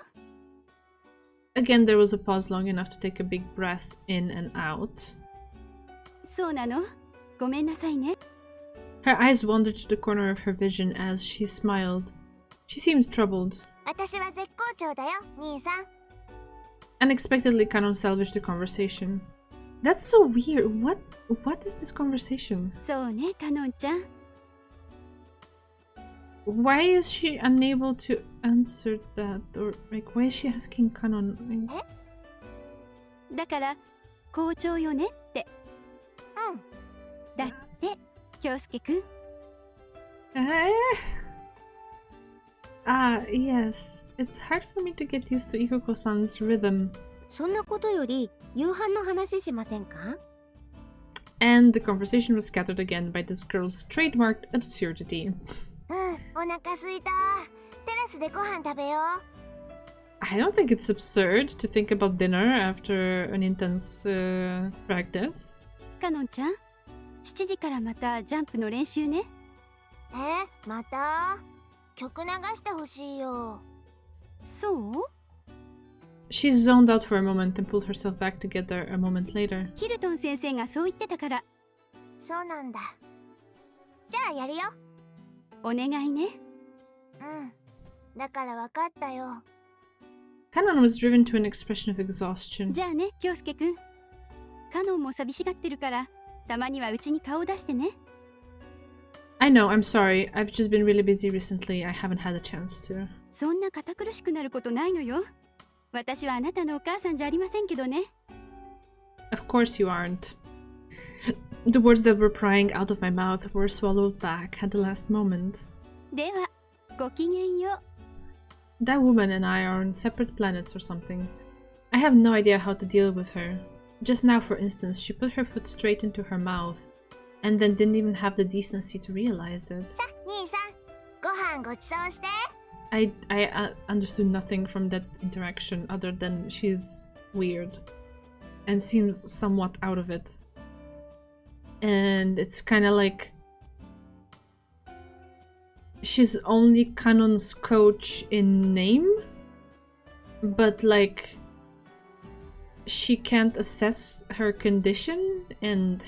[SPEAKER 1] Again, there was a pause long enough to take a big breath in and out.
[SPEAKER 7] そうなの？ごめんなさいね。
[SPEAKER 1] Her eyes wandered to the corner of her vision as she smiled. She seemed troubled.
[SPEAKER 2] 私は絶好調だよ、兄さん。
[SPEAKER 1] Unexpectedly, Kanon salvaged the conversation. That's so weird. What is this conversation?
[SPEAKER 7] そうね、かのんちゃん。
[SPEAKER 1] Why is she unable to answer that? Or, like, why is she asking Kanon?
[SPEAKER 7] だから、校長よねって。
[SPEAKER 2] うん。
[SPEAKER 7] だって、京介くん。
[SPEAKER 1] Yes. It's hard for me to get used to Ikuko-san's rhythm.
[SPEAKER 3] そんなことより夕飯の話しませんか？
[SPEAKER 1] And the conversation was scattered again by this girl's trademarked absurdity.
[SPEAKER 2] うん、お腹すいた。テラスでご飯食べよう。
[SPEAKER 1] I don't think it's absurd to think about dinner after an intense practice.
[SPEAKER 7] かのんちゃん、7時からまたジャンプの練習ね。
[SPEAKER 2] また？曲流してほしいよ。
[SPEAKER 7] そう？
[SPEAKER 1] She zoned out for a moment and pulled herself back together a moment later.
[SPEAKER 7] ヒルトン先生がそう言ってたから。
[SPEAKER 2] そうなんだ。じゃあやるよ。
[SPEAKER 7] お願いね。
[SPEAKER 2] うん。だから分かったよ。
[SPEAKER 1] Kanon was driven to an expression of exhaustion.
[SPEAKER 7] じゃあね、京介くん。カノンも寂しがってるから、たまにはうちに顔出してね。
[SPEAKER 1] I know, I'm sorry. I've just been really busy recently. I haven't had a chance to.
[SPEAKER 7] そんな堅苦しくなることないのよ。私はあなたのお母さんじゃありませんけどね。
[SPEAKER 1] Of course you aren't. The words that were prying out of my mouth were swallowed back at the last moment.
[SPEAKER 7] では、ごきげんよう。
[SPEAKER 1] That woman and I are on separate planets or something. I have no idea how to deal with her. Just now, for instance, she put her foot straight into her mouth and then didn't even have the decency to realize it.
[SPEAKER 2] さ、兄さん、ご飯ごちそうして。
[SPEAKER 1] I understood nothing from that interaction other than she's weird and seems somewhat out of it. And it's kind of like she's only Kanon's coach in name, but like she can't assess her condition, and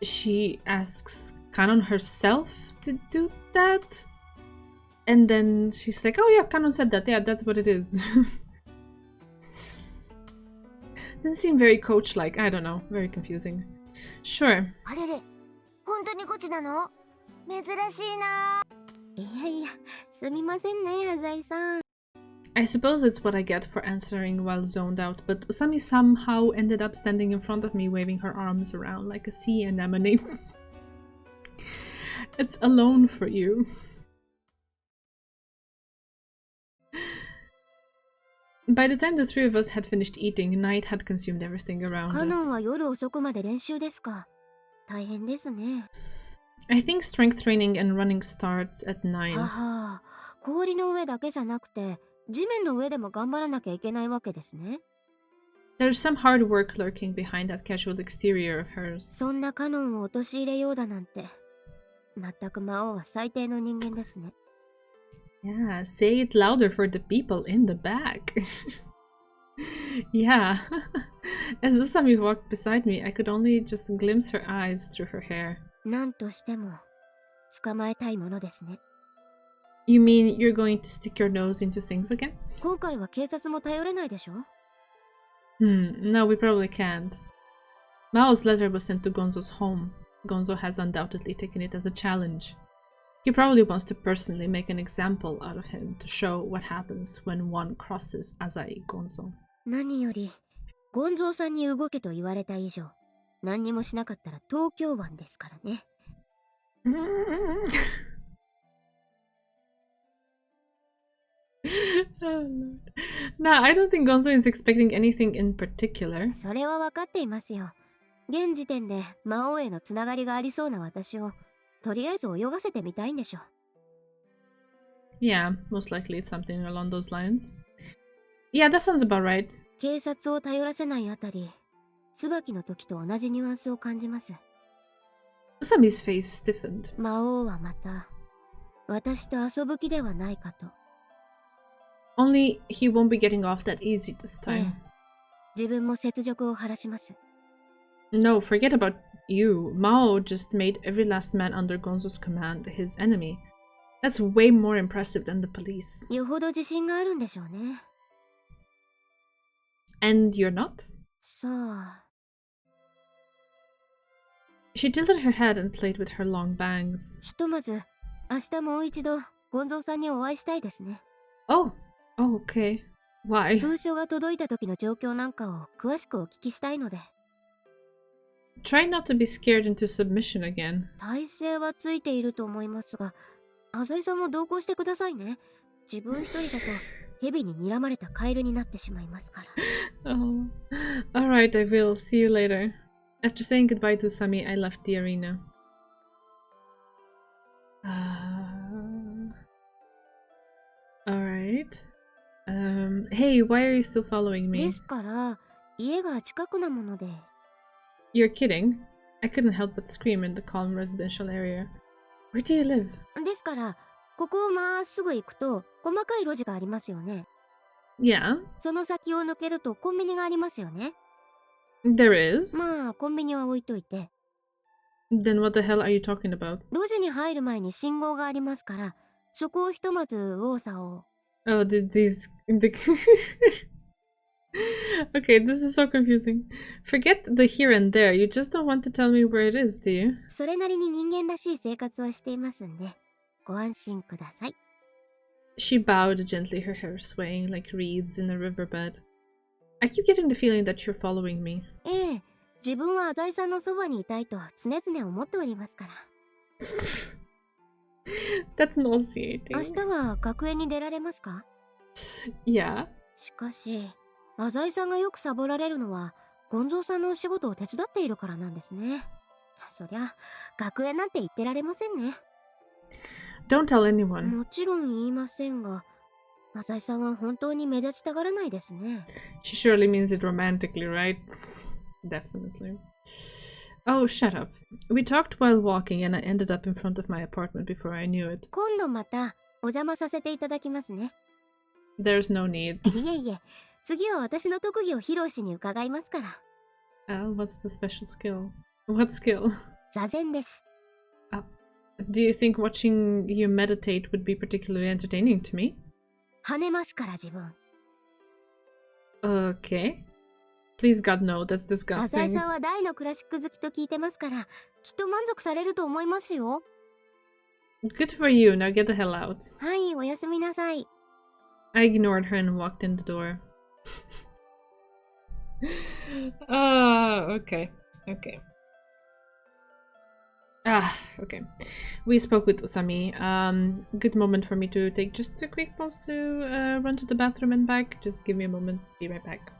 [SPEAKER 1] she asks Kanon herself to do that. And then she's like, oh yeah, Kanon said that. Yeah, that's what it is. Didn't seem very coach-like. I don't know. Very confusing. Sure.
[SPEAKER 2] あれれ、本当にゴチなの？珍しいな。
[SPEAKER 3] いやいや、すみませんね、浅井さん。
[SPEAKER 1] I suppose it's what I get for answering while zoned out, but Usami somehow ended up standing in front of me, waving her arms around like a sea anemone. It's alone for you. By the time the three of us had finished eating, night had consumed everything around
[SPEAKER 3] カノン
[SPEAKER 1] us.
[SPEAKER 3] は夜遅くまで練習ですか。大変ですね。
[SPEAKER 1] I think strength training and running starts at 9.
[SPEAKER 3] はは、氷の上だけじゃなくて、地面の上でも頑張らなきゃいけないわけですね。
[SPEAKER 1] There's some hard work lurking behind that casual exterior of hers.
[SPEAKER 3] そんなカノンを陥れようだなんて。全く魔王は最低の人間ですね。
[SPEAKER 1] Yeah, say it louder for the people in the back. Yeah. As Usami walked beside me, I could only just glimpse her eyes through her hair.
[SPEAKER 3] なんとしても捕まえたいものですね。
[SPEAKER 1] You mean you're going to stick your nose into things again?
[SPEAKER 3] 今回は警察も頼れないでしょ？
[SPEAKER 1] No, we probably can't. Mao's letter was sent to Gonzo's home. Gonzo has undoubtedly taken it as a challenge. He probably wants to personally make an example out of him to show what happens when one crosses Azai Gonzo.
[SPEAKER 3] 何より、ゴンゾーさんに動けと言われた以上、何にもしなかったら東京湾ですからね。
[SPEAKER 1] Oh, Lord. Nah, I don't think Gonzo is expecting anything in particular.
[SPEAKER 3] それは分かっていますよ。現時点で魔王へのつながりがありそうな私を、とりあえず泳がせてみたいんでしょ。
[SPEAKER 1] Yeah, most likely it's something along those lines. Yeah, that sounds about right.
[SPEAKER 3] 警察を頼らせないあたり、椿の時と同じニュアンスを感じます。
[SPEAKER 1] Usami's face stiffened.
[SPEAKER 3] 魔王はまた、私と遊ぶ気ではないかと。
[SPEAKER 1] Only he won't be getting off that easy this time.
[SPEAKER 3] 自分も雪辱を晴らします。
[SPEAKER 1] No, forget about you. Mao just made every last man under Gonzo's command his enemy. That's way more impressive than the police.
[SPEAKER 3] よほど自信があるんでしょうね。
[SPEAKER 1] And you're not?
[SPEAKER 3] さあ。
[SPEAKER 1] She tilted her head and played with her long bangs.
[SPEAKER 3] ひとまず、明日もう一度、ゴンゾーさんにお会いしたいですね。
[SPEAKER 1] Oh, okay. Why?
[SPEAKER 3] 封書が届いた時の状況なんかを詳しくお聞きしたいので。
[SPEAKER 1] Try not to be scared into submission again.
[SPEAKER 3] 体勢はついていると思いますが、浅井さんも同行してくださいね。自分一人だと蛇に睨まれたカエルになってしまいますから。
[SPEAKER 1] Oh. Alright, I will. See you later. After saying goodbye to Usami, I left the arena. Alright. Hey, why are you still following
[SPEAKER 3] で
[SPEAKER 1] me?
[SPEAKER 3] すから、家が近くなもので。
[SPEAKER 1] You're kidding? I couldn't help but scream in the calm residential area. Where do you live?
[SPEAKER 3] ですから、ここをまっすぐ行くと、細かい路地がありますよね。
[SPEAKER 1] Yeah,
[SPEAKER 3] その先を抜けるとコンビニがありますよね。
[SPEAKER 1] there is.
[SPEAKER 3] まあ、コンビニは置いといて。
[SPEAKER 1] Then what the hell are you talking about?
[SPEAKER 3] 路地に入る前に信号がありますから、そこをひとまず右往左往。
[SPEAKER 1] Oh, these... Okay, this is so confusing. Forget the here and there. You just don't want to tell me where it is, do you?
[SPEAKER 3] それなりに人間らしい生活はしていますんで、ご安心ください。
[SPEAKER 1] She bowed gently, her hair swaying like reeds in a riverbed. I keep getting the feeling that you're following me.
[SPEAKER 3] ええ、自分は浅井さんのそばにいたいと常々思っておりますから。
[SPEAKER 1] That's nauseating.
[SPEAKER 3] 明日は学園に出られますか？
[SPEAKER 1] Yeah.
[SPEAKER 3] しかし、浅井さんがよくサボられるのは、ゴンゾーさんのお仕事を手伝っているからなんですね。そりゃ、学園なんて言ってられませんね。
[SPEAKER 1] Don't tell anyone.
[SPEAKER 3] もちろん言いませんが、浅井さんは本当に目立ちたがらないですね。
[SPEAKER 1] She surely means it romantically, right? Definitely. Oh, shut up. We talked while walking and I ended up in front of my apartment before I knew it.
[SPEAKER 3] 今度またお邪魔させていただきますね。
[SPEAKER 1] There's no need.
[SPEAKER 3] いえいえ、次は私の特技を披露しに伺いますから。
[SPEAKER 1] Oh, what's the special skill? What skill?
[SPEAKER 3] 座禅です。
[SPEAKER 1] Oh. Do you think watching you meditate would be particularly entertaining to me?
[SPEAKER 3] 跳ねますから自分。
[SPEAKER 1] Okay. Please God no, that's
[SPEAKER 3] 浅井
[SPEAKER 1] disgusting.
[SPEAKER 3] さんは大のクラシック好きと聞いてますから、きっと満足されると思いますよ。
[SPEAKER 1] Good for you, now get the hell out.
[SPEAKER 3] はい、おやすみなさい。
[SPEAKER 1] I ignored her and walked in the door. Okay. Okay. Okay. We spoke with Usami. Good moment for me to take just a quick pause to run to the bathroom and back. Just give me a moment. Be right back.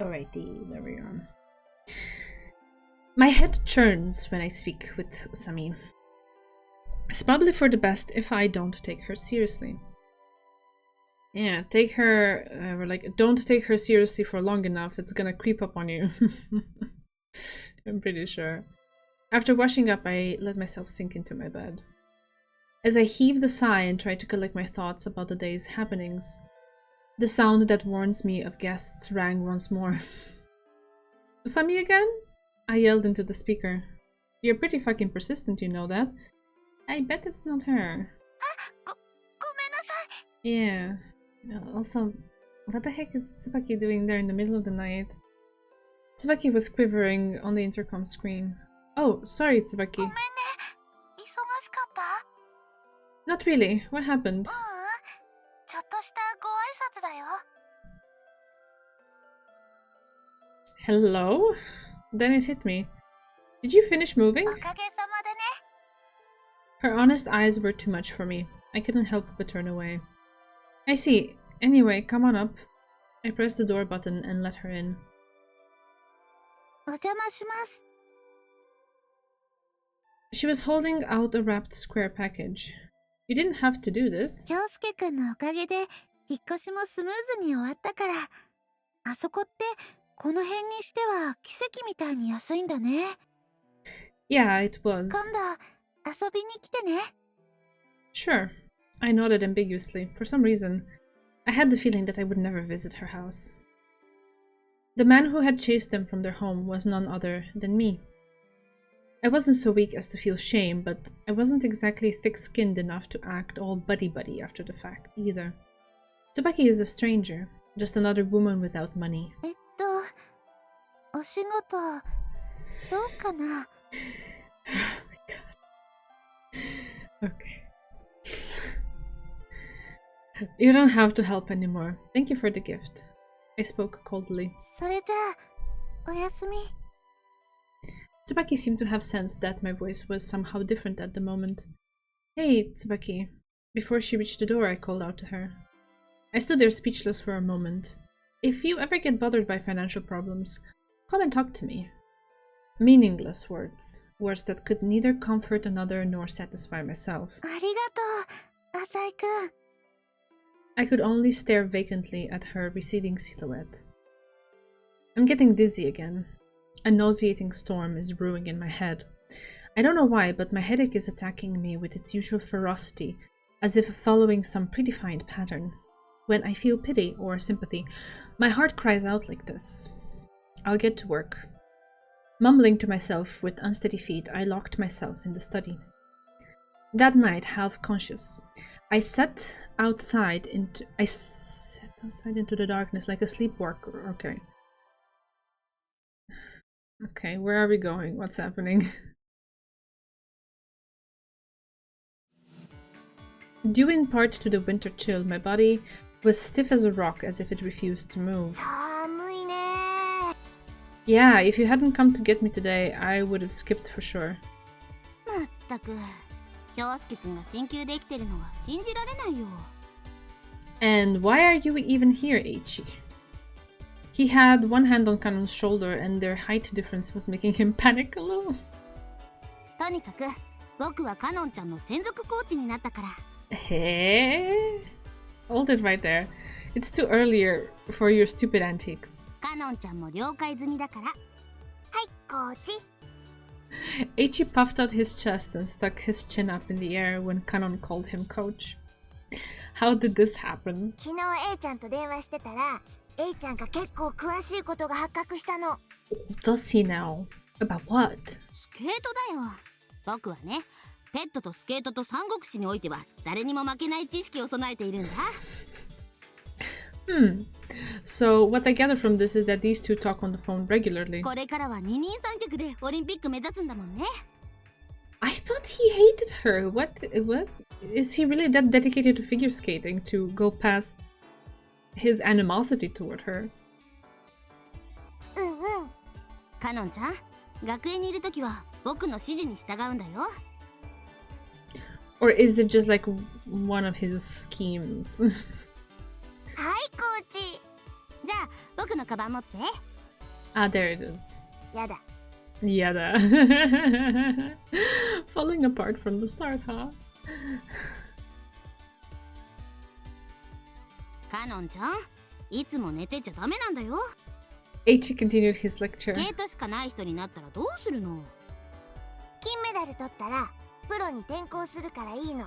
[SPEAKER 1] Alrighty, there we are. My head churns when I speak with Usami. It's probably for the best if I don't take her seriously. Yeah, take her, don't take her seriously for long enough, it's gonna creep up on you. I'm pretty sure. After washing up, I let myself sink into my bed. As I heaved a sigh and tried to collect my thoughts about the day's happenings, the sound that warns me of guests rang once more. Usami again? I yelled into the speaker. You're pretty fucking persistent, you know that. I bet it's not her. Yeah. Also, what the heck is Tsubaki doing there in the middle of the night? Tsubaki was quivering on the intercom screen. Oh, sorry, Tsubaki.
[SPEAKER 2] ごめんね。忙しかった？
[SPEAKER 1] Not really. What happened?
[SPEAKER 2] ちょっとしたご挨拶だよ。
[SPEAKER 1] Hello? Then it hit me. Did you finish moving?
[SPEAKER 2] おかげさまでね。
[SPEAKER 1] Her honest eyes were too much for me. I couldn't help but turn away. I see. Anyway, come on up. I pressed the door button and let her in.
[SPEAKER 2] お邪魔します。
[SPEAKER 1] She was holding out a wrapped square package. You didn't have to do this.
[SPEAKER 2] 京介くんのおかげで引っ越しもスムーズに終わったから。あそこってこの辺にしては奇跡みたいに安いんだね。
[SPEAKER 1] Yeah, it was.
[SPEAKER 2] 今度遊びに来てね。
[SPEAKER 1] Sure. I nodded ambiguously. For some reason, I had the feeling that I would never visit her house. The man who had chased them from their home was none other than me. I wasn't so weak as to feel shame, but I wasn't exactly thick-skinned enough to act all buddy-buddy after the fact, either. Tsubaki is a stranger, just another woman without money.
[SPEAKER 2] お仕事どうかな？
[SPEAKER 1] Oh my god. Okay. You don't have to help anymore. Thank you for the gift. I spoke coldly.
[SPEAKER 2] それじゃあおやすみ。
[SPEAKER 1] Tsubaki seemed to have sensed that my voice was somehow different at the moment. Hey, Tsubaki. Before she reached the door, I called out to her. I stood there speechless for a moment. If you ever get bothered by financial problems, come and talk to me. Meaningless words. Words that could neither comfort another nor satisfy myself.
[SPEAKER 2] ありがとう、浅井くん。
[SPEAKER 1] I could only stare vacantly at her receding silhouette. I'm getting dizzy again. A nauseating storm is brewing in my head. I don't know why, but my headache is attacking me with its usual ferocity, as if following some predefined pattern. When I feel pity or sympathy, my heart cries out like this. I'll get to work. Mumbling to myself with unsteady feet, I locked myself in the study. That night, half conscious, I sat outside into the darkness like a sleepwalker. Okay, where are we going? What's happening? Due in part to the winter chill, my body was stiff as a rock, as if it refused to move.
[SPEAKER 2] 寒いね。
[SPEAKER 1] Yeah, if you hadn't come to get me today, I would have skipped for sure.
[SPEAKER 4] まったく京介くんが進級できてるのは信じられないよ。
[SPEAKER 1] And why are you even here, Eiichi? He had one hand on Kanon's shoulder, and their height difference was making him panic a little.
[SPEAKER 4] とにかく僕はカノンちゃんの専属コーチになったから。
[SPEAKER 1] Hey? Hold it right there. It's too early for your stupid antics.
[SPEAKER 4] カノンちゃんも了解済みだから。
[SPEAKER 2] はい、コーチ。
[SPEAKER 1] Eiichi puffed out his chest and stuck his chin up in the air when Kanon called him coach. How did this happen?
[SPEAKER 2] 昨日 A ちゃんと電話してたら A ちゃんが結構詳しいことが発覚したの。
[SPEAKER 1] Does he now? About what?
[SPEAKER 4] スケートだよ。僕はね、ペットとスケートと三国志においては誰にも負けない知識を備えているんだ。
[SPEAKER 1] So what I gather from this is that these two talk on the phone regularly.
[SPEAKER 4] これからは二人三脚でオリンピック目指すんだもんね。
[SPEAKER 1] I thought he hated her. What? Is he really that dedicated to figure skating to go past his animosity toward her?
[SPEAKER 2] うんうん。
[SPEAKER 4] カノンちゃん、学園にいるときは僕の指示に従うんだよ。
[SPEAKER 1] Or is it just like one of his schemes?
[SPEAKER 2] はい、コーチ。
[SPEAKER 4] じゃあ僕のカバン持って。
[SPEAKER 1] Ah, there it is.
[SPEAKER 2] やだ。
[SPEAKER 1] Yada. Falling apart from the start, huh?
[SPEAKER 4] カノンちゃん、いつも寝てちゃダメなんだよ。
[SPEAKER 1] Eiichi continued his lecture.
[SPEAKER 4] スケートしかない人になったらどうするの？
[SPEAKER 2] 金メダル取ったらプロに転向するからいいの。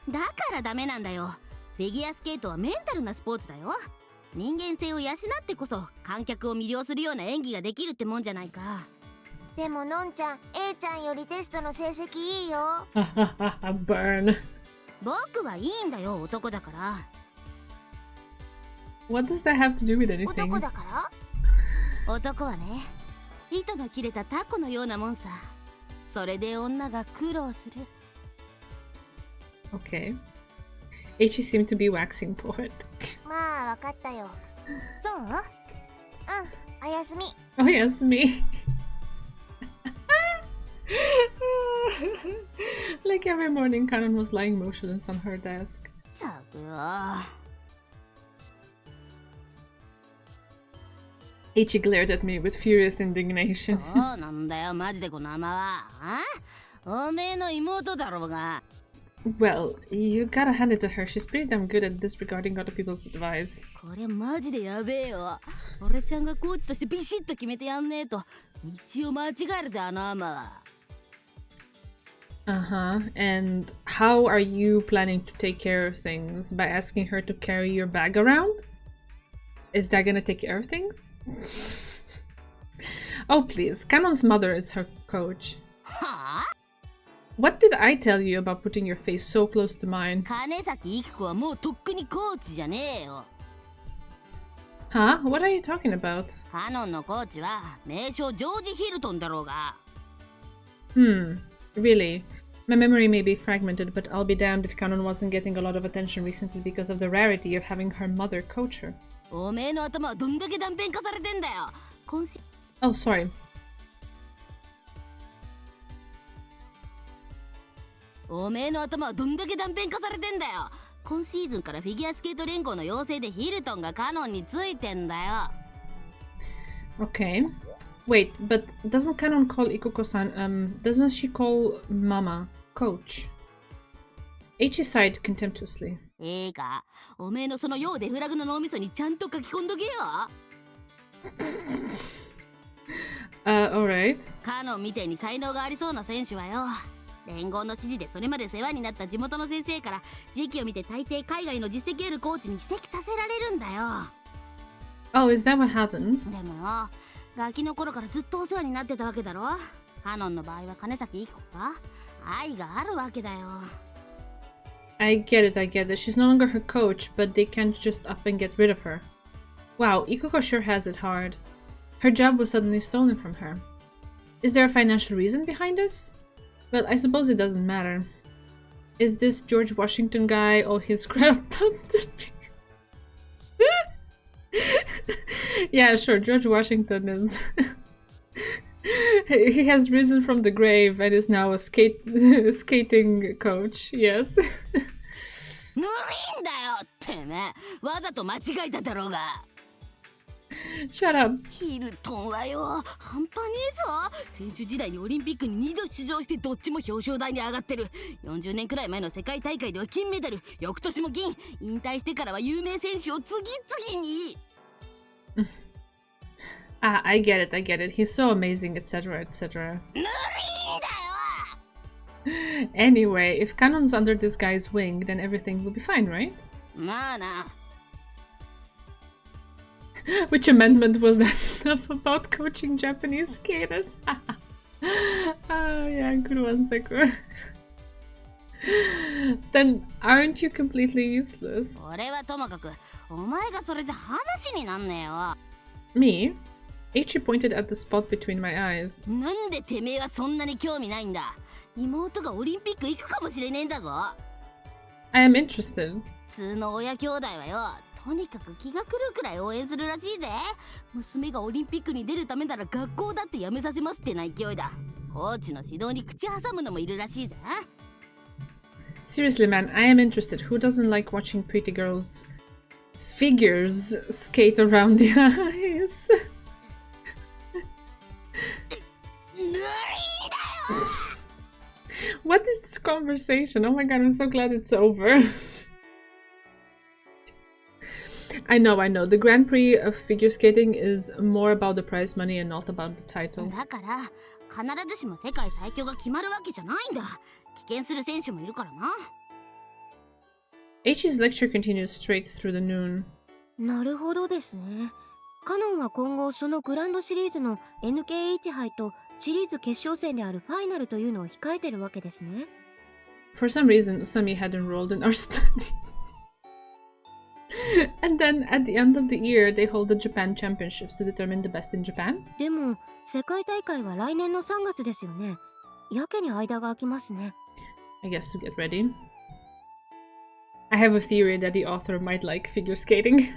[SPEAKER 4] だからダメなんだよ。フィギュアスケートはメンタルなスポーツだよ。人間性を養ってこそ観客を魅了するような演技ができるってもんじゃないか。
[SPEAKER 2] でものんちゃん A ちゃんよりテストの成績いいよ。
[SPEAKER 1] Burn.
[SPEAKER 4] 僕はいいんだよ、男だから。
[SPEAKER 1] What does that have to do with
[SPEAKER 2] 男
[SPEAKER 1] anything?
[SPEAKER 2] だから
[SPEAKER 4] 男はね、糸の切れたタコのようなもんさ。それで女が苦労する。
[SPEAKER 1] Okay. H seemed to be waxing poetic.
[SPEAKER 2] まあわかったよ。そううんおやすみ。
[SPEAKER 1] Oh yes, me. Like every morning, Kanon was lying motionless on her desk.
[SPEAKER 4] さくら。
[SPEAKER 1] H glared at me with furious indignation.
[SPEAKER 4] そうなんだよ、マジでこの甘は。あ？おめえの妹だろうが。
[SPEAKER 1] Well, you gotta hand it to her. She's pretty damn good at disregarding other people's advice.
[SPEAKER 4] これマジでやべえよ。俺ちゃんがコーチとしてビシッと決めてやんねえと道を間違えるぜ、あの甘は。
[SPEAKER 1] Uh-huh. And how are you planning to take care of things? By asking her to carry your bag around? Is that gonna take care of things? Oh, please. Kanon's mother is her coach.
[SPEAKER 4] はあ？
[SPEAKER 1] What did I tell you about putting your face so close to mine?
[SPEAKER 4] 金崎育子はもうとっくにコーチじゃねえよ。
[SPEAKER 1] Huh? What are you talking about?
[SPEAKER 4] カノンのコーチは名将ジョージ・ヒルトンだろうが。
[SPEAKER 1] Really? My memory may be fragmented, but I'll be damned if Kanon wasn't getting a lot of attention recently because of the rarity of having her mother coach her.
[SPEAKER 4] おめえの頭はどんだけ断片化されてんだよ。
[SPEAKER 1] Oh, sorry.
[SPEAKER 4] おめえの頭はどんだけ断片化されてんだよ。今シーズンからフィギュアスケート連合の要請でヒルトンがカノンについてんだよ。
[SPEAKER 1] Okay. Wait, but doesn't Kanon call Ikoko-san, doesn't she call Mama coach? H sighed contemptuously.
[SPEAKER 4] いいか、おめえのそのようデフラグの脳みそにちゃんと書き込んどけよ。
[SPEAKER 1] Alright.
[SPEAKER 4] カノンみてえに才能がありそうな選手はよ、連合の指示でそれまで世話になった地元の先生から時期を見て大抵海外の実績あるコーチに移籍させられるんだよ。
[SPEAKER 1] Oh, is that what happens?
[SPEAKER 4] でもよ、ガキの頃からずっとお世話になってたわけだろ。カノンの場合は金崎一子か愛があるわけだよ。
[SPEAKER 1] I get it. She's no longer her coach, but they can't just up and get rid of her. Wow, Ikoko sure has it hard. Her job was suddenly stolen from her. Is there a financial reason behind this? Well, I suppose it doesn't matter. Is this George Washington guy all his crap done to me? Yeah, sure, George Washington is... He has risen from the grave and is now a skating coach, yes.
[SPEAKER 4] 無理んだよってめえ、わざと間違えただろうが。
[SPEAKER 1] Shut up.
[SPEAKER 4] ヒルトンはよ、半端ねえぞ。選手時代にオリンピックに2度出場してどっちも表彰台に上がってる。40年くらい前の世界大会では金メダル、翌年も銀。引退してからは有名選手を次々に。
[SPEAKER 1] Ah, I get it. He's so amazing, etc., etc.
[SPEAKER 4] 無理んだよ。
[SPEAKER 1] Anyway, if Kanon's under this guy's wing, then everything will be fine, right?
[SPEAKER 4] まあな。
[SPEAKER 1] Which amendment was that stuff about coaching Japanese skaters? Yeah, good one, Sakura. Then aren't you completely useless?
[SPEAKER 4] 俺はともかく、お前がそれじゃ話になんねえよ。
[SPEAKER 1] Me? H pointed at the spot between my eyes.
[SPEAKER 4] なんでてめえはそんなに興味ないんだ。妹がオリンピック行くかもしれねえんだぞ。
[SPEAKER 1] I am interested.
[SPEAKER 4] 普通の親兄弟はよ、とにかく気が狂うくらい応援するらしいぜ。娘がオリンピックに出るためなら学校だって辞めさせますってな勢いだ。コーチの指導に口挟むのもいるらしいぜ。
[SPEAKER 1] Seriously, man, I am interested. Who doesn't like watching pretty girls' figures skate around the ice?
[SPEAKER 4] 無理だよ。
[SPEAKER 1] What is this conversation? Oh my god, I'm so glad it's over. I know. The Grand Prix of figure skating is more about the prize money and not about the title.
[SPEAKER 4] だから必ずしも世界最強が決まるわけじゃないんだ。棄権する選手もいるからな。
[SPEAKER 1] H's lecture continued straight through the noon.
[SPEAKER 3] なるほどですね。カノンは今後そのグランドシリーズの NKH 杯とシリーズ決勝戦であるファイナルというのを控えてるわけですね。
[SPEAKER 1] For some reason, Usami had enrolled in our study. And then at the end of the year, they hold the Japan Championships to determine the best in Japan.
[SPEAKER 3] でも世界大会は来年の3月ですよね。やけに間が空きますね。
[SPEAKER 1] I guess to get ready. I have a theory that the author might like figure skating.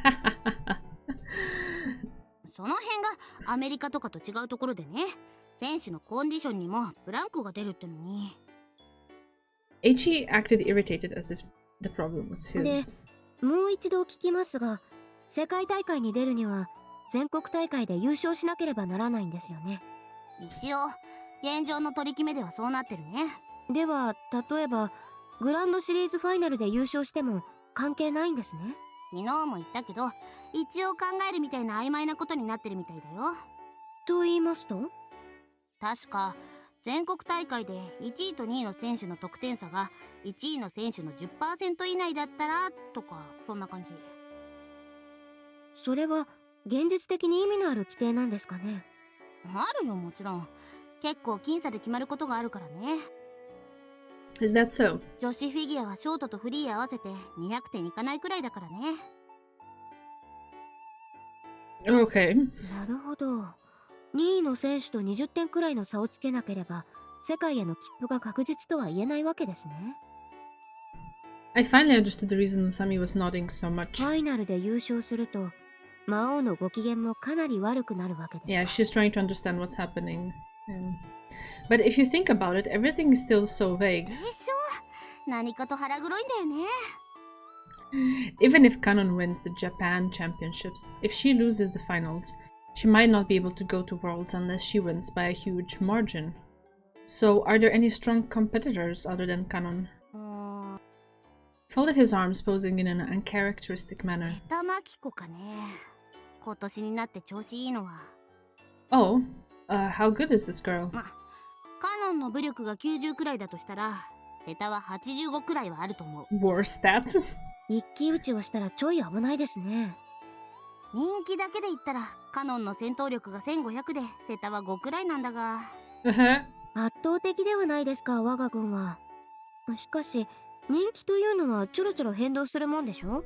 [SPEAKER 4] その辺がアメリカとかと違うところでね、選手のコンディションにもブランクが出るってのに。
[SPEAKER 1] H.E. acted irritated as if the problem was his.
[SPEAKER 3] もう一度聞きますが、世界大会に出るには全国大会で優勝しなければならないんですよね。
[SPEAKER 4] 一応現状の取り決めではそうなってるね。
[SPEAKER 3] では例えばグランドシリーズファイナルで優勝しても関係ないんですね。
[SPEAKER 4] 昨日も言ったけど、一応考えるみたいな曖昧なことになってるみたいだよ。
[SPEAKER 3] と言いますと？
[SPEAKER 4] 確か全国大会で1位と2位の選手の得点差が1位の選手の 10% 以内だったらとか、そんな感じ。
[SPEAKER 3] それは現実的に意味のある規定なんですかね？
[SPEAKER 4] あるよ、もちろん。結構僅差で決まることがあるからね。
[SPEAKER 1] Is that so?
[SPEAKER 4] 女子フィギュアはショートとフリー合わせて200点いかないくらいだからね。
[SPEAKER 1] Okay.
[SPEAKER 3] なるほど。2位の選手と20点くらいの差をつけなければ世界への切符が確実とは言えないわけですね。
[SPEAKER 1] I finally understood the reason Usami was nodding so
[SPEAKER 3] フ
[SPEAKER 1] much.
[SPEAKER 3] ァイナルで優勝すると魔王のご機嫌もかなり悪くなるわけです。
[SPEAKER 1] Yeah, she's trying to understand what's happening. But if you think about it, everything is still so vague.
[SPEAKER 4] でしょ、何かと腹黒いんだよね。
[SPEAKER 1] Even if Kanon wins the Japan Championships, if she loses the finals, she might not be able to go to Worlds unless she wins by a huge margin. So, are there any strong competitors other than Kanon? Folded his arms, posing in an uncharacteristic manner.
[SPEAKER 4] 瀬田真紀子かね。今年になって調子いいのは。
[SPEAKER 1] Oh, how good is this girl?
[SPEAKER 4] カノンの武力が90くらいだとしたら、瀬田は85くらいはあると思う。
[SPEAKER 1] War stat?
[SPEAKER 3] 一騎打ちをしたらちょい危ないですね。
[SPEAKER 4] 人気だけで言ったらカノンの戦闘力が1500で瀬田は5くらいなんだが。
[SPEAKER 3] 圧倒的ではないですか、我が軍は。しかし人気というのはちょろちょろ変動するもんでしょ。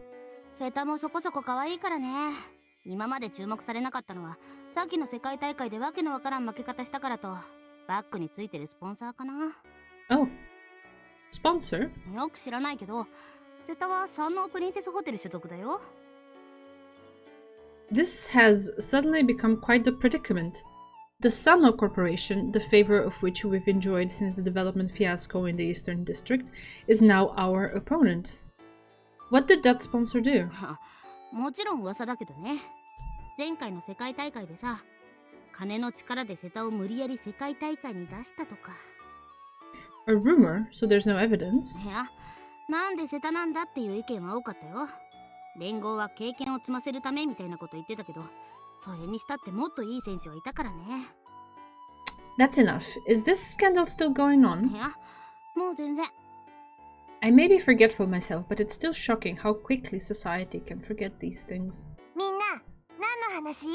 [SPEAKER 4] 瀬田もそこそこ可愛いからね。今まで注目されなかったのはさっきの世界大会でわけのわからん負け方したからと、バックについてるスポンサーかな。
[SPEAKER 1] Oh, sponsor?
[SPEAKER 4] よく知らないけど、瀬田は山王プリンセスホテル所属だよ。
[SPEAKER 1] This has suddenly become quite the predicament. The Sano Corporation, the favor of which we've enjoyed since the development fiasco in the Eastern District, is now our opponent. What did that sponsor do?
[SPEAKER 4] もちろん噂だけどね。前回の世界大会でさ、金の力で瀬田を無理やり世界大会に出したとか。
[SPEAKER 1] A rumor, so there's no evidence.
[SPEAKER 4] いや、なんで瀬田なんだっていう意見は多かったよ。連合は経験を積ませるためみたいなこと言ってたけど、それにしたってもっといい選手はいたからね。
[SPEAKER 1] That's enough. Is this scandal still going on?
[SPEAKER 4] いや、もう全然。
[SPEAKER 1] I may be forgetful myself, but it's still shocking how quickly society can forget these things.
[SPEAKER 2] みんな、何の話？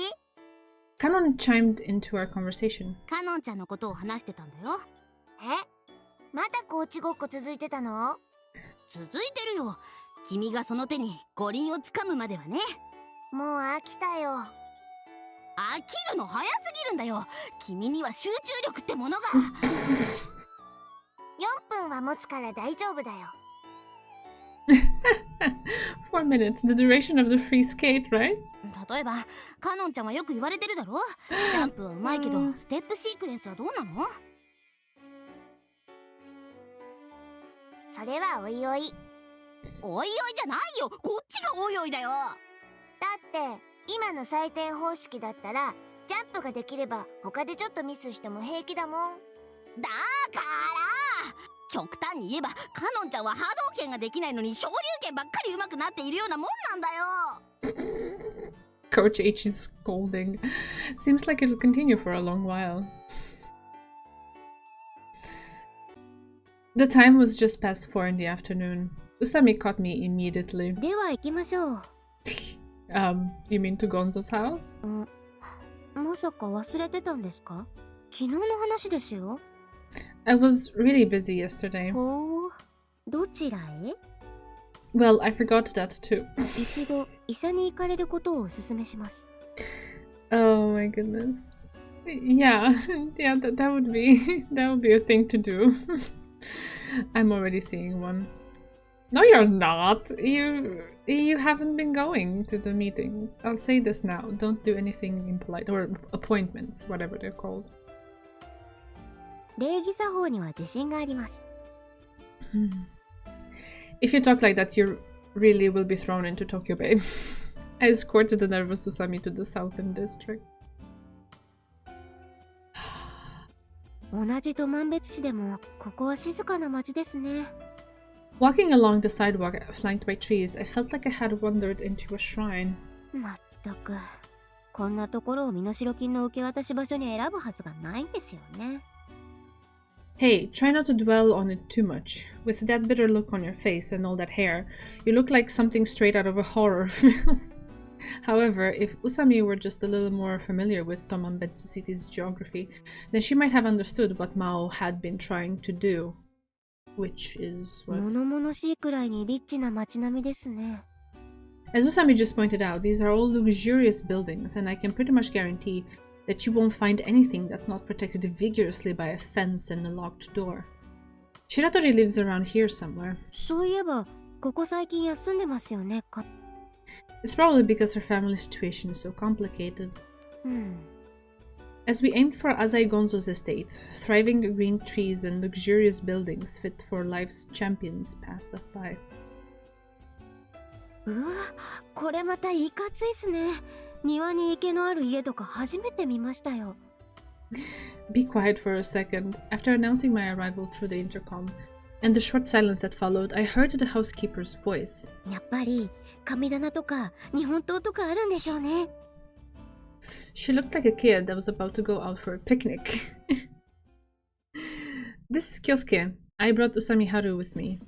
[SPEAKER 1] Kanon chimed into our conversation.
[SPEAKER 4] カノンちゃんのことを話してたんだよ。
[SPEAKER 2] まだコーチごっこ続いてたの？
[SPEAKER 4] 続いてるよ。君がその手に五輪をつかむまではね。
[SPEAKER 2] もう飽きたよ。
[SPEAKER 4] 飽きるの早すぎるんだよ。君には集中力ってものが。
[SPEAKER 2] 4分は持つから大丈夫だよ。
[SPEAKER 1] 4 minutes, the duration of the free skate, right?
[SPEAKER 4] 例えばカノンちゃんはよく言われてるだろ。ジャンプはうまいけどステップシークエンスはどうなの？
[SPEAKER 2] それはおいおい。
[SPEAKER 4] おいおいじゃないよ。こっちがおいおいだよ。
[SPEAKER 2] だって今の採点方式だったらジャンプができれば他でちょっとミスしても平気だもん。
[SPEAKER 4] だから極端に言えばカノンちゃんは波動拳ができないのに昇竜拳ばっかり上手くなっているようなもんなんだよ。
[SPEAKER 1] Coach H is scolding. Seems like it'll continue for a long while. The time was just past 4 in the afternoon. Usami caught me immediately.
[SPEAKER 3] では行きましょう。
[SPEAKER 1] You mean to Gonzo's house?
[SPEAKER 3] まさか忘れてたんですか？昨日の話ですよ。
[SPEAKER 1] I was really busy yesterday.
[SPEAKER 3] ほう、どちらへ？
[SPEAKER 1] Well, I forgot that too.
[SPEAKER 3] 一度医者に行かれることをお勧めします。
[SPEAKER 1] Oh my goodness. Yeah, yeah, that would be a thing to do. I'm already seeing one. No, you're not. You haven't been going to the meetings. I'll say this now. Don't do anything impolite or appointments, whatever they're called.
[SPEAKER 3] 礼儀作法には自信があります。
[SPEAKER 1] If you talk like that, you really will be thrown into Tokyo Bay. I escorted the nervous Usami to the southern district.
[SPEAKER 3] 同じと万別市でもここは静かな町ですね。
[SPEAKER 1] Walking along the sidewalk flanked by trees, I felt like I had wandered into a shrine.
[SPEAKER 3] まったく、こんなところを身代金の受け渡し場所に選ぶはずがないんですよね。
[SPEAKER 1] Hey, try not to dwell on it too much. With that bitter look on your face and all that hair, you look like something straight out of a horror film. However, if Usami were just a little more familiar with Tomanbetsu City's geography, then she might have understood what Maou had been trying to do. Which is what?
[SPEAKER 3] 物々しいくらいにリッチな街並みですね。
[SPEAKER 1] As Usami just pointed out, these are all luxurious buildings, and I can pretty much guarantee that you won't find anything that's not protected vigorously by a fence and a locked door. Shiratori lives around here somewhere.
[SPEAKER 3] そういえば、ここ最近休んでますよね。
[SPEAKER 1] It's probably because her family situation is so complicated.
[SPEAKER 3] うん。
[SPEAKER 1] As we aimed for Azai Gonzo's estate, thriving green trees and luxurious buildings fit for life's champions passed us by.
[SPEAKER 3] うわ、これまたいかついっすね。庭に池のある家とか初めて見ましたよ。
[SPEAKER 1] Be quiet for a second. After announcing my arrival through the intercom, and the short silence that followed, I heard the housekeeper's voice.
[SPEAKER 3] やっぱり神棚とか日本刀とかあるんでしょうね。
[SPEAKER 1] She looked like a kid that was about to go out for a picnic. This is Kyosuke. I brought Usami Haru with me.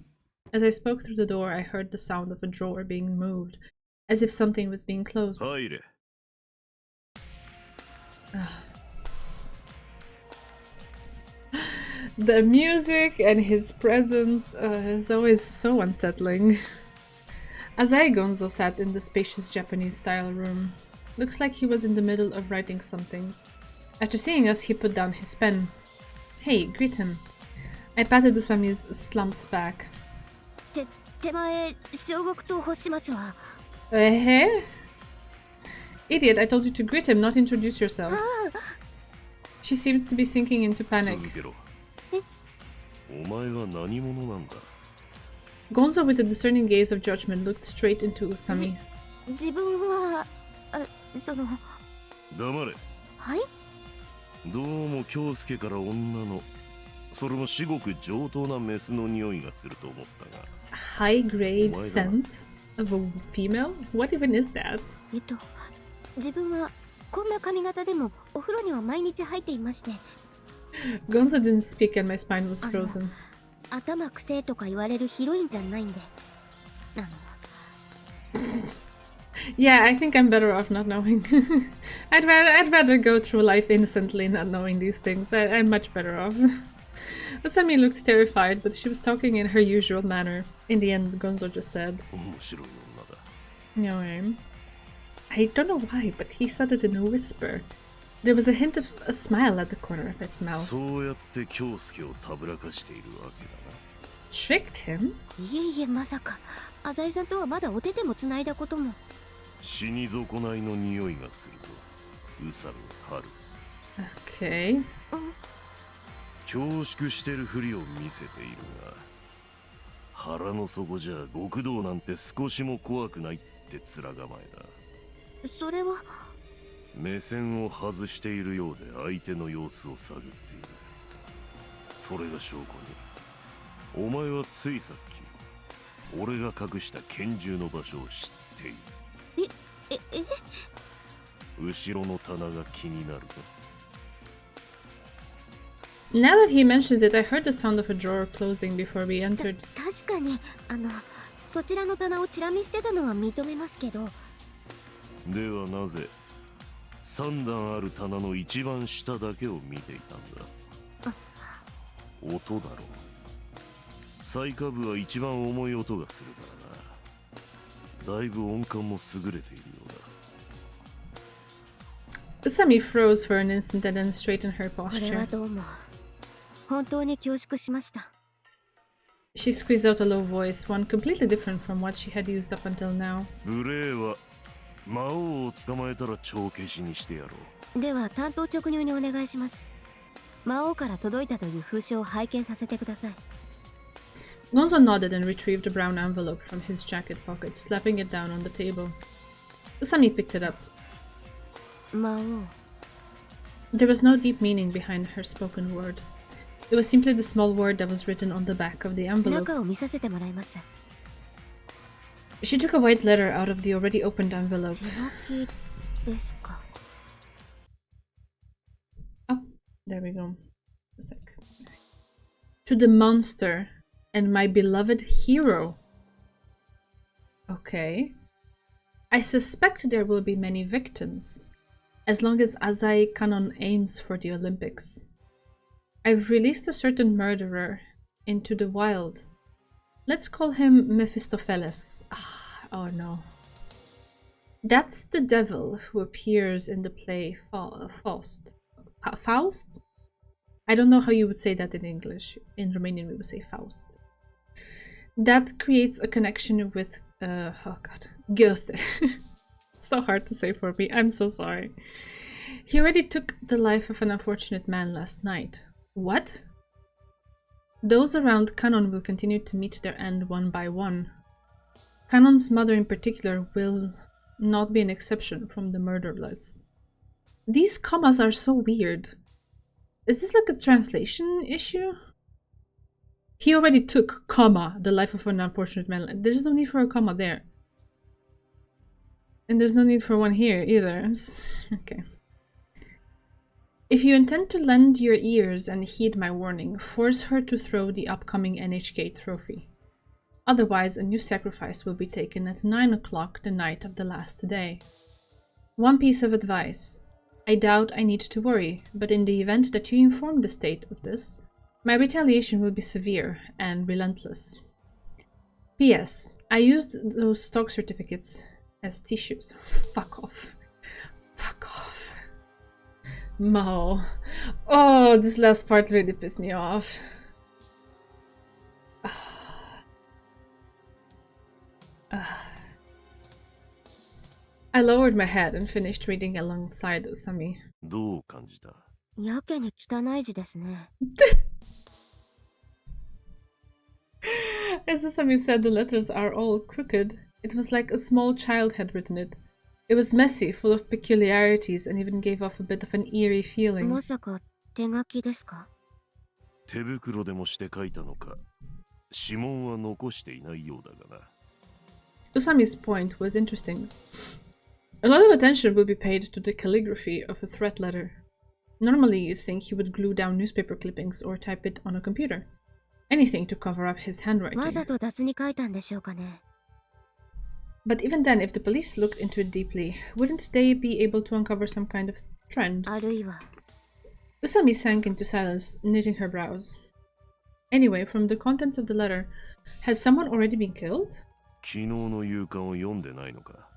[SPEAKER 1] As I spoke through the door, I heard the sound of a drawer being moved, as if something was being closed. The music and his presence is always so unsettling. Azai Gonzo sat in the spacious Japanese-style room. Looks like he was in the middle of writing something. After seeing us, he put down his pen. Hey, greet him. I patted Usami's slumped back.
[SPEAKER 3] 手前、小国と欲しますわ。
[SPEAKER 1] Eh? Idiot, I told you to greet him, not introduce yourself. She seemed to be sinking into panic. Gonzo, with a discerning gaze of judgment, looked straight into Usami.
[SPEAKER 3] 自分は、その。
[SPEAKER 6] 黙れ。
[SPEAKER 3] はい？
[SPEAKER 6] どうも京介から女の、それも至極上等なメスの匂いがすると思ったが。
[SPEAKER 1] High grade scent of a female? What even is that?
[SPEAKER 3] 自分はこんな髪型でもお風呂には毎日入っていまして。
[SPEAKER 1] Gonzo didn't speak and my spine was frozen.
[SPEAKER 3] 頭くせえとか言われるヒロインじゃないんで。
[SPEAKER 1] Yeah, I think I'm better off not knowing. I'd rather go through life innocently, not knowing these things. I'm much better off. Usami looked terrified, but she was talking in her usual manner. In the end, Gonzo just said, "No, I don't know why, but he said it in a whisper. There was a hint of a smile at the corner of his mouth." Tricked him?
[SPEAKER 3] いえいえ、まさか。浅井さんとはまだお手手も繋いだことも。
[SPEAKER 6] 死に損ないの匂いがするぞ。宇佐美春。
[SPEAKER 1] Okay.
[SPEAKER 6] 恐縮してるふりを見せているが、腹の底じゃ極道なんて少しも怖くないって面構えだ。
[SPEAKER 3] それは
[SPEAKER 6] 目線を外しているようで相手の様子を探っている。それが証拠に、お前はついさっき俺が隠した拳銃の場所を知っている。後ろの棚が気になるか。
[SPEAKER 1] Now that he mentions it, I heard the sound of a drawer closing before we entered.
[SPEAKER 3] 確かに、そちらの棚をチラ見してたのは認めますけど。
[SPEAKER 6] ではなぜ3段ある棚の一番下だけを見ていたんだ。音だろう。最下部は一番重い音がするからな。だいぶ音感も優れているようだ。
[SPEAKER 1] Usami froze for an instant and then straightened her
[SPEAKER 3] これは
[SPEAKER 1] posture.
[SPEAKER 3] どうも本当に恐縮しました。
[SPEAKER 1] She squeezed out a low voice, one completely different from what she had used up until now.
[SPEAKER 6] 無礼は魔王を捕まえたら帳消しにしてやろう。
[SPEAKER 3] では担当直入にお願いします。魔王から届いたという封書を拝見させてください。
[SPEAKER 1] Gonzo nodded and retrieved a brown envelope from his jacket pocket, slapping it down on the table. Usami picked it up.
[SPEAKER 3] 魔王
[SPEAKER 1] There was no deep meaning behind her spoken word. It was simply the small word that was written on the back of the envelope.
[SPEAKER 3] 中を見させてもらいます。
[SPEAKER 1] She took a white letter out of the already opened envelope.
[SPEAKER 3] 手書きですか。
[SPEAKER 1] Oh, there we go. A sec. To the monster and my beloved hero. Okay. I suspect there will be many victims, as long as Azai Kanon aims for the Olympics. I've released a certain murderer into the wild. Let's call him Mephistopheles. Oh no. That's the devil who appears in the play Faust. Faust? I don't know how you would say that in English. In Romanian we would say Faust. That creates a connection with oh god, Goethe. So hard to say for me, I'm so sorry. He already took the life of an unfortunate man last night. What? Those around Kanon will continue to meet their end one by one. Kanon's mother in particular will not be an exception from the murder list. These commas are so weird. Is this like a translation issue? He already took, comma, the life of an unfortunate man. There's no need for a comma there. And there's no need for one here either. Okay. If you intend to lend your ears and heed my warning, force her to throw the upcoming NHK trophy. Otherwise, a new sacrifice will be taken at 9 o'clock the night of the last day. One piece of advice. I doubt I need to worry, but in the event that you inform the state of this, my retaliation will be severe and relentless. P.S. I used those stock certificates as tissues. Fuck off. Fuck off. Maou. Oh, this last part really pissed me off. I lowered my head and finished reading alongside Usami.
[SPEAKER 6] どう感じた？
[SPEAKER 3] やけに汚い字ですね。
[SPEAKER 1] As Usami said, the letters are all crooked. It was like a small child had written it. It was messy, full of peculiarities, and even gave off a bit of an eerie feeling.
[SPEAKER 3] まさか手書きですか？
[SPEAKER 6] 手袋でもして書いたのか。指紋は残していないようだがな。
[SPEAKER 1] Usami's point was interesting. A lot of attention will be paid to the calligraphy of a threat letter. Normally, you'd think he would glue down newspaper clippings or type it on a computer. Anything to cover up his handwriting.
[SPEAKER 3] わざと雑に書いたんでしょうかね。
[SPEAKER 1] But even then, if the police looked into it deeply, wouldn't they be able to uncover some kind of trend?
[SPEAKER 3] あるいは
[SPEAKER 1] Usami sank into silence, knitting her brows. Anyway, from the contents of the letter, has someone already been killed?
[SPEAKER 6] 昨日の夕刊を読んでないのか。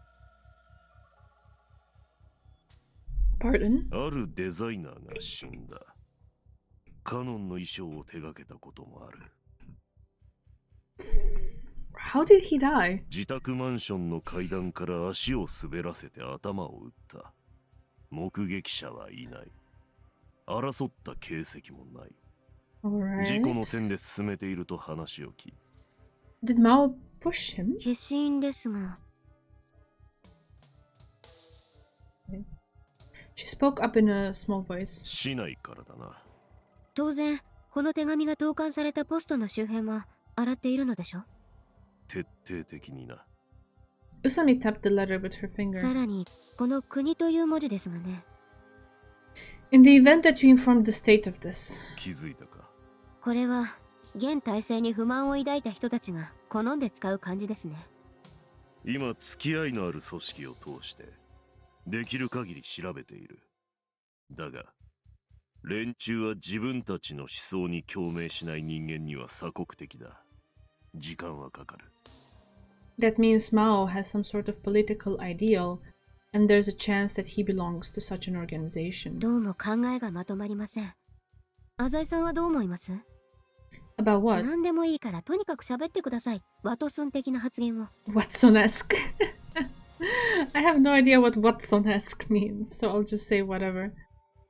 [SPEAKER 1] Pardon?
[SPEAKER 6] あるデザイナーが死んだ。カノンの衣装を手掛けたこともある。
[SPEAKER 1] How did he die?
[SPEAKER 6] 自宅マンションの階段から足を滑らせて頭を打った。目撃者はいない。争った形跡もない。
[SPEAKER 1] Alright.
[SPEAKER 6] 事故の線で進めていると話を聞い。
[SPEAKER 1] Did Maou push him?
[SPEAKER 3] 消印ですが。
[SPEAKER 1] She spoke up in a small voice.
[SPEAKER 6] 市内からだな。
[SPEAKER 3] 当然この手紙が投函されたポストの周辺は洗っているのでしょ。
[SPEAKER 6] 徹底的にな。
[SPEAKER 1] Usami tapped the letter with her
[SPEAKER 3] さ
[SPEAKER 1] finger.
[SPEAKER 3] らにこの国という文字ですがね。
[SPEAKER 1] In the event that you informed the state of this,
[SPEAKER 6] 気づいたか。
[SPEAKER 3] これは現体制に不満を抱いた人たちが好んで使う漢字ですね。
[SPEAKER 6] 今付き合いのある組織を通してできる限り調べている。だが連中は自分たちの思想に共鳴しない人間には鎖国的だ。時間はかかる。
[SPEAKER 1] That means Mao has some sort of political ideal, and there's a chance that he belongs to such an organization.
[SPEAKER 3] どうも考えがまとまりません。浅井さんはどう思います？
[SPEAKER 1] About what?
[SPEAKER 3] 何でもいいからとにかく喋ってください。ワトソン的な発言を。
[SPEAKER 1] Watson-esque. I have no idea what Watson-esque means, so I'll just say whatever.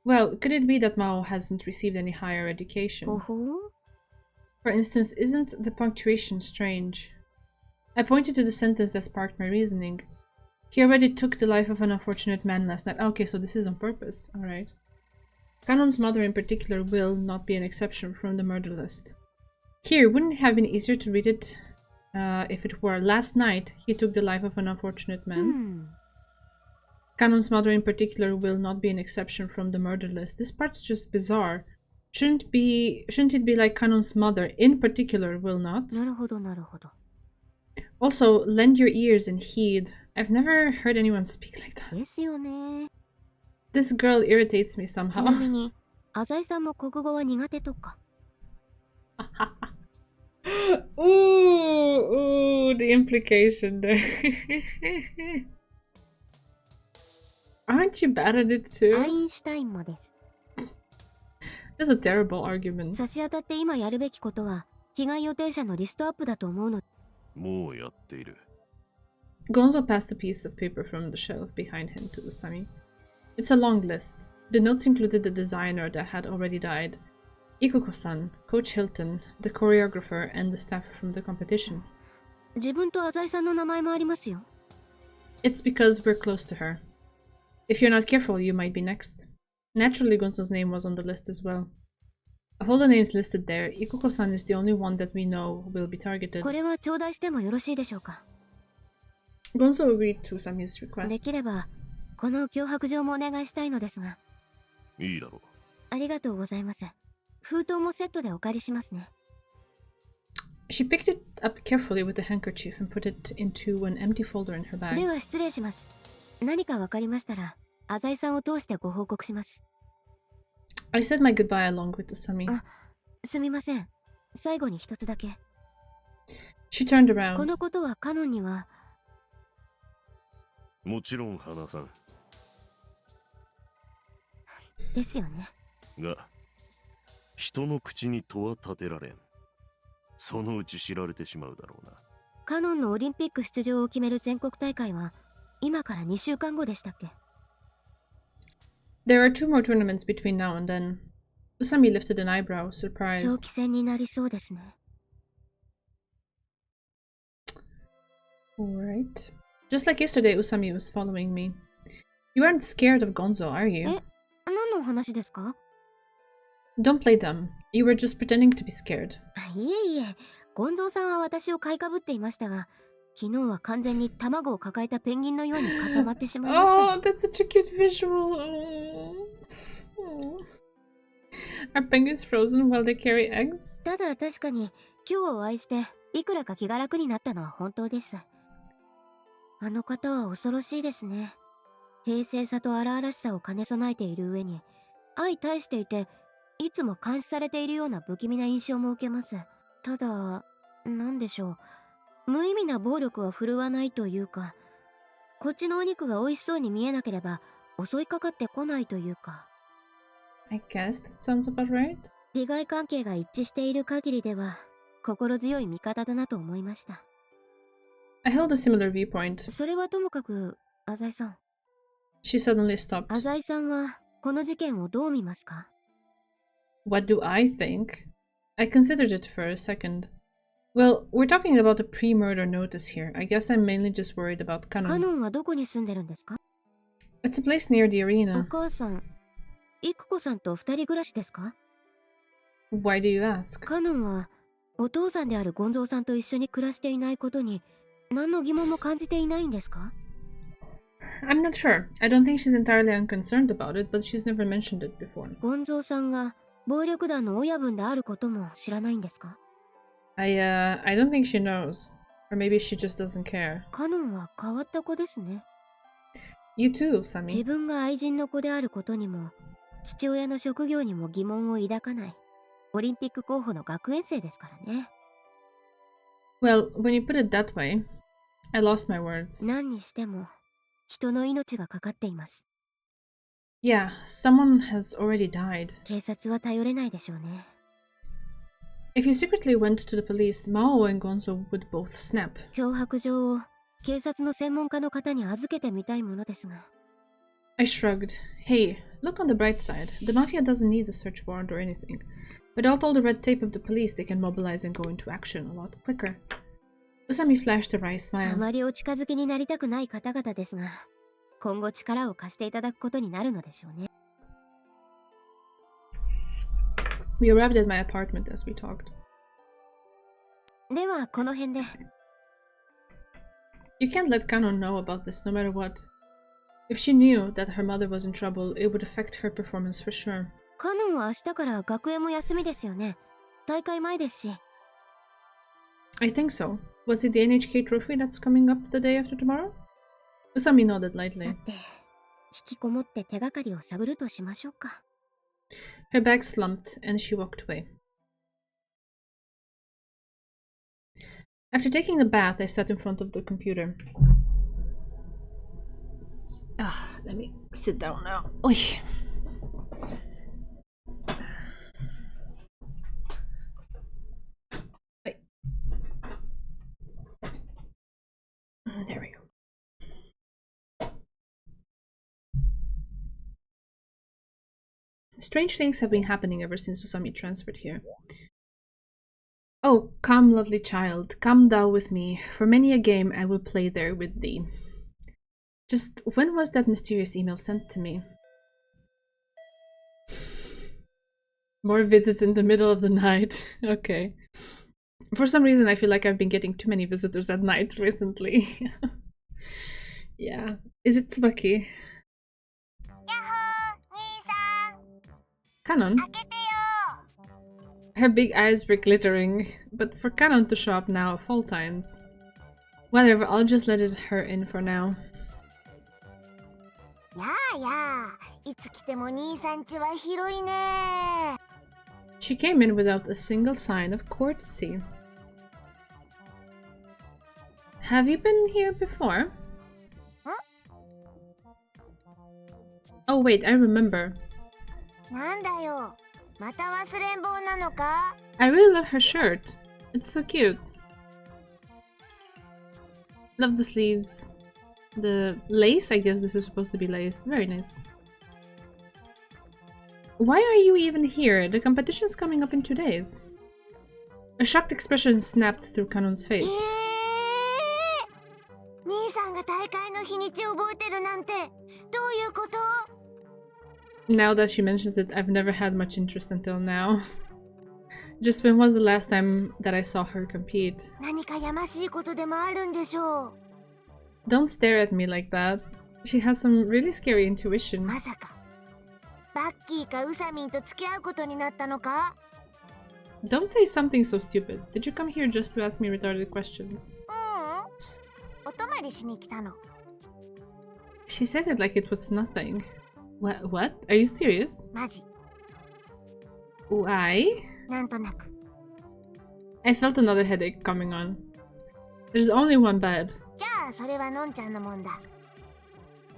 [SPEAKER 1] Well, could it be that Mao hasn't received any higher education?
[SPEAKER 3] ほほう。
[SPEAKER 1] For instance, isn't the punctuation strange? I pointed to the sentence that sparked my reasoning. He already took the life of an unfortunate man last night. Okay, so this is on purpose. Alright. Kanon's mother in particular will not be an exception from the murder list. Here, wouldn't it have been easier to read it if it were last night he took the life of an unfortunate man? Kanon's mother in particular will not be an exception from the murder list. This part's just bizarre. Shouldn't it be like Kanon's mother in particular will not?
[SPEAKER 3] なるほどなるほど。
[SPEAKER 1] Also, lend your ears and heed. I've never heard anyone speak like that.
[SPEAKER 3] ですよね。
[SPEAKER 1] This girl irritates me
[SPEAKER 3] ちな
[SPEAKER 1] somehow.
[SPEAKER 3] みに、浅井さんも国語は苦手とか。
[SPEAKER 1] ooh, the implication there. Aren't you bad at it
[SPEAKER 3] アイ
[SPEAKER 1] too?
[SPEAKER 3] ンシュタインもです。
[SPEAKER 1] That's a terrible argument.
[SPEAKER 3] 差し当たって今やるべきことは、被害予定者のリストアップだと思うの。
[SPEAKER 6] もうやっている。
[SPEAKER 1] Gonzo passed a piece of paper from the shelf behind him to Usami. It's a long list. The notes included the designer that had already died, Ikuko-san, Coach Hilton, the choreographer, and the staff from the competition.
[SPEAKER 3] 自分と浅井さんの名前もありますよ。
[SPEAKER 1] It's because we're close to her. If you're not careful, you might be next. Naturally, Gonzo's name was on the list as well. Of all the names listed there, Ikuko-san is the only one that we know will be targeted.
[SPEAKER 3] これは頂戴してもよろしいでしょうか。
[SPEAKER 1] Gonzo agreed to Usami's
[SPEAKER 3] で
[SPEAKER 1] request.
[SPEAKER 3] きれば、この脅迫状もお願いしたいのですが。
[SPEAKER 6] いいだろ
[SPEAKER 3] ありがとうございます。封筒もセットでお借りしますね。
[SPEAKER 1] She picked it up carefully with the handkerchief and put it into an empty folder in her
[SPEAKER 3] で
[SPEAKER 1] bag.
[SPEAKER 3] は失礼します。何かわかりましたら、浅井さんを通してご報告します。
[SPEAKER 1] I said my goodbye along with Usami.
[SPEAKER 3] すみません。最後に一つだけ。
[SPEAKER 1] She turned
[SPEAKER 3] こ
[SPEAKER 1] around.
[SPEAKER 3] のことはカノンには、
[SPEAKER 6] う。もちろん花さん。
[SPEAKER 3] ですよね。
[SPEAKER 6] が、人の口に戸は立てられん。そのうち知られてしまうだろうな。
[SPEAKER 3] カノンのオリンピック出場を決める全国大会は、今から2週間後でしたっけ？
[SPEAKER 1] There are 2 more tournaments between now and then. Usami lifted an eyebrow,
[SPEAKER 3] 長
[SPEAKER 1] surprised.
[SPEAKER 3] 期戦になりそうですね。
[SPEAKER 1] Alright. Just like yesterday, Usami was following me. You aren't scared of Gonzo, are you?
[SPEAKER 3] 何のお話ですか？
[SPEAKER 1] Don't play dumb. You were just pretending to be scared.
[SPEAKER 3] いえいえ、ゴンゾーさんは私を買いかぶっていましたが、昨日は完全に卵を抱えたペンギンのように固まってしまいましたよ。
[SPEAKER 1] Oh, that's such a cute visual. Are penguins frozen while they carry eggs?
[SPEAKER 3] ただ確かに今日お会いしていくらか気が楽になったのは本当です。あの方は恐ろしいですね。平静さと荒々しさを兼ね備えている上に相対していていつも監視されているような不気味な印象も受けます。ただ、なんでしょう。無意味な暴力は振るわないというか、こっちのお肉が美味しそうに見えなければ襲いかかってこないというか。
[SPEAKER 1] I guess that sounds about right.
[SPEAKER 3] 利害関係が一致している限りでは心強い味方だなと思いました。
[SPEAKER 1] I held a similar viewpoint.
[SPEAKER 3] それはともかく、浅井さん。
[SPEAKER 1] She suddenly stopped.
[SPEAKER 3] 浅井さんはこの事件をどう見ますか？
[SPEAKER 1] What do I think? I considered it for a second. Well, we're talking about a pre-murder notice here. I guess I'm mainly just worried about
[SPEAKER 3] カ
[SPEAKER 1] Kanon.
[SPEAKER 3] ノンはどこに住んでるんですか？
[SPEAKER 1] It's a place near the
[SPEAKER 3] お
[SPEAKER 1] arena.
[SPEAKER 3] 母さん、イクコさんと二人暮らしですか？
[SPEAKER 1] Why do you ask?
[SPEAKER 3] カノンはお父さんであるゴンゾーさんと一緒に暮らしていないことに何の疑問も感じていないんですか？
[SPEAKER 1] I'm not sure. I don't think she's entirely unconcerned about it, but she's never mentioned it before.
[SPEAKER 3] ゴンゾーさんが暴力団の親分であることも知らないんですか？
[SPEAKER 1] I don't think she knows. Or maybe she just doesn't care.
[SPEAKER 3] カノンは変わった子ですね。
[SPEAKER 1] You too,
[SPEAKER 3] 自
[SPEAKER 1] Sami.
[SPEAKER 3] 分が愛人の子であることにも父親の職業にも疑問を抱かないオリンピック候補の学園生ですからね。
[SPEAKER 1] Well, when you put it that way, I lost my words.
[SPEAKER 3] 何にしても人の命がかかっています。
[SPEAKER 1] Yeah, someone has already died.
[SPEAKER 3] 警察は頼れないでしょうね。
[SPEAKER 1] If you secretly went to the police, Maou and Gonzo would both snap.
[SPEAKER 3] 脅迫状を警察の専門家の方に預けてみたいものですが。
[SPEAKER 1] I shrugged. Hey, look on the bright side. The Mafia doesn't need a search warrant or anything. Without all the red tape of the police, they can mobilize and go into action a lot quicker. Usami flashed a wry
[SPEAKER 3] あ
[SPEAKER 1] smile.
[SPEAKER 3] まりお近づきになりたくない方々ですが、今後力を貸していただくことになるのでしょうね。
[SPEAKER 1] We arrived at my apartment as we talked.
[SPEAKER 3] ではこの辺で。
[SPEAKER 1] You can't let Kanon know about this no matter what. If she knew that her mother was in trouble, it would affect her performance for sure.
[SPEAKER 3] カノンは明日から学園も休みですよね。大会前ですし。
[SPEAKER 1] I think so. Was it the NHK trophy that's coming up the day after tomorrow? Usami nodded
[SPEAKER 3] さ
[SPEAKER 1] lightly.
[SPEAKER 3] て、引きこもって手がかりを探るとしましょうか。
[SPEAKER 1] Her back slumped, and she walked away. After taking a bath, I sat in front of the computer. Let me sit down now. Oi. Wait. There we go. Strange things have been happening ever since Usami transferred here. Oh, come, lovely child, come thou with me. For many a game I will play there with thee. Just when was that mysterious email sent to me? More visits in the middle of the night. Okay. For some reason, I feel like I've been getting too many visitors at night recently. Yeah. Is it Tsubaki? Kanon? Her big eyes were glittering, but for Kanon to show up now of all times. Whatever, I'll just let her in for now.
[SPEAKER 2] やあやあ、いつ来ても兄さん家は広いね。
[SPEAKER 1] She came in without a single sign of courtesy. Have you been here before? Oh wait, I remember.
[SPEAKER 2] なんだよ、また忘れん坊なのか？
[SPEAKER 1] I really love her shirt. It's so cute. Love the sleeves. The lace? I guess this is supposed to be lace. Very nice. Why are you even here? The competition's coming up in 2 days. A shocked expression snapped through Kanon's face.
[SPEAKER 2] 兄さんが大会の日にち覚えてるなんて、どういうこと？
[SPEAKER 1] Now that she mentions it, I've never had much interest until now. Just when was the last time that I saw her compete?
[SPEAKER 2] 何かやましいことでもあるんでしょう。
[SPEAKER 1] Don't stare at me like that. She has some really scary intuition.
[SPEAKER 2] まさか、バッキーかウサミンと付き合うことになったのか？
[SPEAKER 1] Don't say something so stupid. Did you come here just to ask me retarded questions?
[SPEAKER 2] お泊まりしに来たの。
[SPEAKER 1] She said it like it was nothing. What? Are you serious?
[SPEAKER 2] マジ。
[SPEAKER 1] Why?
[SPEAKER 2] なんとなく。
[SPEAKER 1] I felt another headache coming on. There's only one bed.
[SPEAKER 2] じゃあそれはのんちゃんのもんだ。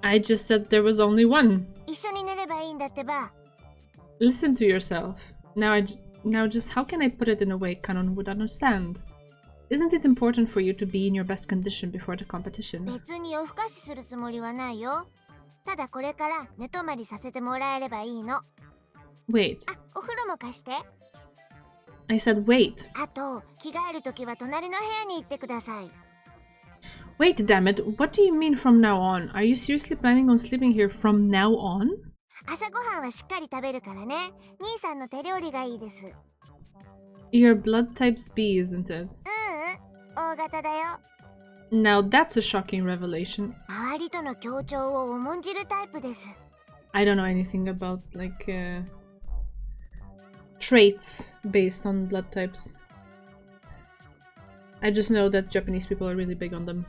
[SPEAKER 1] I just said there was only one.
[SPEAKER 2] 一緒に寝ればいいんだってば。
[SPEAKER 1] Listen to yourself. Now just how can I put it in a way Kanon would understand? Isn't it important for you to be in your best condition before the competition?
[SPEAKER 2] 別に夜更かしするつもりはないよ。ただこれから寝泊まりさせてもらえればいいの。
[SPEAKER 1] Wait.
[SPEAKER 2] あ、お風呂も貸して。
[SPEAKER 1] I said wait.
[SPEAKER 2] あと、着替えるときは隣の部屋に行ってください。
[SPEAKER 1] Wait, damn it. What do you mean from now on? Are you seriously planning on sleeping here from now on?
[SPEAKER 2] 朝ごはんはしっかり食べるからね。兄さんの手料理がいいです。
[SPEAKER 1] Your blood type's B, isn't it?
[SPEAKER 2] 大型だよ。
[SPEAKER 1] Now that's a shocking revelation.
[SPEAKER 2] 周りとの協調を重んじるタイプです。
[SPEAKER 1] I don't know anything about, traits based on blood types. I just know that Japanese people are really big on them.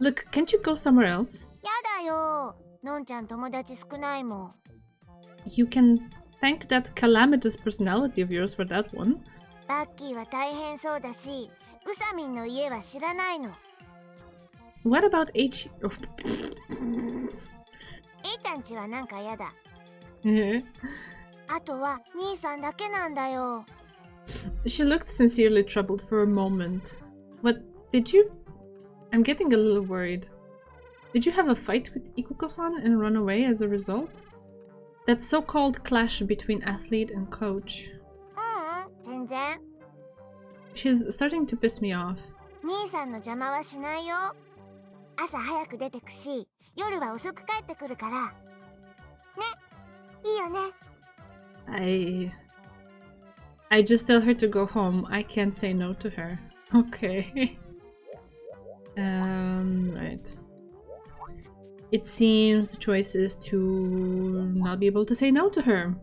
[SPEAKER 1] Look, can't you go somewhere else?
[SPEAKER 2] やだよ。のんちゃん友達少ないもん。
[SPEAKER 1] You can thank that calamitous personality of yours for that one.
[SPEAKER 2] バッキーは大変そうだし、ウサミンの家は知らないの。
[SPEAKER 1] What about H? Oh.
[SPEAKER 2] A ちゃんちはなんかやだ。
[SPEAKER 1] Yeah.
[SPEAKER 2] あとは兄さんだけなんだよ。
[SPEAKER 1] She looked sincerely troubled for a moment. What did you? I'm getting a little worried. Did you have a fight with Ikuko-san and run away as a result? That so-called clash between athlete and coach.
[SPEAKER 2] 全然。
[SPEAKER 1] She's starting to piss me off.
[SPEAKER 2] 兄さんの邪魔はしないよ。朝早く出てくし、夜は遅く帰ってくるから。ね、いいよね。
[SPEAKER 1] I just tell her to go home. I can't say no to her. Okay. Right. It seems the choice is to not be able to say no to her.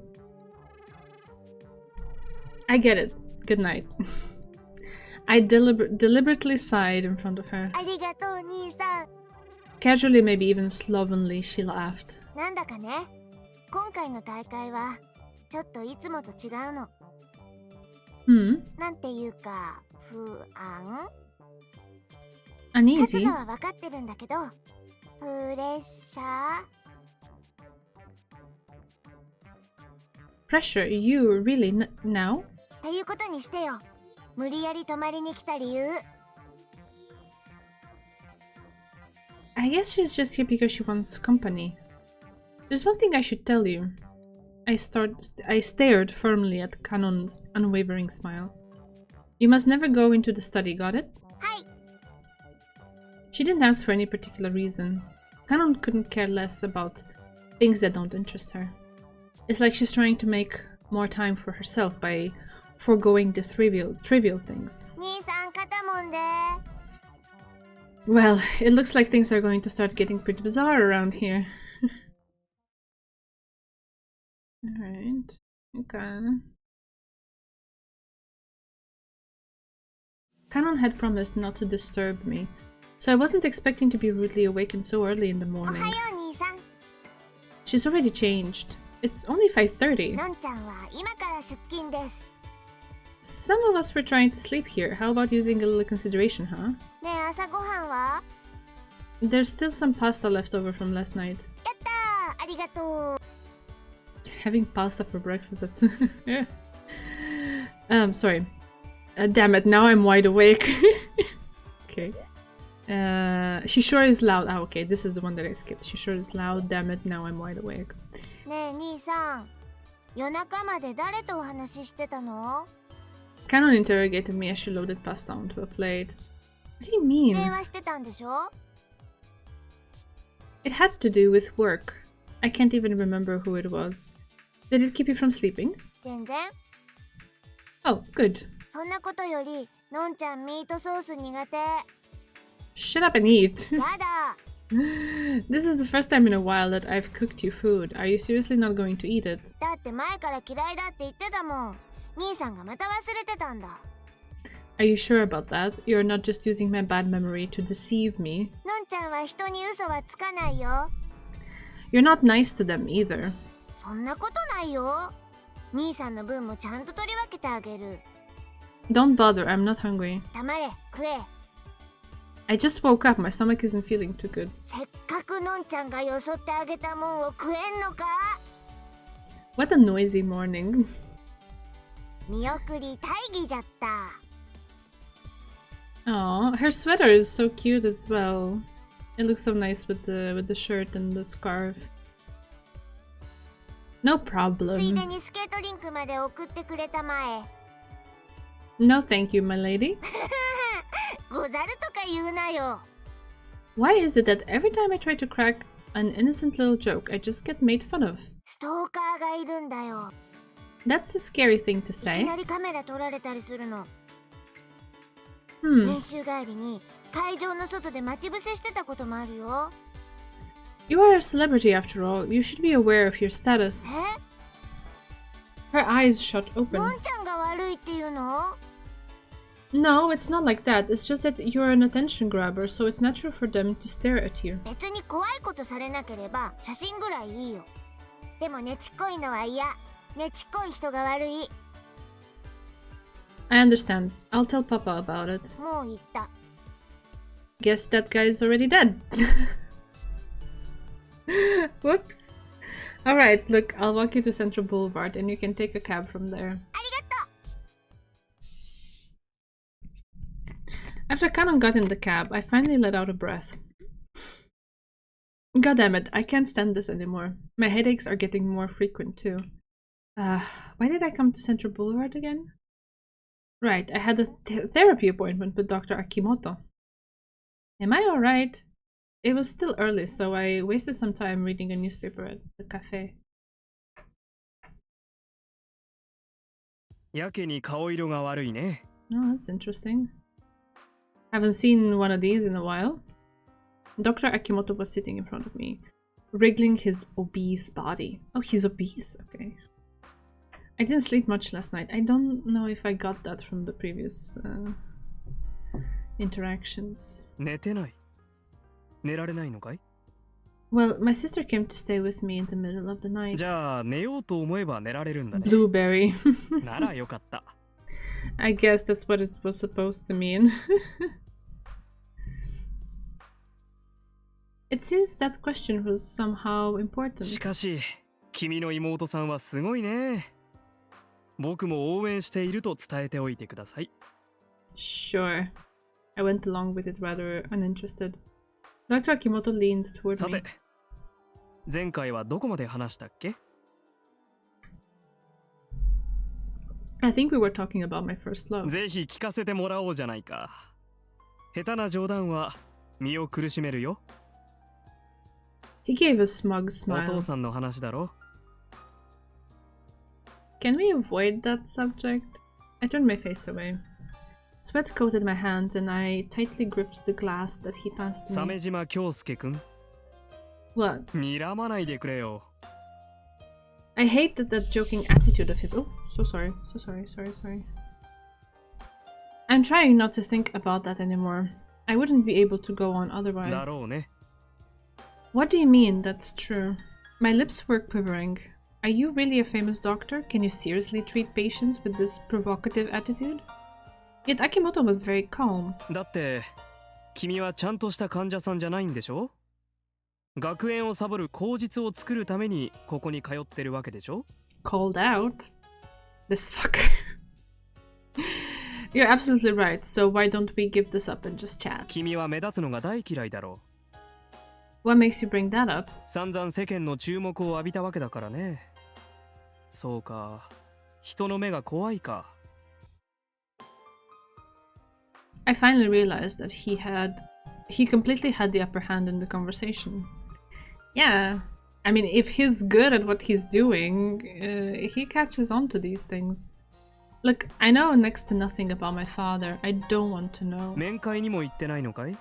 [SPEAKER 1] I get it. Good night. I deliberately sighed in front of her.
[SPEAKER 2] ありがとう兄さん。
[SPEAKER 1] Casually, maybe even slovenly, she laughed.
[SPEAKER 2] なんだかね、今回の大会はちょっといつもと違うの。なんていうか、不安？
[SPEAKER 1] Uneasy?
[SPEAKER 2] 勝つのは分かってるんだけど、プレッシャー？
[SPEAKER 1] Pressure? You really now?
[SPEAKER 2] っていうことにしてよ。無理やり泊まりに来た理由。
[SPEAKER 1] I guess she's just here because she wants company. There's one thing I should tell you. I stared firmly at Kanon's unwavering smile. You must never go into the study, got it?
[SPEAKER 2] はい。
[SPEAKER 1] She didn't ask for any particular reason. Kanon couldn't care less about things that don't interest her. It's like she's trying to make more time for herself by foregoing the trivial things.
[SPEAKER 2] 兄さん肩もんで。
[SPEAKER 1] Well, it looks like things are going to start getting pretty bizarre around here. Alright. Okay. Kanon had promised not to disturb me, so I wasn't expecting to be rudely awakened so early in the
[SPEAKER 2] おは
[SPEAKER 1] morning.
[SPEAKER 2] よう兄さん。
[SPEAKER 1] She's already changed. It's only 5:30.
[SPEAKER 2] のんちゃんは今から出勤です。
[SPEAKER 1] Some of us were trying to sleep here. How about using a little consideration, huh?
[SPEAKER 2] ねえ、朝ごはんは？
[SPEAKER 1] There's still some pasta left over from last night.
[SPEAKER 2] やったー、ありがとう。
[SPEAKER 1] Having pasta for breakfast, that's... yeah. Sorry. Damn it, now I'm wide awake. Okay. She sure is loud. Ah, okay, this is the one that I skipped. She sure is loud. Damn it, now I'm wide awake.
[SPEAKER 2] ねえ、兄さん。夜中まで誰とお話ししてたの？
[SPEAKER 1] Canon interrogated me as she loaded pasta onto a plate. What do you mean?
[SPEAKER 2] 電話してたんでしょ？
[SPEAKER 1] It had to do with work. I can't even remember who it was. Did it keep you from sleeping?
[SPEAKER 2] 全然。
[SPEAKER 1] Oh, good.
[SPEAKER 2] そんなことより、のんちゃんミートソース苦手。
[SPEAKER 1] Shut up and eat.
[SPEAKER 2] やだ。
[SPEAKER 1] This is the first time in a while that I've cooked you food. Are you seriously not going to eat it?
[SPEAKER 2] だって前から嫌いだって言ってたもん。兄さんがまた忘れてたんだ。
[SPEAKER 1] Are you sure about that? You're not just using my bad memory to deceive me.
[SPEAKER 2] のんちゃんは人に嘘はつかないよ。
[SPEAKER 1] You're not nice to them either.
[SPEAKER 2] そんなことないよ。兄さんの分もちゃんと取り分けてあげる。
[SPEAKER 1] Don't bother, I'm not hungry.
[SPEAKER 2] 黙れ、食え。
[SPEAKER 1] I just woke up, my stomach isn't feeling too good.
[SPEAKER 2] せっかくのんちゃんがよそってあげたもんを食えんのか？
[SPEAKER 1] What a noisy morning.
[SPEAKER 2] 見送り大義じゃった。
[SPEAKER 1] Aw, her sweater is so cute as well. It looks so nice with the shirt and the scarf. No
[SPEAKER 2] つい
[SPEAKER 1] problem.
[SPEAKER 2] でにスケートリンクまで送ってくれたまえ。
[SPEAKER 1] No thank you, my lady.
[SPEAKER 2] ござるとか言うなよ。
[SPEAKER 1] Why is it that every time I try to crack an innocent little joke, I just get made fun of?
[SPEAKER 2] ストーカーがいるんだよ。
[SPEAKER 1] That's a scary thing to
[SPEAKER 2] いき
[SPEAKER 1] say.
[SPEAKER 2] なりカメラ撮られたりするの。
[SPEAKER 1] Hmm.
[SPEAKER 2] 練習帰りに会場の外で待ち伏せしてたこともあるよ。
[SPEAKER 1] You are a celebrity after all. You should be aware of your status.
[SPEAKER 2] え？
[SPEAKER 1] Her eyes shot
[SPEAKER 2] の
[SPEAKER 1] open.
[SPEAKER 2] んちゃんが悪いっていうの？
[SPEAKER 1] No, it's not like that. It's just that you're an attention grabber, so it's natural for them to stare at you.
[SPEAKER 2] 別に怖いことされなければ写真ぐらいいいよ。でもねちっこいのは嫌。ねちっこい人が悪い。
[SPEAKER 1] I understand. I'll tell Papa about it.
[SPEAKER 2] もう言った。
[SPEAKER 1] Guess that guy's already dead. Whoops. Alright, look, I'll walk you to Central Boulevard and you can take a cab from there. After Kanon got in the cab, I finally let out a breath. God damn it, I can't stand this anymore. My headaches are getting more frequent too. Why did I come to Central Boulevard again? Right, I had a therapy appointment with Dr. Akimoto. Am I alright? It was still early, so I wasted some time reading a newspaper at the cafe.
[SPEAKER 5] やけに顔色が悪いね。
[SPEAKER 1] Oh, that's interesting. Haven't seen one of these in a while. Dr. Akimoto was sitting in front of me, wriggling his obese body. Oh, he's obese, okay. I didn't sleep much last night. I don't know if I got that from the previous interactions.
[SPEAKER 5] 寝てない。寝られないのかい?
[SPEAKER 1] Well, my sister came to stay with me in the middle of the night.
[SPEAKER 5] じゃあ寝ようと思えば寝られるんだね。
[SPEAKER 1] Blueberry.
[SPEAKER 5] ならよかった。
[SPEAKER 1] I guess that's what it was supposed to mean. It seems that question was somehow important.
[SPEAKER 5] しかし、君の妹さんはすごいね。僕も応援していると伝えておいてください。
[SPEAKER 1] Sure. I went along with it rather uninterested. Dr. Akimoto leaned toward
[SPEAKER 5] さ
[SPEAKER 1] me.
[SPEAKER 5] て、前回はどこまで話したっけ?
[SPEAKER 1] I think we were talking about my first love.
[SPEAKER 5] ぜひ聞かせてもらおうじゃないか。下手な冗談は身を苦しめるよ。
[SPEAKER 1] He gave a smug
[SPEAKER 5] お
[SPEAKER 1] smile.
[SPEAKER 5] 父さんの話だろ。
[SPEAKER 1] Can we avoid that subject? I turned my face away. Sweat coated my hands and I tightly gripped the glass that he passed to
[SPEAKER 5] 鮫
[SPEAKER 1] me.
[SPEAKER 5] 島京介くん、
[SPEAKER 1] What?
[SPEAKER 5] 睨まないでくれよ。
[SPEAKER 1] I hated that joking attitude of his. Oh, so sorry. I'm trying not to think about that anymore. I wouldn't be able to go on
[SPEAKER 5] だ
[SPEAKER 1] otherwise.
[SPEAKER 5] ろうね。
[SPEAKER 1] What do you mean that's true? My lips were quivering. Are you really a famous doctor? Can you seriously treat patients with this provocative attitude? Yet Akimoto was very calm.
[SPEAKER 5] だって君はちゃんとした患者さんじゃないんでしょ? 学園をサボる口実を作るためにここに通ってるわけでしょ?
[SPEAKER 1] Called out? This fucker. You're absolutely right, so why don't we give this up and just chat?
[SPEAKER 5] 君は目立つのが大嫌いだろう。
[SPEAKER 1] What makes you bring that up?
[SPEAKER 5] 散々世間の注目を浴びたわけだからね。そうか、人の目が怖いか。
[SPEAKER 1] I finally realized that he completely had the upper hand in the conversation. Yeah, I mean, if he's good at what he's doing, he catches on to these things. Look, I know next to nothing about my father. I don't want to know.
[SPEAKER 5] 面会にも行ってないのかい?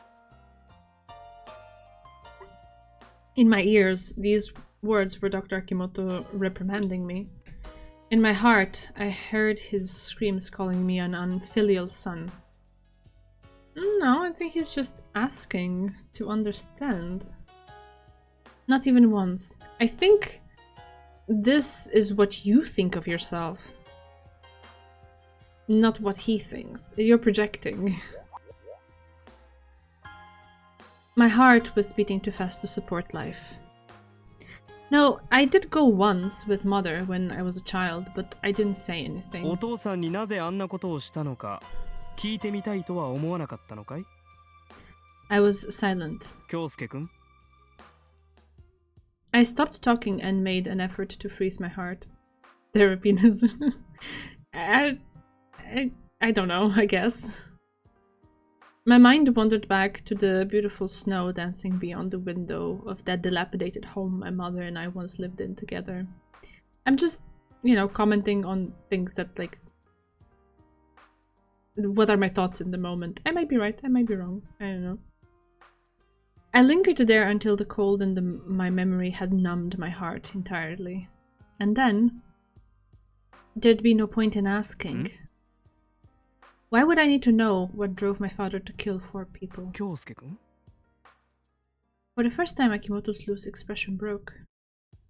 [SPEAKER 1] In my ears, these words were Dr. Akimoto reprimanding me. In my heart, I heard his screams calling me an unfilial son. No, I think he's just asking to understand. Not even once. I think this is what you think of yourself. Not what he thinks. You're projecting. My heart was beating too fast to support life. No, I did go once with mother when I was a child, but I didn't say anything.
[SPEAKER 5] お父さんになぜあんなことをしたのか聞いてみたいとは思わなかったのかい?
[SPEAKER 1] I was silent.
[SPEAKER 5] 京介くん、
[SPEAKER 1] I stopped talking and made an effort to freeze my heart. Therapiness. I don't know, I guess. My mind wandered back to the beautiful snow dancing beyond the window of that dilapidated home my mother and I once lived in together. I'm just, commenting on things that, like, what are my thoughts in the moment? I might be right, I might be wrong, I don't know. I lingered there until the cold in my memory had numbed my heart entirely. And then, there'd be no point in asking. Why would I need to know what drove my father to kill 4 people?
[SPEAKER 5] 京介くん?
[SPEAKER 1] For the first time, Akimoto's loose expression broke.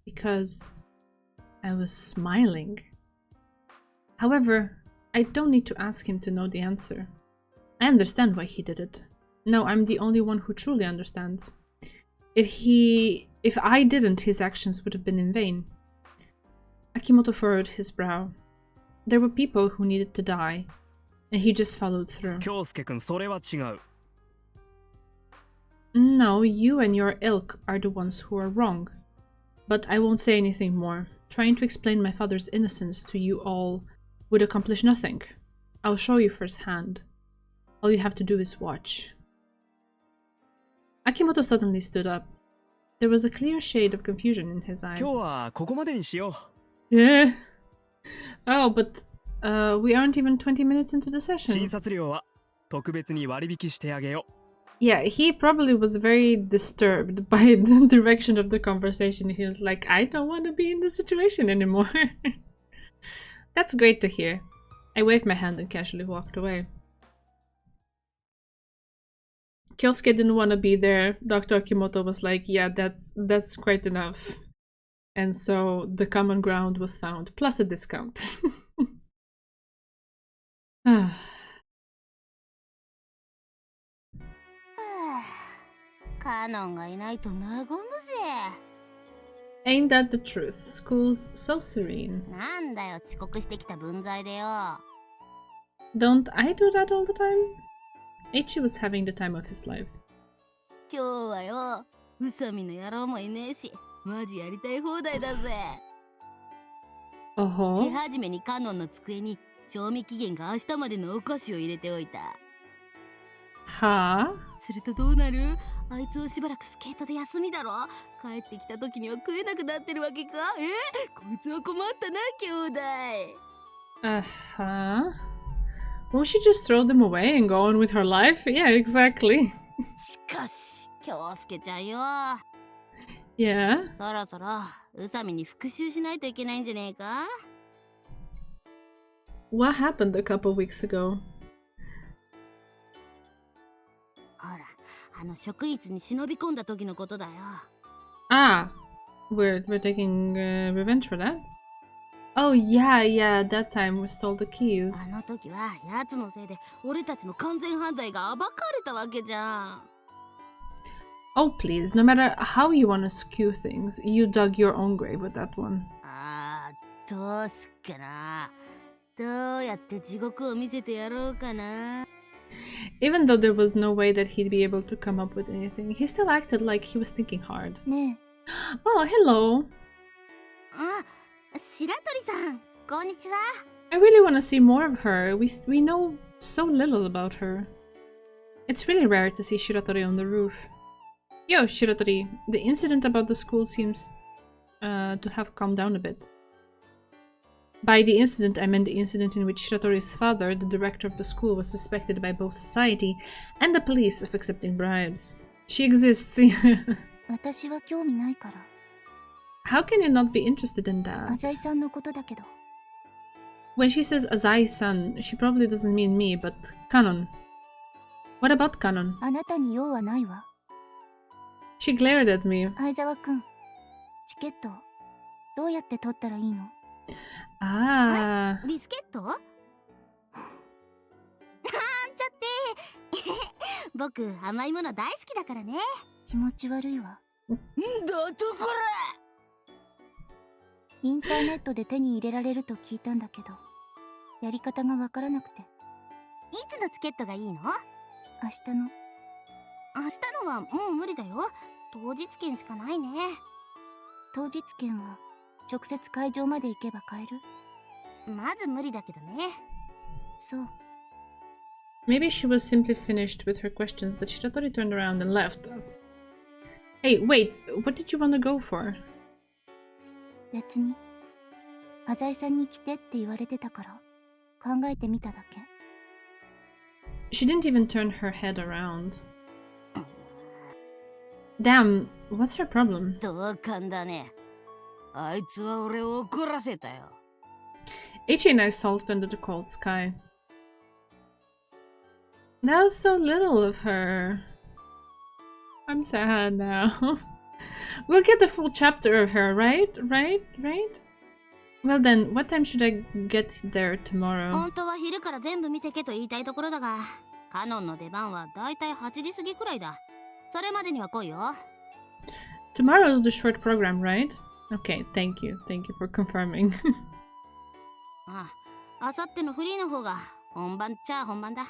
[SPEAKER 1] Because I was smiling. However, I don't need to ask him to know the answer. I understand why he did it. No, I'm the only one who truly understands. If I didn't, his actions would have been in vain. Akimoto furrowed his brow. There were people who needed to die, and he just followed through.
[SPEAKER 5] 京介君、それは違う。
[SPEAKER 1] No, you and your ilk are the ones who are wrong. But I won't say anything more. Trying to explain my father's innocence to you all would accomplish nothing. I'll show you firsthand. All you have to do is watch. Akimoto suddenly stood up. There was a clear shade of confusion in his eyes.
[SPEAKER 5] 今日はここまでにしよ
[SPEAKER 1] Yeah. Oh, but we aren't even 20 minutes into the
[SPEAKER 5] う。診
[SPEAKER 1] session.
[SPEAKER 5] 察料は特別に割引してあげよ
[SPEAKER 1] Yeah, he probably was very disturbed by the direction of the conversation. He was like, I don't want to be in this situation anymore. That's great to hear. I waved my hand and casually walked away. Kyosuke didn't want to be there. Dr. Akimoto was like, yeah, that's quite enough. And so the common ground was found, plus a discount. Ah.
[SPEAKER 4] カノンがいないと和むぜ。
[SPEAKER 1] Ain't that the truth? School's so serene.
[SPEAKER 4] なんだよ、遅刻してきた分際でよ。
[SPEAKER 1] Don't I do that all the time? Ichi was having the time of his life.
[SPEAKER 4] 今日はよ、宇佐美の野郎もいねえし、マジやりたい放題だぜ。手
[SPEAKER 1] Oh?
[SPEAKER 4] 始めにカノンの机に賞味期限が明日までのお菓子を入れておいた。
[SPEAKER 1] Ha?
[SPEAKER 4] するとどうなる？あいつはしばらくスケートで休みだろ。帰ってきた時には食えなくなってるわけか？こいつは困ったな、兄弟。
[SPEAKER 1] Uh-huh. Won't she just throw them away and go on with her life? Yeah, exactly.
[SPEAKER 4] しかし、京介ちゃんよ。
[SPEAKER 1] Yeah?
[SPEAKER 4] そろそろ宇佐美に復讐しないといけないんじゃねえか？
[SPEAKER 1] What happened a couple weeks ago?
[SPEAKER 4] ほら、職員に忍び込んだ時のことだよ。
[SPEAKER 1] Ah, we're taking revenge for that? Oh yeah, that time we stole the keys.
[SPEAKER 4] あの時は奴のせいで俺たちの完全犯罪が暴かれたわけじゃん。
[SPEAKER 1] Oh please, no matter how you want to skew things, you dug your own grave with that one.
[SPEAKER 4] どうすっかな。どうやって地獄を見せてやろうかな。
[SPEAKER 1] Even though there was no way that he'd be able to come up with anything, he still acted like he was thinking hard.
[SPEAKER 3] ね
[SPEAKER 1] Oh, hello.
[SPEAKER 4] 白鳥さん、こんにちは。
[SPEAKER 1] I really want to see more of her. We know so little about her. It's really rare to see Shiratori on the roof. Yo, Shiratori, the incident about the school seems to have calmed down a bit. By the incident, I meant the incident in which Shiratori's father, the director of the school, was suspected by both society and the police of accepting bribes. She exists.
[SPEAKER 3] 私は興味ないから。
[SPEAKER 1] How can you not be interested in that?
[SPEAKER 3] 浅井さんのことだけど。
[SPEAKER 1] When she says Azai-san, she probably doesn't mean me, but Kanon. What about Kanon?
[SPEAKER 3] あなたに用はないわ。
[SPEAKER 1] She glared at me.
[SPEAKER 3] 相沢くん、チケット、どうやって取ったらいいの？
[SPEAKER 1] Ah.
[SPEAKER 4] ビスケット？なんちゃって僕甘いもの大好きだからね。
[SPEAKER 3] 気持ち悪いわ。
[SPEAKER 4] だとこ
[SPEAKER 3] インターネットで手に入れられると聞いたんだけど、やり方がわからなくて。
[SPEAKER 4] いつのチケットがいいの？
[SPEAKER 3] 明日の。
[SPEAKER 4] 明日のはもう無理だよ。当日券しかないね。
[SPEAKER 3] 当日券は直接会場まで行けば買える？
[SPEAKER 4] まず無理だけどね。
[SPEAKER 3] そう。
[SPEAKER 1] Maybe she was simply finished with her questions, but Shiratori turned around and left. Hey, wait, what did you want to go for?
[SPEAKER 3] 別に。浅井さんに来てって言われてたから考えてみただけ。
[SPEAKER 1] She didn't even turn her head around. Damn, what's her problem?
[SPEAKER 4] 同感だね。あいつは俺を怒らせたよ。
[SPEAKER 1] Ichi and I sulked under the cold sky. That was so little of her. I'm sad now. We'll get the full chapter of her, right? Right? Well then, what time should I get there tomorrow?
[SPEAKER 4] 本当は昼から全部見てけと言いたいところだが、カノンの出番はだいたい8時過ぎくらいだ。それまでには来いよ。
[SPEAKER 1] Tomorrow is the short program, right? Okay, thank you. Thank you for confirming.
[SPEAKER 4] ああ、あさってのフリーの方が本番っちゃ本番だ。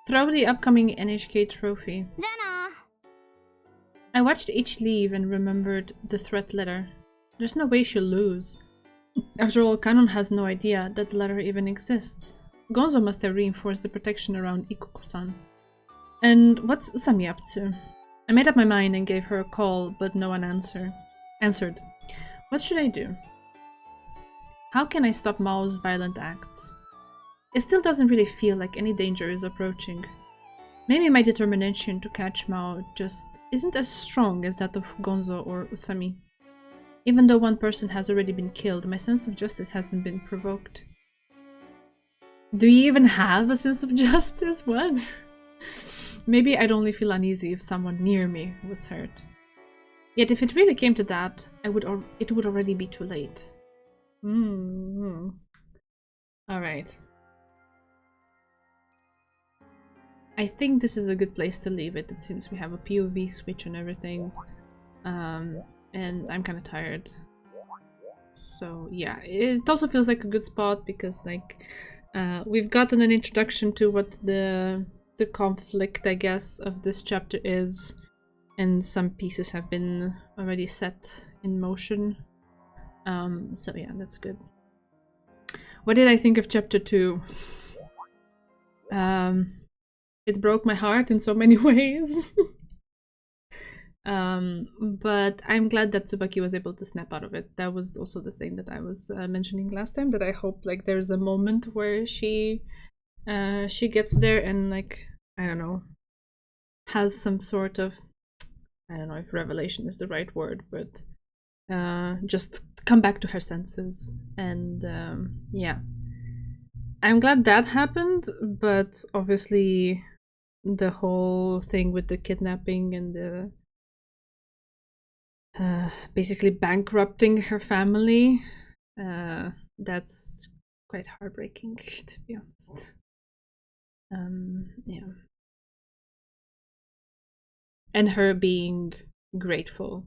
[SPEAKER 1] Throw the upcoming NHK trophy.
[SPEAKER 4] じゃあな。
[SPEAKER 1] I watched each leave and remembered the threat letter. There's no way she'll lose. After all, Kanon has no idea that the letter even exists. Gonzo must have reinforced the protection around Ikuko-san. And what's Usami up to? I made up my mind and gave her a call, but no one answered. What should I do? How can I stop Mao's violent acts? It still doesn't really feel like any danger is approaching. Maybe my determination to catch Mao just isn't as strong as that of Gonzo or Usami. Even though one person has already been killed, my sense of justice hasn't been provoked. Do you even have a sense of justice? What? Maybe I'd only feel uneasy if someone near me was hurt. Yet if it really came to that, it would already be too late. Alright. I think this is a good place to leave it. It seems we have a POV switch and everything. And I'm kind of tired. So yeah, it also feels like a good spot because like we've gotten an introduction to what the conflict, I guess, of this chapter is, and some pieces have been already set in motion. So yeah, that's good. What did I think of chapter 2? It broke my heart in so many ways. But I'm glad that Tsubaki was able to snap out of it. That was also the thing that I was mentioning last time, that I hope like there's a moment where she gets there and like, I don't know, has some sort of, I don't know if revelation is the right word, but just come back to her senses. And yeah, I'm glad that happened, but obviously the whole thing with the kidnapping and the basically bankrupting her family, that's quite heartbreaking, to be honest. Yeah. And her being grateful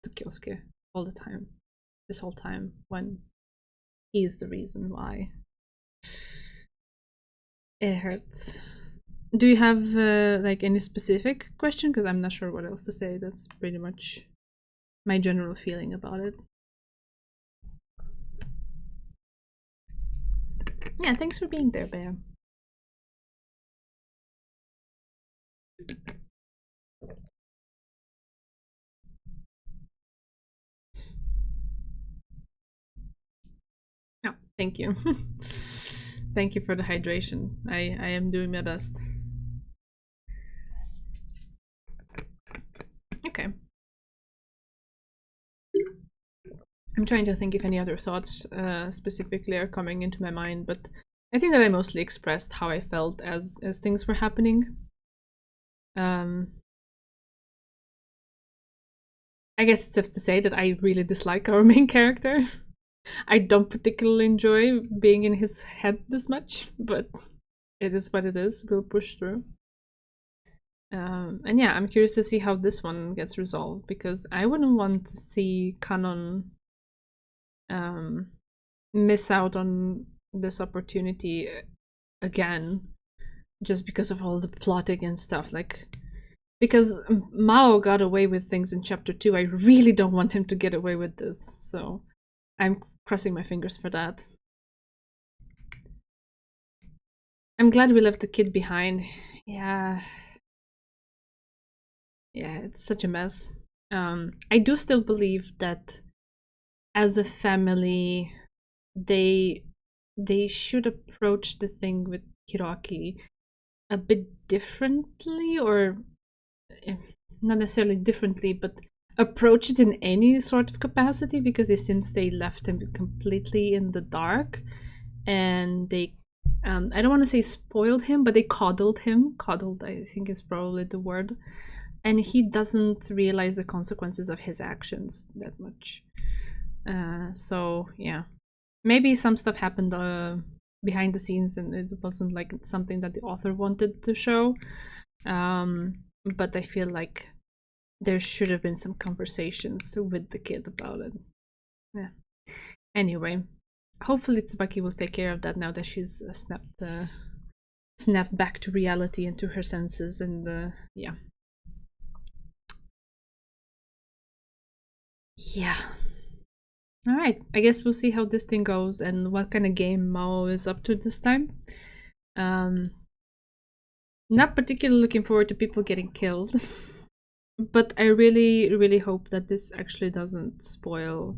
[SPEAKER 1] to Kyosuke all the time, this whole time, when he is the reason why. It hurts. Do you have like any specific question? Because I'm not sure what else to say. That's pretty much my general feeling about it. Yeah, thanks for being there, Bea. Oh, thank you. Thank you for the hydration. I am doing my best. Okay. I'm trying to think if any other thoughts specifically are coming into my mind, but I think that I mostly expressed how I felt as things were happening. I guess it's safe to say that I really dislike our main character. I don't particularly enjoy being in his head this much, but it is what it is. We'll push through. And yeah, I'm curious to see how this one gets resolved, because I wouldn't want to see Kanon miss out on this opportunity again just because of all the plotting and stuff. Like, because Mao got away with things in chapter 2, I really don't want him to get away with this, so I'm crossing my fingers for that. I'm glad we left the kid behind. Yeah, it's such a mess. I do still believe that as a family, they should approach the thing with Hiroaki a bit differently, or not necessarily differently, but approach it in any sort of capacity, because it seems they left him completely in the dark, and they I don't want to say spoiled him, but they coddled him. Coddled, I think, is probably the word. And he doesn't realize the consequences of his actions that much. So yeah, maybe some stuff happened behind the scenes, and it wasn't like something that the author wanted to show. But I feel like there should have been some conversations with the kid about it. Yeah. Anyway, hopefully Tsubaki will take care of that now that she's snapped back to reality and to her senses, and yeah. Yeah. Alright, I guess we'll see how this thing goes and what kind of game Maou is up to this time. Not particularly looking forward to people getting killed. But I really, really hope that this actually doesn't spoil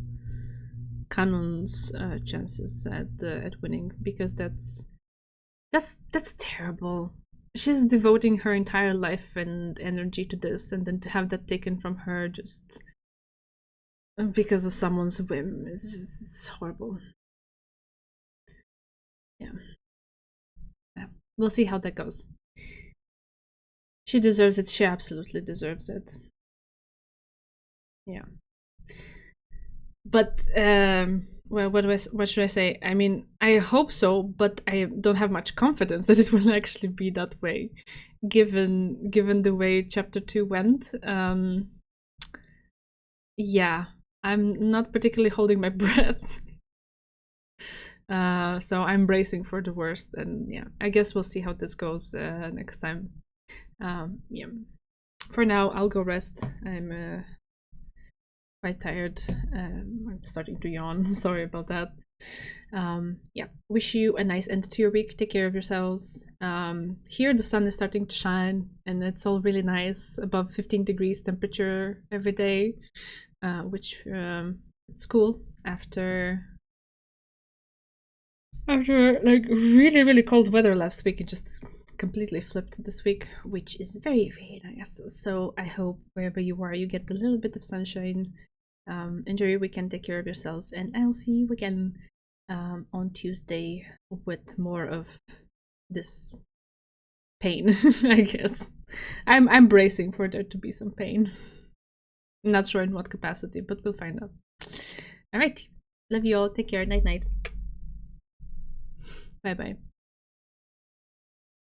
[SPEAKER 1] Kanon's chances at winning, because that's terrible. She's devoting her entire life and energy to this, and then to have that taken from her just because of someone's whim is horrible. Yeah. We'll see how that goes. She deserves it. She absolutely deserves it. Yeah. But well, what should I say? I mean, I hope so, but I don't have much confidence that it will actually be that way, given the way chapter 2 went. Yeah, I'm not particularly holding my breath. So I'm bracing for the worst, and yeah, I guess we'll see how this goes next time. Yeah. For now, I'll go rest. I'm quite tired. I'm starting to yawn. Sorry about that. Yeah, wish you a nice end to your week. Take care of yourselves. Here the sun is starting to shine, and it's all really nice, above 15 degrees temperature every day, which it's cool after like really cold weather last week. It just completely flipped this week, which is very, very nice. So I hope wherever you are, you get a little bit of sunshine. Enjoy your weekend, take care of yourselves, and I'll see you again on Tuesday with more of this pain. I guess I'm bracing for there to be some pain. Not sure in what capacity, but we'll find out. All right, love you all. Take care. Night night. Bye bye.